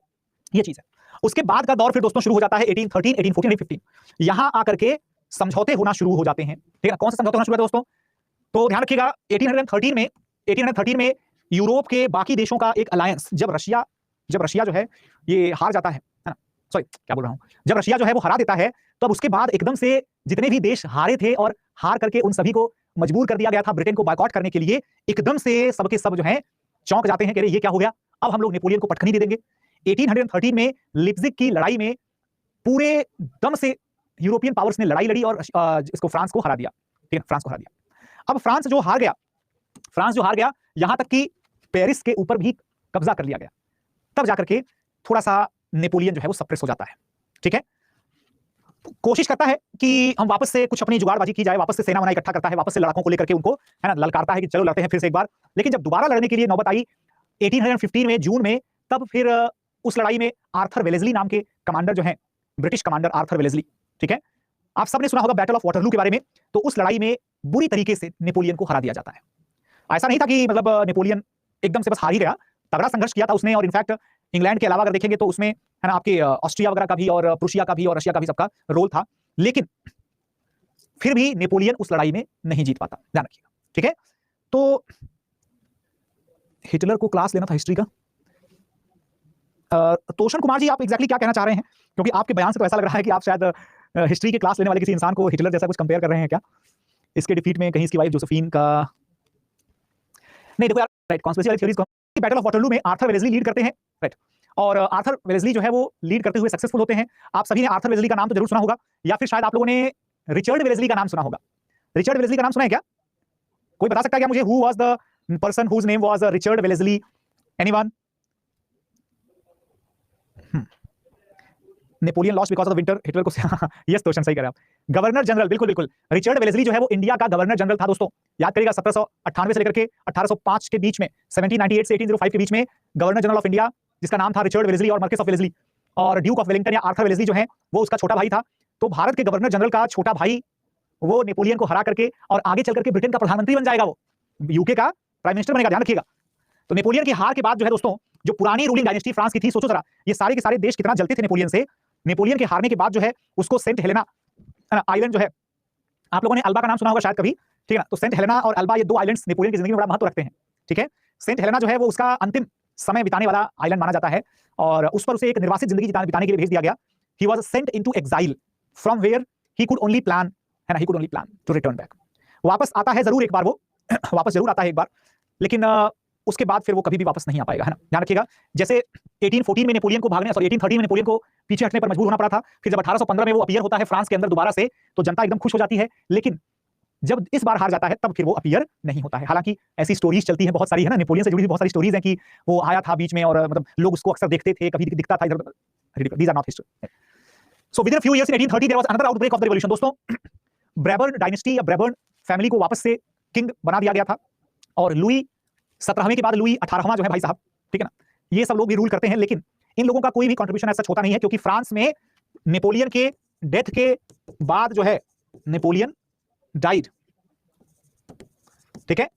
ये चीज है। उसके बाद का दौर फिर दोस्तों शुरू हो जाता है 1813, 1814, 1815। यहां आकर के समझौते होना शुरू हो जाते हैं, ठीक है। कौन सा समझौता होना शुरू है दोस्तों, तो ध्यान रखिएगा 1813 में यूरोप के बाकी देशों का एक अलायंस, जब रशिया जो है ये हार जाता है ना, सॉरी क्या बोल रहा हूं, जब रशिया जो है वो हरा देता है, तब उसके बाद एकदम से जितने भी देश हारे थे और हार करके उन सभी को मजबूर कर दिया गया था ब्रिटेन को बायकॉट करने के लिए, एकदम से सबके सब जो है चौंक जाते हैं कि अरे ये क्या हो गया, अब हम लोग नेपोलियन को पटखनी दे देंगे। 1813 में लिप्जिग की लड़ाई में पूरे दम से यूरोपियन पावर्स ने लड़ाई लड़ी और इसको फ्रांस को हरा दिया, ठीक है, फ्रांस को हरा दिया। अब फ्रांस जो हार गया, यहां तक कि पेरिस के ऊपर भी कब्जा कर लिया गया, तब जाकर के थोड़ा सा नेपोलियन जो है वो सप्रेस हो जाता है, ठीक है। कोशिश करता है कि हम वापस से कुछ अपनी जुगाड़बाजी की जाए, वापस से सेना वना इकट्ठा करता है, वापस से लड़ाकों को लेकर के उनको, है ना, ललकारता है कि चलो लड़ते हैं फिर से एक बार। लेकिन जब दोबारा लड़ने के लिए नौबत आई 1815 में जून में, तब फिर उस लड़ाई में आर्थर वेलेस्ली नाम के कमांडर जो हैं ब्रिटिश कमांडर आर्थर वेलेस्ली, ठीक है। आप सबने सुना होगा बैटल ऑफ वाटरलू के बारे में। तो उस लड़ाई में बुरी तरीके से नेपोलियन को हरा दिया जाता है। ऐसा नहीं था कि मतलब नेपोलियन एकदम से बस हार ही गया, तगड़ा संघर्ष किया था उसने। और इनफैक्ट इंग्लैंड के अलावा अगर देखेंगे तो उसमें है ना आपके ऑस्ट्रिया वगैरह का भी और प्रूशिया का भी और रशिया का भी सबका रोल था, लेकिन फिर भी नेपोलियन उस लड़ाई में नहीं जीत पाता, ध्यान रखिएगा, ठीक है। तो हिटलर को क्लास लेना था हिस्ट्री का। तोशन कुमार जी, आप एग्जैक्टली क्या कहना चाह रहे हैं? क्योंकि आपके बयान से तो ऐसा लग रहा है कि आप शायद हिस्ट्री की क्लास लेने वाले किसी इंसान को हिटलर जैसा कुछ कंपेयर कर रहे हैं क्या? इसके डिफीट में कहीं इसकी वाइफ जोसेफीन का नहीं, देखो यार, राइट, कॉन्स्पिरेसी वाली थ्योरीज को बैटल ऑफ वाटरलू में आर्थर वेलेस्ली लीड करते हैं, राइट। और आर्थर वेलेस्ली जो है वो लीड करते हुए सक्सेसफुल होते हैं। आप सभी ने आर्थर वेलेस्ली का नाम तो जरूर सुना होगा, या फिर शायद आप लोगों ने रिचर्ड वेलेस्ली का नाम सुना होगा। रिचर्ड वेलेस्ली का नाम सुना है क्या? कोई बता सकता है क्या मुझे, who was the person whose name was Richard Wellesley? Anyone? Napoleon lost because of the winter, Hitler को यस क्वेश्चन सही कर रहे हैं आप। गवर्नर जनरल, बिल्कुल बिल्कुल, रिचर्ड वेलेस्ली जो है वो इंडिया का गवर्नर जनरल था दोस्तों। याद करिएगा 1798 से लेकर के 1805 के बीच में, 1798 से 1805 के बीच में गवर्नर जनरल ऑफ इंडिया, जिसका नाम था रिचर्ड वेलेस्ली और मार्किस ऑफ वेलेस्ली। और ड्यूक ऑफ वेलिंगटन या आर्थर वेलेस्ली जो है वो उसका छोटा भाई था। तो भारत के गवर्नर जनरल का छोटा भाई वो नेपोलियन को हरा करके और आगे चल करके ब्रिटेन का प्रधानमंत्री बन जाएगा, वो यूके का प्राइम मिनिस्टर बनेगा, ध्यान रखिएगा। तो नेपोलियन की हार के बाद जो है दोस्तों, जो पुरानी रूलिंग डायनेस्टी फ्रांस की थी, सोचो जरा, ये सारे के सारे देश कितना जलते थे नेपोलियन से। नेपोलियन के हारने के बाद जो है उसको सेंट हेलेना आइलैंड जो है, आप लोगों ने अल्बा का नाम सुना होगा शायद कभी, ठीक है ना। तो सेंट हेलेना और अल्बा, ये दो आइलैंड्स नेपोलियन की जिंदगी में बड़ा महत्व रखते हैं, ठीक है। सेंट हेलेना जो है वो उसका अंतिम समय बिताने वाला आइलैंड माना जाता है, और उस पर उसे एक निर्वासित जिंदगी बिताने के लिए भेज दिया गया। He was sent into exile from where he could only plan, है ना, he could only plan to return back. वापस आता है जरूर एक बार वो वापस जरूर आता है एक बार, लेकिन उसके बाद फिर वो कभी भी वापस नहीं आ पाएगा, है ना, ध्यान रखिएगा। जैसे 1814 में नेपोलियन को भागने, सॉरी 1813 में नेपोलियन को पीछे हटने पर मजबूर होना पड़ा था। फिर जब 1815 में वो अपीयर होता है फ्रांस के अंदर दोबारा से, तो जनता एकदम खुश हो जाती है। लेकिन जब इस बार हार जाता है तब फिर वो अपीयर नहीं होता है। हालांकि ऐसी स्टोरीज चलती हैं बहुत सारी, है ना, नेपोलियन से जुड़ी हुई बहुत सारी स्टोरीज हैं कि वो आया था बीच में और मतलब लोग उसको अक्सर देखते थे, कभी दिखता था इधर। These are not history. So within few years in 1830 there was another outbreak of the revolution दोस्तों। ब्रेबर्न डायनेस्टी या ब्रेबर्न फैमिली को वापस से किंग बना दिया गया था, और लुई 17वें के बाद लुई 18वां जो है भाई साहब, ठीक है ना, ये सब लोग भी रूल करते हैं। लेकिन इन लोगों का कोई भी कंट्रीब्यूशन ऐसा होता नहीं है, क्योंकि फ्रांस में नेपोलियन के डेथ के बाद जो है नेपोलियन डाइड, ठीक है।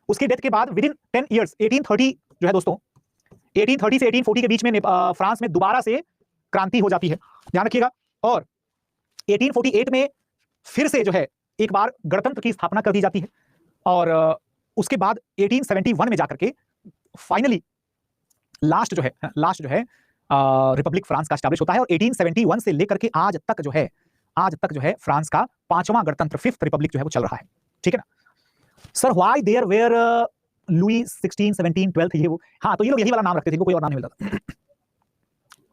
उसके डेथ के बाद विद इन 10 इयर्स 1830 जो है दोस्तों, 1830 से 1840 के बीच में फ्रांस में दोबारा से क्रांति हो जाती है, ध्यान रखिएगा। और 1848 में फिर से जो है एक बार गणतंत्र की स्थापना कर दी जाती है, और उसके बाद 1871 में जाकर के फाइनली लास्ट जो है रिपब्लिक फ्रांस का एस्टैब्लिश होता है। और 1871 से लेकर के आज तक जो है फ्रांस का 5वां गणतंत्र, 5th रिपब्लिक जो है वो चल रहा है, ठीक है ना। Sir why there were Louis 16, 17, 12 ये वो, हाँ, तो ये लोग यही वाला नाम रखते थे, इनको कोई और नाम नहीं मिलता था।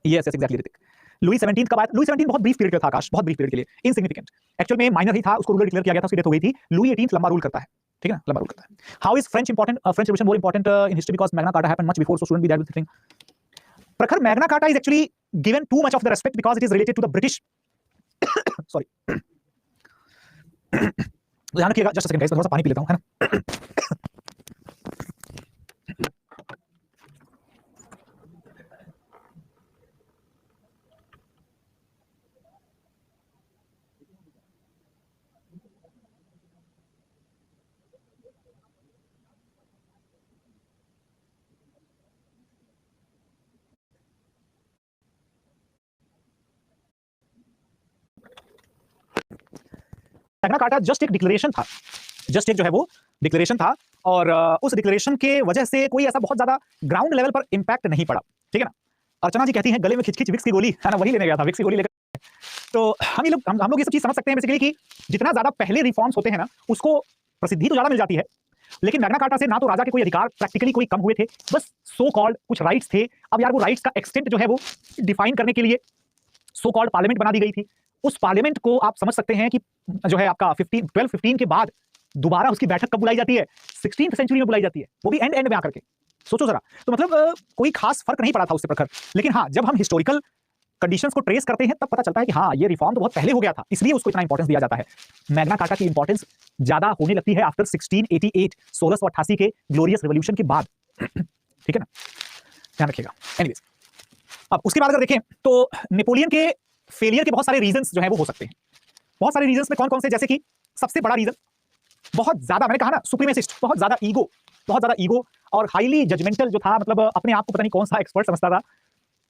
Yes exactly Hrithik. लुई 17 का बाद, लुई 17 बहुत ब्रीफ पीरियड का था आकाश, बहुत ब्रीफ पीरियड के लिए, इनसिग्निफिकेंट, एक्चुअल में माइनर ही था, उसको रूलर डिक्लेयर किया गया था, उसकी डेथ हो गई थी। लुई 18 लंबा रूल करता है, ठीक है ना, लंबा रूल करता है। How is French important, French Revolution more important in history because Magna Carta happened much before, so student be that with thing. Prakhar, Magna Carta is actually given to much of the respect because it is related to the British sorry ध्यान रखिएगा, just a second guys, थोड़ा सा पानी P लेता हूं, है ना। Magna carta just एक डिक्लेरेशन था, जस्ट एक जो है वो डिक्लेरेशन था, और उस डिक्लेरेशन के वजह से कोई ऐसा बहुत ज्यादा ग्राउंड लेवल पर इंपैक्ट नहीं पड़ा, ठीक है ना। अर्चना जी कहती हैं गले में खिच खिच विक्स की गोली, है ना, वही लेने गया था, विक्स की गोली लेकर। तो हम लोग ये सब चीज समझ सकते हैं बेसिकली कि जितना ज्यादा पहले रिफॉर्म्स होते हैं ना, उसको प्रसिद्धि तो ज्यादा मिल जाती है। लेकिन मैग्ना कार्टा से ना तो राजा के कोई अधिकार प्रैक्टिकली कोई कम हुए थे, बस सो कॉल्ड कुछ राइट्स थे। अब यार वो राइट्स का एक्सटेंट जो है वो डिफाइन करने के लिए सो कॉल्ड पार्लियामेंट बना दी गई थी। उस पार्लियामेंट को आप समझ सकते हैं कि जो है आपका 1215 के बाद दोबारा उसकी बैठक कब बुलाई जाती है, 16th सेंचुरी में बुलाई जाती है, वो भी एंड में आकर के, सोचो जरा। तो मतलब कोई खास फर्क नहीं पड़ा था उससे प्रखर। लेकिन हाँ, जब हम हिस्टोरिकल कंडीशंस को ट्रेस करते हैं तब पता चलता है कि हाँ, ये रिफॉर्म तो बहुत पहले हो गया था, इसलिए उसको इतना इंपॉर्टेंस दिया जाता है। मैग्ना कार्टा की इंपॉर्टेंस ज्यादा होने लगती है आफ्टर 1688, 1688 के ग्लोरियस रिवॉल्यूशन के बाद, ठीक है ना, ध्यान रखिएगा। एनीवेज, अब उसके बाद अगर देखें तो नेपोलियन के फेलियर के बहुत सारे रीजंस जो है वो हो सकते हैं। बहुत सारे रीजंस में कौन कौन से, जैसे कि सबसे बड़ा रीजन बहुत ज्यादा, मैंने कहा ना सुप्रीमेसिस्ट, बहुत ज्यादा ईगो और हाईली जजमेंटल जो था, मतलब अपने आप को पता नहीं कौन सा एक्सपर्ट समझता था,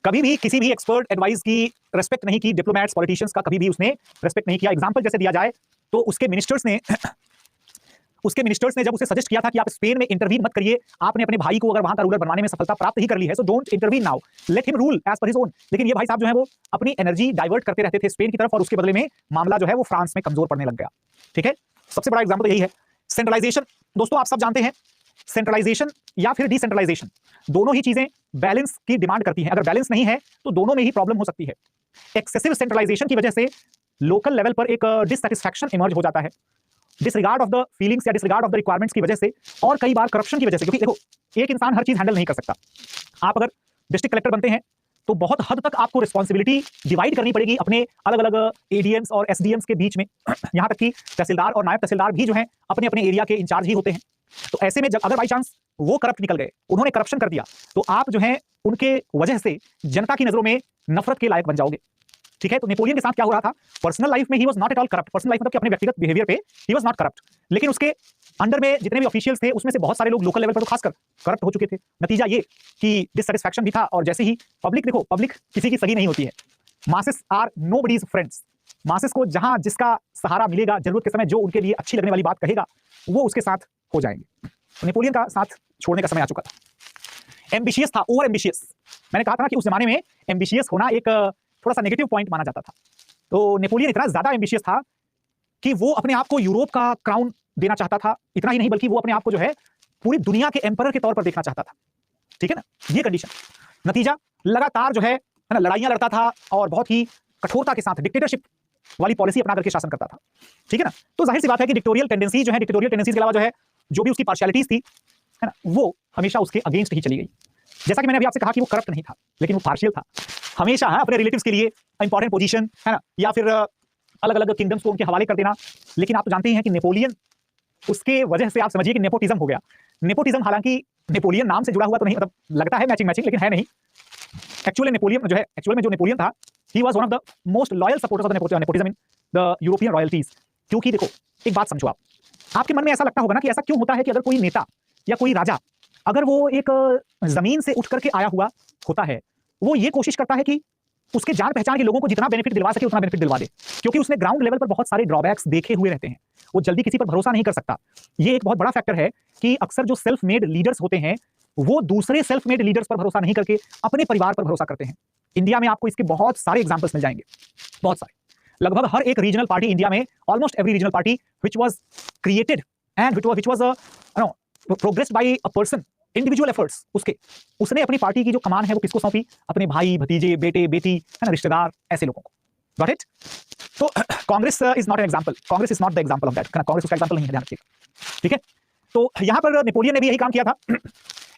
कभी भी किसी भी एक्सपर्ट एडवाइस की रेस्पेक्ट नहीं की, डिप्लोमैट्स पॉलिटिशियंस का कभी भी उसने रेस्पेक्ट नहीं किया। एग्जांपल जैसे दिया जाए तो उसके मिनिस्टर्स ने जब उसे सजेस्ट किया था कि आप स्पेन में इंटरवीन मत करिए, आपने अपने भाई को अगर वहां का रूलर बनवाने में सफलता प्राप्त ही कर ली है, so don't intervene now, let him rule as per his own. लेकिन ये भाई साहब जो है वो अपनी एनर्जी डाइवर्ट करते रहते थे स्पेन की तरफ, और उसके बदले में मामला जो है वो फ्रांस में कमजोर पड़ने लग गया। ठीक है, सबसे बड़ा एग्जाम्पल यही है। सेंट्रलाइजेशन, दोस्तों आप सब जानते हैं, सेंट्रलाइजेशन या फिर डिसेंट्रलाइजेशन, दोनों ही चीजें बैलेंस की डिमांड करती हैं। अगर बैलेंस नहीं है तो दोनों में ही प्रॉब्लम हो सकती है। एक्सेसिव सेंट्रलाइजेशन की वजह से लोकल लेवल पर एक डिससैटिस्फैक्शन इमर्ज हो जाता है, डिसरिगार्ड ऑफ द फीलिंग्स या डिसरिगार्ड ऑफ द रिक्वायरमेंट्स की वजह से, और कई बार करप्शन की वजह से। क्योंकि देखो, एक इंसान हर चीज हैंडल नहीं कर सकता। आप अगर डिस्ट्रिक्ट कलेक्टर बनते हैं तो बहुत हद तक आपको रिस्पॉन्सिबिलिटी डिवाइड करनी पड़ेगी अपने अलग अलग एडीएम्स और एसडीएम्स के बीच में। यहां तक कि तहसीलदार और नायब तहसीलदार भी जो है अपने अपने एरिया के इंचार्ज ही होते हैं। तो ऐसे में जब अगर बाई चांस वो करप्ट निकल गए, उन्होंने करप्शन कर दिया, तो आप जो है उनके वजह से जनता की नजरों में नफरत के लायक बन जाओगे। ठीक है, तो नेपोलियन के साथ क्या हो रहा था, पर्सनल लाइफ में ही was not at all corrupt, personal life मतलब कि अपने व्यक्तिगत बिहेवियर पे ही वाज नॉट करप्ट, लेकिन उसके अंडर में जितने भी ऑफिशियल्स थे उसमें से बहुत सारे लोग लोकल लेवल पर तो खासकर करप्ट हो चुके थे। नतीजा ये कि डिससैटिस्फैक्शन भी था, और जैसे ही पब्लिक, देखो पब्लिक किसी की सगी नहीं होती है, masses are nobody's friends. Masses को जहां जिसका सहारा मिलेगा, जरूरत के समय जो उनके लिए अच्छी लगने वाली बात कहेगा, वो उसके साथ हो जाएंगे। तो नेपोलियन का साथ छोड़ने का समय आ चुका था। एम्बिशियस था, ओवर एम्बिशियस। मैंने कहा था कि उस जमाने में एम्बिशियस होना एक थोड़ा सा नेगेटिव पॉइंट माना जाता था। तो नेपोलियन इतना ज्यादा एम्बिशियस था कि वो अपने आप को यूरोप का क्राउन देना चाहता था। इतना ही नहीं, बल्कि वो अपने आप को जो है पूरी दुनिया के एम्परर के तौर पर देखना चाहता था। ठीक है ना, ये कंडीशन। नतीजा, लगातार जो है ना लड़ाइयां लड़ता था और बहुत ही कठोरता के साथ डिक्टेटरशिप वाली पॉलिसी अपना करके शासन करता था। ठीक है ना, तो जाहिर सी बात है कि डिक्टोरियल टेंडेंसी जो है, डिक्टोरियल टेंडेंसीज के अलावा जो है जो भी उसकी पार्शियलिटीज थी, है ना, वो हमेशा उसके अगेंस्ट ही चली गई। जैसा कि मैंने अभी आपसे कहा कि वो करप्ट नहीं था, लेकिन वो पार्शियल था। हमेशा अपने रिलेटिव्स के लिए इंपॉर्टेंट पोजीशन, है ना, या फिर अलग अलग किंगडम्स को उनके हवाले कर देना। लेकिन आप तो जानते हैं कि नेपोलियन, उसके वजह से आप समझिए कि नेपोटिज्म हो गया। नेपोटिज्म, हालांकि नेपोलियन नाम से जुड़ा हुआ तो नहीं, मतलब लगता है मैचिंग, लेकिन है नहीं। एक्चुअली नेपोलियन जो है, एक्चुअल में जो नेपोलियन था, he was one of the most loyal supporters of the nepotism in the European royalties. क्योंकि देखो, एक बात समझो आप, आपके मन में ऐसा लगता होगा ना कि ऐसा क्यों होता है कि अगर कोई नेता या कोई राजा, अगर वो एक जमीन से उठ करके आया हुआ होता है, वो ये कोशिश करता है कि उसके जान पहचान के लोगों को जितना बेनिफिट दिलवा सके उतना बेनिफिट दिलवा दे, क्योंकि उसने ग्राउंड लेवल पर बहुत सारे ड्रॉबैक्स देखे हुए रहते हैं। वो जल्दी किसी पर भरोसा नहीं कर सकता। ये एक बहुत बड़ा फैक्टर है कि अक्सर जो सेल्फ मेड लीडर्स होते हैं, वो दूसरे सेल्फ मेड लीडर्स पर भरोसा नहीं करके अपने परिवार पर भरोसा करते हैं। इंडिया में आपको इसके बहुत सारे एग्जांपल्स मिल जाएंगे, बहुत सारे। लगभग हर एक रीजनल पार्टी इंडिया में, almost every regional party which was created and which was progressed by a person, individual efforts, उसने अपनी पार्टी की जो कमान है वो किसको सौंपी? अपने भाई, भतीजे, बेटे, बेटी, है ना, रिश्तेदार, ऐसे लोगों को। Got it? तो Congress is not an example, Congress is not the example of that, Congress उसका एग्जांपल नहीं है, ध्यान रखिएगा। ठीक है, तो यहां पर नेपोलियन ने भी यही काम किया था।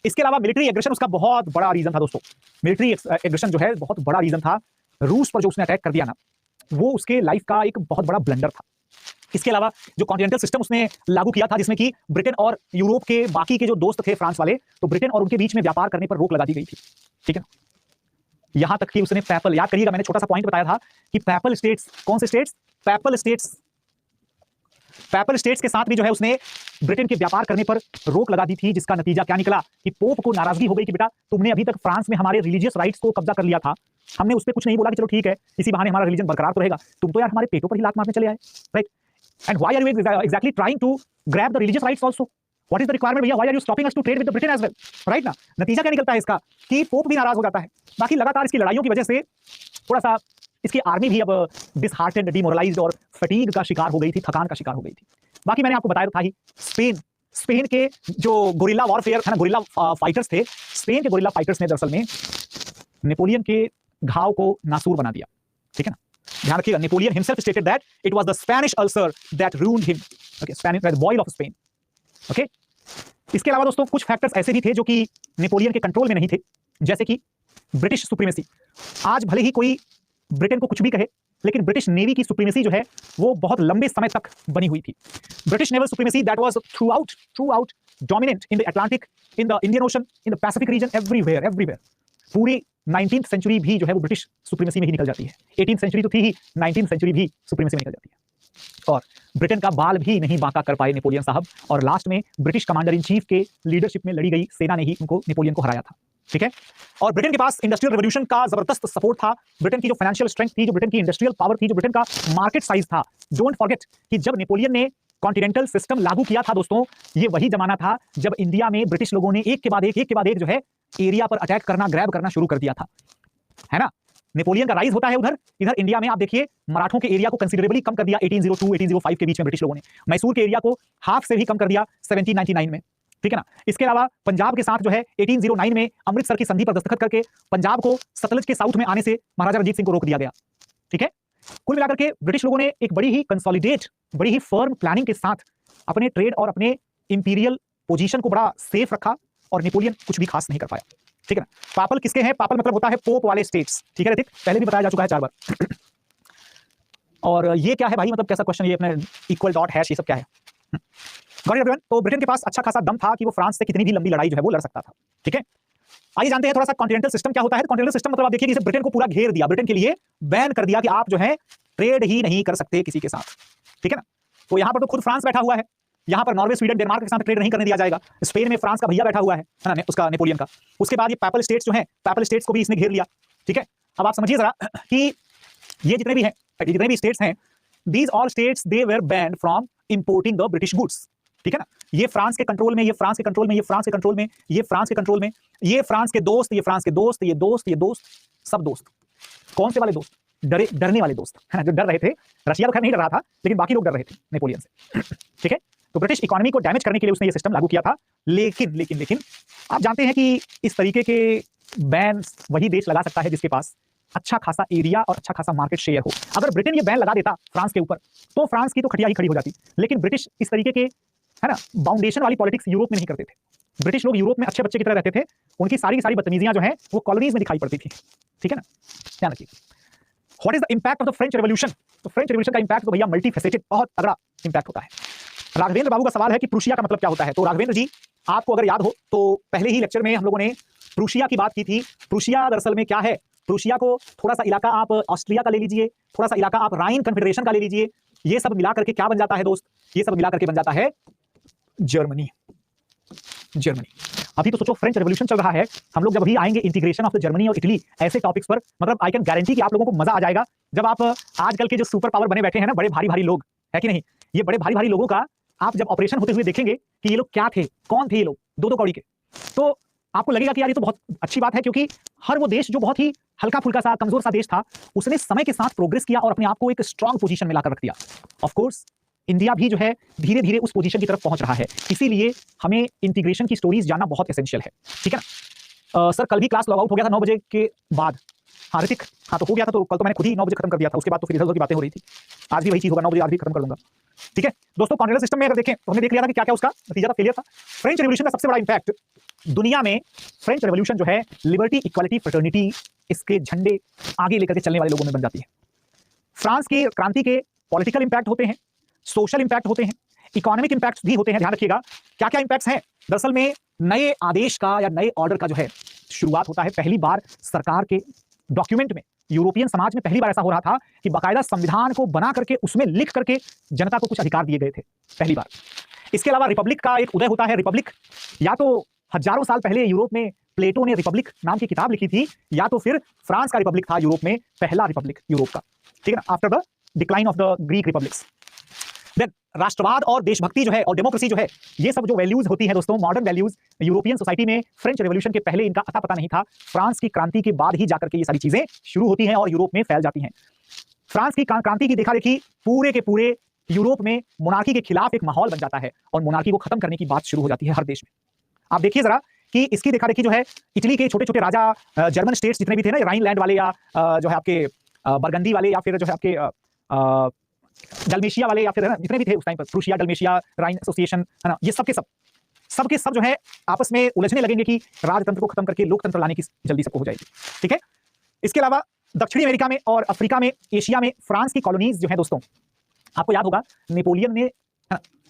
इसके अलावा मिलिट्री एग्रेशन उसका बहुत बड़ा रीजन था दोस्तों। मिलिट्री एग्रेशन जो है बहुत बड़ा रीजन था। रूस पर जो उसने अटैक कर दिया ना, वो उसके लाइफ का एक बहुत बड़ा ब्लंडर था। इसके अलावा जो कॉन्टिनेंटल सिस्टम उसने लागू किया था, जिसमें कि ब्रिटेन और यूरोप के बाकी के जो दोस्त थे फ्रांस वाले, तो ब्रिटेन और उनके बीच में व्यापार करने पर रोक लगा दी गई थी। ठीक है, यहां तक कि उसने पैपल, याद करिएगा मैंने छोटा सा पॉइंट बताया था कि पैपल स्टेट्स, कौन से states? Papal states, papal states के साथ भी जो है उसने ब्रिटेन के व्यापार करने पर रोक लगा दी थी, जिसका नतीजा क्या निकला कि पोप को नाराजगी हो गई कि बेटा तुमने अभी तक फ्रांस में हमारे रिलीजियस राइट्स को कब्जा कर लिया था, हमने उस पर कुछ नहीं बोला कि चलो ठीक है इसी बहाने हमारा रिलीजन बरकरार तो रहेगा, तुम तो यार हमारे पेटों पर ही लात मारने चले आए, right? And why are you exactly trying to grab the religious rights also? What is the requirement भैया? Why are you stopping us to trade with the Britain as well, right ना? नतीजा क्या निकलता है इसका कि पोप भी नाराज हो जाता है। बाकी लगातार इसकी लड़ाइयों की वजह से थोड़ा सा इसकी आर्मी भी अब डिसहार्टेंड, डिमोरलाइज्ड और फटीग का शिकार हो गई थी, थकान का शिकार हो गई थी। बाकी मैंने आपको बताया था ही, स्पेन के जो गोरिल्ला वॉरफेयर है ना, गोरिल्ला फाइटर्स थे, स्पेन के गोरिल्ला फाइटर्स ने दरअसल में नेपोलियन के घाव को नासूर बना दिया। ठीक है ना, ध्यान रखिएगा, Napoleon himself stated that it was the Spanish ulcer that ruined him. Okay, Spanish the boil of Spain. Okay, इसके अलावा दोस्तों कुछ फैक्टर्स ऐसे भी थे जो कि नेपोलियन के कंट्रोल में नहीं थे, जैसे कि ब्रिटिश सुप्रीमेसी। आज भले ही कोई ब्रिटेन को कुछ भी कहे, लेकिन ब्रिटिश नेवी की सुप्रीमेसी जो है वो बहुत लंबे समय तक बनी हुई थी। British naval supremacy that was through out dominant in the Atlantic, in the Indian ocean, in the Pacific region, everywhere. पूरी 19th सेंचुरी भी जो है वो ब्रिटिश सुप्रीमेसी में ही निकल जाती है। 18th सेंचुरी तो थी ही, 19th सेंचुरी भी सुप्रीमेसी में निकल जाती है और ब्रिटेन का बाल भी नहीं बांका कर पाए नेपोलियन साहब, और लास्ट में ब्रिटिश कमांडर इन चीफ के लीडरशिप में लड़ी गई सेना ने ही उनको नेपोलियन को हराया था। ठीक है, और ब्रिटेन के पास इंडस्ट्रियल रेवोल्यूशन का जबरदस्त सपोर्ट था, ब्रिटेन की जो फाइनेंशियल स्ट्रेंथ थी, जो ब्रिटेन की इंडस्ट्रियल पावर थी, जो ब्रिटेन का मार्केट साइज था। डोंट फॉरगेट कि जब नेपोलियन ने कॉन्टिनेंटल सिस्टम लागू किया था दोस्तों, ये वही जमाना था जब इंडिया में ब्रिटिश लोगों ने एक के बाद एक जो है एरिया पर अटैक करना, ग्रैब करना शुरू कर दिया था, है ना। नेपोलियन का राइज होता है उधर, इधर इंडिया में आप देखिए मराठों के एरिया को कंसिडरेबली कम कर दिया 1802 1805 के बीच में ब्रिटिश लोगों ने, मैसूर के एरिया को हाफ से भी कम कर दिया 1799 में, ठीक है ना। इसके अलावा पंजाब के साथ जो है 1809 में अमृतसर की संधि पर दस्तखत करके पंजाब को सतलज के साउथ में आने से महाराजा रंजीत सिंह को रोक दिया गया। ठीक है, कुल मिलाकर के ब्रिटिश लोगों ने एक बड़ी ही कंसोलिडेट, बड़ी ही फर्म प्लानिंग के साथ अपने ट्रेड और अपने इंपीरियल पोजीशन को बड़ा सेफ रखा और नेपोलियन कुछ भी खास नहीं कर पाया। ठीक है ना। पापल किसके हैं? पापल मतलब होता है पोप वाले स्टेट्स। ठीक है ऋतिक, पहले भी बताया जा चुका है 4 बार। और ये क्या है भाई, मतलब कैसा क्वेश्चन, ये अपने इक्वल डॉट हैश ये सब क्या है? Got it everyone. तो ब्रिटेन के पास अच्छा खासा दम था कि वो फ्रांस से कितनी भी लंबी लड़ाई जो है वो लड़ सकता था। ठीक है, आइए जानते हैं थोड़ा सा कॉन्टिनेंटल सिस्टम क्या होता है। कॉन्टिनेंटल सिस्टम मतलब आप देखिए कि ब्रिटेन को पूरा घेर दिया, ब्रिटेन के लिए बैन कर दिया कि आप जो है ट्रेड ही नहीं कर सकते किसी के साथ। ठीक है ना। तो यहां पर तो खुद फ्रांस बैठा हुआ है, यहां पर नॉर्वे, स्वीडन, डेनमार्क के साथ ट्रेड नहीं करने दिया जाएगा। स्पेन में फ्रांस का भैया बैठा हुआ है ना, उसका नेपोलियन का। उसके बाद ये पैपल स्टेट्स जो हैं, पैपल स्टेट्स को भी इसने घेर लिया। ठीक है, अब आप समझिए जरा कि ये जितने भी स्टेट्स हैं, these all states they were banned from importing the British goods. ठीक है ना, ये फ्रांस के कंट्रोल में, ये फ्रांस के कंट्रोल में, ये फ्रांस के कंट्रोल में, ये फ्रांस के कंट्रोल में, ये फ्रांस के दोस्त, ये फ्रांस के दोस्त, ये दोस्त, ये दोस्त, सब दोस्त। कौन से वाले दोस्त? डरने वाले दोस्त, है ना, जो डर रहे थे। रशिया तो खैर नहीं डर रहा था, लेकिन बाकी लोग डर रहे थे नेपोलियन से। ठीक है, तो ब्रिटिश इकोनॉमी को डैमेज करने के लिए उसने ये सिस्टम लागू किया था। लेकिन आप जानते हैं कि इस तरीके के बैन वही देश लगा सकता है जिसके पास अच्छा खासा एरिया और अच्छा खासा मार्केट शेयर हो। अगर ब्रिटेन ये बैन लगा देता फ्रांस के ऊपर, तो फ्रांस की तो खटिया ही खड़ी हो जाती। लेकिन ब्रिटिश इस तरीके के, है ना, बाउंडेशन वाली पॉलिटिक्स यूरोप में नहीं करते थे। ब्रिटिश लोग यूरोप में अच्छे बच्चे की तरह रहते थे, उनकी सारी की सारी बदतमीजियां जो है वो कॉलोनीज में दिखाई पड़ती थी। ठीक है ना, ध्यान रखिए। What is the impact of the French revolution? तो फ्रेंच रेवोल्यूशन का इंपैक्ट तो भैया मल्टी फेसेटेड, बहुत तगड़ा इंपैक्ट होता है। राघवेंद्र बाबू का सवाल है कि प्रूशिया का मतलब क्या होता है। तो राघवेंद्र जी, आपको अगर याद हो तो पहले ही लेक्चर में हम लोगों ने प्रूशिया की बात की थी। प्रूशिया दरअसल में क्या है? प्रूशिया को थोड़ा सा इलाका आप ऑस्ट्रिया का ले लीजिए, थोड़ा सा इलाका आप राइन कन्फेडरेशन का ले लीजिए, ये सब मिलाकर के क्या बन जाता है दोस्त? ये सब मिलाकर के बन जाता है जर्मनी। अभी तो सोचो फ्रेंच रेवोल्यूशन चल रहा है, हम लोग जब अभी आएंगे इंटीग्रेशन ऑफ द जर्मनी और इटली ऐसे टॉपिक्स पर, मतलब आई कैन गारंटी कि आप लोगों को मजा आ जाएगा जब आप आजकल के जो सुपर पावर बने बैठे हैं ना, बड़े भारी भारी लोग, है कि नहीं, ये बड़े भारी भारी लोगों का आप जब ऑपरेशन होते हुए देखेंगे कि ये लोग क्या थे, कौन थे ये लोग, दो कौड़ी के, तो आपको लगेगा कि यार ये तो बहुत अच्छी बात है, क्योंकि हर वो देश जो बहुत ही हल्का फुल्का सा कमजोर सा देश था, उसने समय के साथ प्रोग्रेस किया और अपने आप को एक स्ट्रांग पोजीशन में लाकर रख दिया। ऑफ कोर्स इंडिया भी जो है धीरे धीरे उस पोजीशन की तरफ पहुंच रहा है, इसीलिए हमें इंटीग्रेशन की स्टोरीज जानना बहुत एसेंशियल है। ठीक है ना। सर कल भी क्लास लॉग आउट हो गया था 9 बजे के बाद। हाँ ऋतिक, हाँ तो हो गया था, तो कल तो मैंने खुद ही 9 बजे खत्म कर दिया था, उसके बाद तो फिर इधर की बातें हो रही थी। आज भी वही चीज होगा, 9 बजे आज भी खत्म कर दूंगा। ठीक है दोस्तों, कॉन्टिनेंटल सिस्टम में अगर देखें तो हमने देख लिया था कि क्या क्या उसका नतीजा था, फेलियर था। फ्रेंच रेवोल्यूशन का सबसे बड़ा इंपैक्ट दुनिया में, फ्रेंच रेवोल्यूशन जो है लिबर्टी, इक्वालिटी, फ्रेटर्निटी, इसके झंडे आगे लेकर के चलने वाले लोगों में बन जाती है। फ्रांस की क्रांति के पॉलिटिकल इंपैक्ट होते हैं, सोशल इंपैक्ट होते हैं, इकोनॉमिक इंपैक्ट्स भी होते हैं। ध्यान रखिएगा क्या क्या इंपैक्ट्स हैं। दरअसल में नए आदेश का या नए ऑर्डर का जो है शुरुआत होता है। पहली बार सरकार के डॉक्यूमेंट में, यूरोपियन समाज में पहली बार ऐसा हो रहा था कि बाकायदा संविधान को बना करके उसमें लिख करके जनता को कुछ अधिकार दिए गए थे, पहली बार। इसके अलावा रिपब्लिक का एक उदय होता है। रिपब्लिक या तो हजारों साल पहले यूरोप में प्लेटो ने रिपब्लिक नाम की किताब लिखी थी, या तो फिर फ्रांस का रिपब्लिक था यूरोप में, पहला रिपब्लिक यूरोप का। ठीक है ना, after the decline of the Greek republics. Then राष्ट्रवाद और देशभक्ति जो है और डेमोक्रेसी जो है, ये सब जो वैल्यूज होती है दोस्तों, मॉडर्न वैल्यूज, यूरोपियन सोसाइटी में फ्रेंच रेवोल्यूशन के पहले इनका अता पता नहीं था। फ्रांस की क्रांति के बाद ही जाकर के ये सारी चीजें शुरू होती हैं और यूरोप में फैल जाती हैं। फ्रांस की क्रांति की देखा देखी पूरे के पूरे यूरोप में मोनार्की के खिलाफ एक माहौल बन जाता है और मोनार्की को खत्म करने की बात शुरू हो जाती है हर देश में। आप देखिए जरा कि इसकी देखा देखी जो है, इटली के छोटे छोटे राजा, जर्मन स्टेट्स जितने भी थे ना, राइनलैंड वाले या जो है आपके बरगंदी वाले, या फिर जो है आपके डल्मेशिया वाले, या फिर है ना जितने भी थे उस टाइम पर, प्रूशिया, डल्मेशिया, राइन एसोसिएशन, है ना, ये सब के सब जो है आपस में उलझने लगेंगे कि राजतंत्र को खत्म करके लोकतंत्र लाने की जल्दी सबको हो जाएगी। ठीक है, इसके अलावा दक्षिणी अमेरिका में और अफ्रीका में, एशिया में फ्रांस की कॉलोनीज जो है दोस्तों, आपको याद होगा नेपोलियन ने,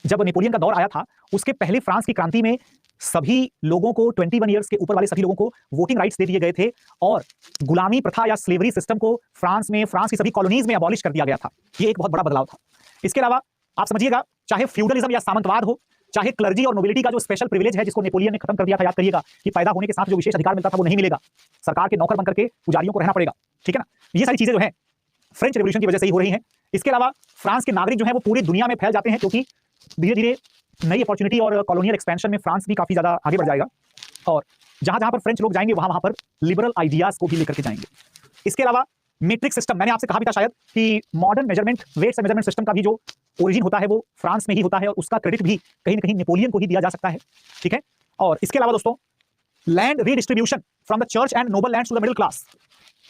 जब नेपोलियन का दौर आया था उसके पहले फ्रांस की क्रांति में सभी लोगों को 21 ईयर्स के ऊपर वाले सभी लोगों को वोटिंग राइट्स दे दिए गए थे और गुलामी प्रथा या स्लेवरी सिस्टम को फ्रांस की सभी कॉलोनीज में अबॉलिश कर दिया गया था। ये एक बहुत बड़ा बदलाव था। इसके अलावा आप समझिएगा, चाहे फ्यूडलिज्म या सामंतवाद हो, चाहे क्लर्जी और नोबिलिटी का जो स्पेशल प्रिविलेज है जिसको नेपोलियन ने खत्म कर दिया था, याद करिएगा कि पैदा होने के साथ जो विशेष अधिकार मिलता था वो नहीं मिलेगा, सरकार के नौकर बनकर के पुजारियों को रहना पड़ेगा, ठीक है ना। ये सारी चीजें जो है फ्रेंच रेवोल्यूशन की वजह से ही हो रही हैं। इसके अलावा फ्रांस के नागरिक जो है वो पूरी दुनिया में फैल जाते हैं, क्योंकि धीरे धीरे नई अपॉर्चुनिटी और कॉलोनियल एक्सपेंशन में फ्रांस भी काफी ज्यादा आगे बढ़ जाएगा और जहां जहां पर फ्रेंच लोग जाएंगे वहां वहां पर लिबरल आइडियाज को भी लेकर के जाएंगे। इसके अलावा मीट्रिक सिस्टम, मैंने आपसे कहा भी था शायद कि modern measurement weights and measurement system का भी जो ओरिजिन होता है वो फ्रांस में ही होता है और उसका क्रेडिट भी कहीं ना कहीं नेपोलियन को ही दिया जा सकता है, ठीक है। और इसके अलावा दोस्तों, land redistribution from the church and noble lands to the middle class,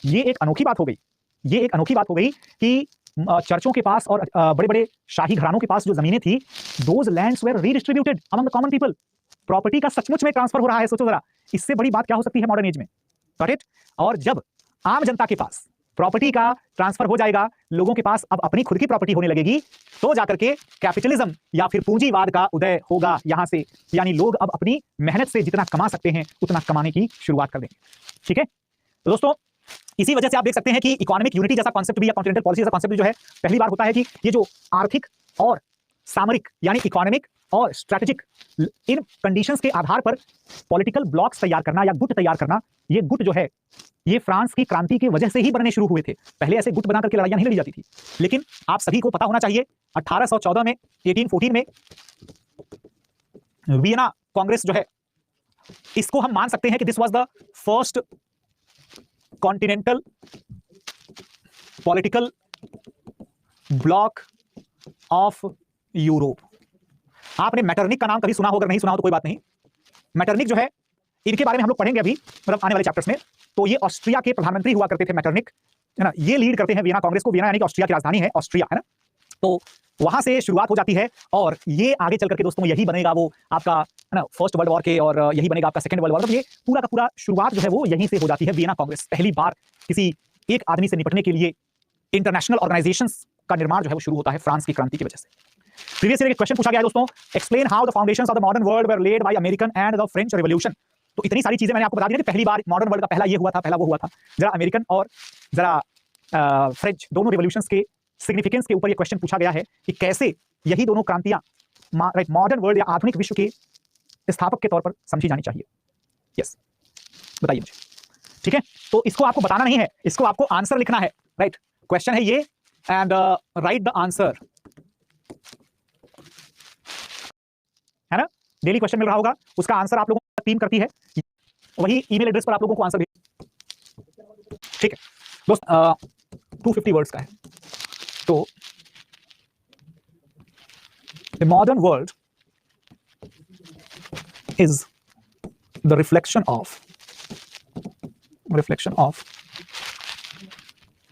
ये एक अनोखी बात हो गई। ये एक अनोखी बात हो गई कि चर्चों के पास और बड़े बड़े शाही घरानों के पास जो जमीनें थी, those lands were redistributed among the common people. Property का सचमुच में ट्रांसफर हो रहा है। सोचो जरा, इससे बड़ी बात क्या हो सकती है मॉडर्न एज में, करेक्ट। और जब आम जनता के पास प्रॉपर्टी का ट्रांसफर हो जाएगा, लोगों के पास अब अपनी खुद की प्रॉपर्टी होने लगेगी, तो जाकर के कैपिटलिज्म या फिर पूंजीवाद का उदय होगा यहां से। यानी लोग अब अपनी मेहनत से जितना कमा सकते हैं उतना कमाने की शुरुआत कर देंगे, ठीक है। तो दोस्तों, इसी वजह से आप देख सकते हैं कि इकोनॉमिक यूनिटी जैसा कॉन्सेप्ट भी या कॉन्टिनेंटल पॉलिसी जैसा कॉन्सेप्ट जो है पहली बार होता है कि ये जो आर्थिक और सामरिक यानी इकोनॉमिक और स्ट्रेटेजिक इन कंडीशंस के आधार पर पॉलिटिकल ब्लॉक्स तैयार करना या गुट तैयार करना, ये गुट जो है ये फ्रांस की क्रांति की वजह से ही बनने शुरू हुए थे। पहले ऐसे गुट बना करके लड़ाइयां नहीं लड़ी जाती थी। लेकिन आप सभी को पता होना चाहिए 1814 में 1814 में वियना कांग्रेस जो है, इसको हम मान सकते हैं कि this was the first continental political block of Europe. आपने मैटरनिक का नाम कभी सुना हो, अगर नहीं सुना हो तो कोई बात नहीं। मैटरनिक जो है, इनके बारे में हम लोग पढ़ेंगे अभी, मतलब आने वाले चैप्टर्स में। तो ये ऑस्ट्रिया के प्रधानमंत्री हुआ करते थे मैटरनिक, है ना। ये लीड करते हैं वियना कांग्रेस को। वियना यानी कि ऑस्ट्रिया की राजधानी है, ऑस्ट्रिया, है ना। तो वहां से शुरुआत हो जाती है और ये आगे चल करके दोस्तों यही बनेगा वो आपका, है ना, फर्स्ट वर्ल्ड वॉर के, और यही बनेगा आपका सेकंड वर्ल्ड वॉर। ये पूरा का पूरा शुरुआत जो है वो यहीं से हो जाती है। वियना कांग्रेस पहली बार किसी एक आदमी से निपटने के लिए इंटरनेशनल ऑर्गेनाइजेशंस का निर्माण जो है वो शुरू होता है फ्रांस की क्रांति की वजह से। प्रीवियस ईयर एक क्वेश्चन पूछा गया है दोस्तों, explain how the foundations of the modern world were led by American and the French revolution. तो इतनी सारी चीजें मैंने आपको बता दी कि पहली बार मॉडर्न वर्ल्ड का पहला ये हुआ था, पहला वो हुआ था। जरा अमेरिकन और जरा फ्रेंच दोनों रिवॉल्यूशंस के सिग्निफिकेंस के ऊपर ये क्वेश्चन पूछा गया है कि कैसे यही दोनों क्रांतियां मॉडर्न वर्ल्ड या आधुनिक विश्व के स्थापक के तौर पर समझी जानी चाहिए। यस, बताइए मुझे, ठीक है। तो इसको आपको बताना नहीं है, इसको आपको आंसर लिखना है, राइट। क्वेश्चन है ये एंड राइट द आंसर, है ना। डेली क्वेश्चन मिल रहा होगा, उसका आंसर आप लोगों को टीम करती है, वही ईमेल एड्रेस पर आप लोगों को आंसर भेज, ठीक है दोस्त। 250 वर्ड्स का है। तो the modern world is the reflection of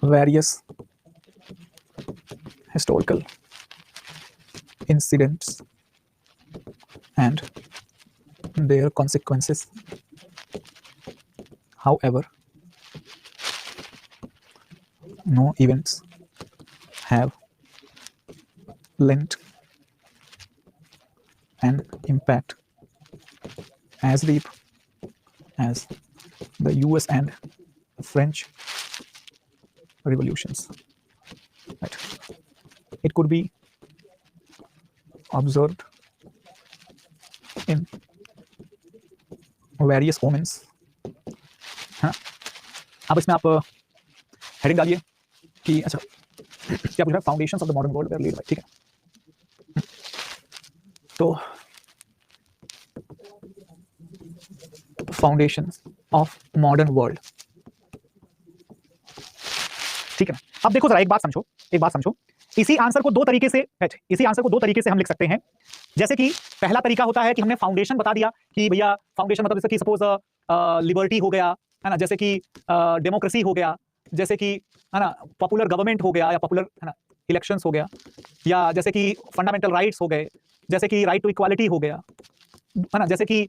various historical incidents and their consequences. However, no events have lent an impact as deep as the US and French revolutions. Right. It could be observed in various moments. हाँ, अब इसमें आप heading डालिए कि अच्छा क्या पूछ रहा है, foundations of the modern world were led by, ठीक है। तो फाउंडेशंस ऑफ मॉडर्न वर्ल्ड, ठीक है। अब देखो जरा, एक बात समझो, इसी आंसर को दो तरीके से हम लिख सकते हैं। जैसे कि पहला तरीका होता है कि हमने फाउंडेशन बता दिया कि भैया फाउंडेशन मतलब जैसे कि सपोज लिबर्टी हो गया, है ना, जैसे कि डेमोक्रेसी हो गया, जैसे कि, है ना, पॉपुलर गवर्नमेंट हो गया, या पॉपुलर, है ना, इलेक्शंस हो गया, या जैसे कि फंडामेंटल राइट्स हो गए, जैसे कि राइट टू इक्वालिटी हो गया, है ना, जैसे कि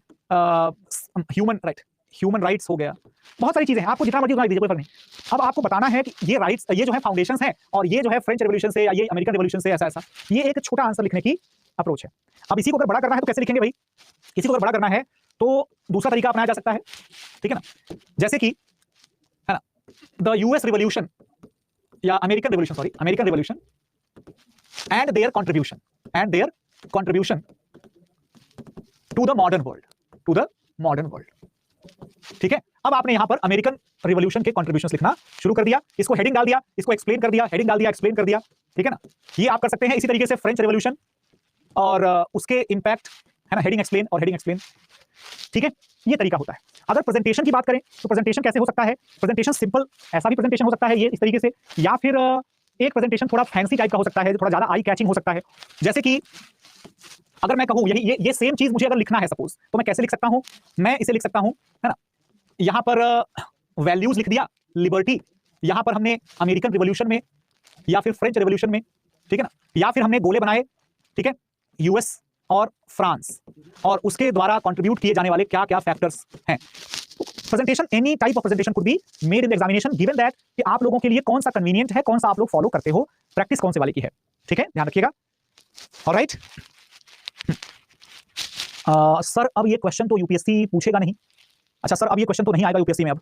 ह्यूमन राइट्स हो गया। बहुत सारी चीजें हैं, आपको जितना मर्जी उतना दीजिए, कोई फर्क नहीं। अब आपको बताना है कि ये राइट्स, ये जो है फाउंडेशंस हैं, और ये जो है फ्रेंच रेवोल्यूशन से या ये अमेरिकन रेवोल्यूशन से ऐसा, ये एक छोटा आंसर लिखने की अप्रोच है। अब इसी को अगर बड़ा करना है तो कैसे लिखेंगे भाई? इसी को अगर बड़ा करना है तो दूसरा तरीका अपनाया जा सकता है, ठीक है ना? जैसे कि है ना, द यूएस रिवॉल्यूशन या American revolution and their contribution to the modern world, ठीक है। अब आपने यहां पर अमेरिकन रिवॉल्यूशन के कंट्रीब्यूशंस लिखना शुरू कर दिया, इसको हेडिंग डाल दिया, इसको एक्सप्लेन कर दिया, हेडिंग डाल दिया, एक्सप्लेन कर दिया, ठीक है ना। ये आप कर सकते हैं। इसी तरीके से फ्रेंच रिवॉल्यूशन और उसके इंपैक्ट, है ना, हेडिंग एक्सप्लेन और हेडिंग एक्सप्लेन, ठीक है। ये तरीका होता है। अगर प्रेजेंटेशन की बात करें तो प्रेजेंटेशन कैसे हो सकता है? प्रेजेंटेशन सिंपल ऐसा भी प्रेजेंटेशन हो सकता है ये इस तरीके से, या फिर एक प्रेजेंटेशन थोड़ा फैंसी टाइप का हो सकता है, थोड़ा ज्यादा आई कैचिंग हो सकता है। जैसे कि अगर मैं कहूं यही ये सेम चीज मुझे अगर लिखना है सपोज, तो मैं कैसे लिख सकता हूं? मैं इसे लिख सकता हूं, है ना, यहां पर वैल्यूज लिख दिया, लिबर्टी, यहां पर हमने अमेरिकन रिवॉल्यूशन में या फिर फ्रेंच रिवॉल्यूशन में, ठीक है ना, या फिर हमने गोले बनाए, ठीक है, यूएस और फ्रांस, और उसके द्वारा कंट्रीब्यूट किए जाने वाले क्या क्या फैक्टर्स हैं। Presentation, any type of presentation could be made in the examination given that कि आप लोगों के लिए कौन सा कन्वीनियंट है, कौन सा आप लोग फॉलो करते हो, प्रैक्टिस कौन से वाले की है, ठीक है, ध्यान रखिएगा। ऑलराइट। सर अब ये क्वेश्चन तो यूपीएससी पूछेगा नहीं। अच्छा सर अब ये क्वेश्चन तो नहीं आएगा यूपीएससी में। अब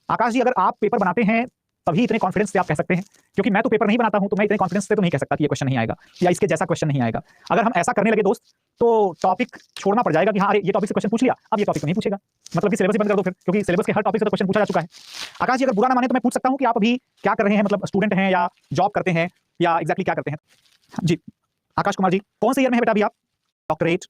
आकाश जी, अगर आप पेपर बनाते हैं तभी इतने कॉन्फिडेंस से आप कह सकते हैं, क्योंकि मैं तो पेपर नहीं बनाता हूं, तो मैं इतने कॉन्फिडेंस से तो नहीं कह सकता कि ये क्वेश्चन नहीं आएगा या इसके जैसा क्वेश्चन नहीं आएगा। अगर हम ऐसा करने लगे दोस्त तो टॉपिक छोड़ना पड़ जाएगा कि हाँ अरे ये टॉपिक से क्वेश्चन पूछ लिया, अब ये टॉपिक नहीं पूछेगा, मतलब कि सिलेबस बंद कर दो फिर, क्योंकि सिलेबस के हर टॉपिक से तो क्वेश्चन पूछा जा चुका है। आकाश जी अगर बुरा ना माने तो मैं पूछ सकता हूं कि आप अभी क्या कर रहे हैं, मतलब स्टूडेंट हैं या जॉब करते हैं या एग्जैक्टली क्या करते हैं? जी आकाश कुमार जी, कौन से ईयर में है बेटा अभी आप? डॉक्टरेट,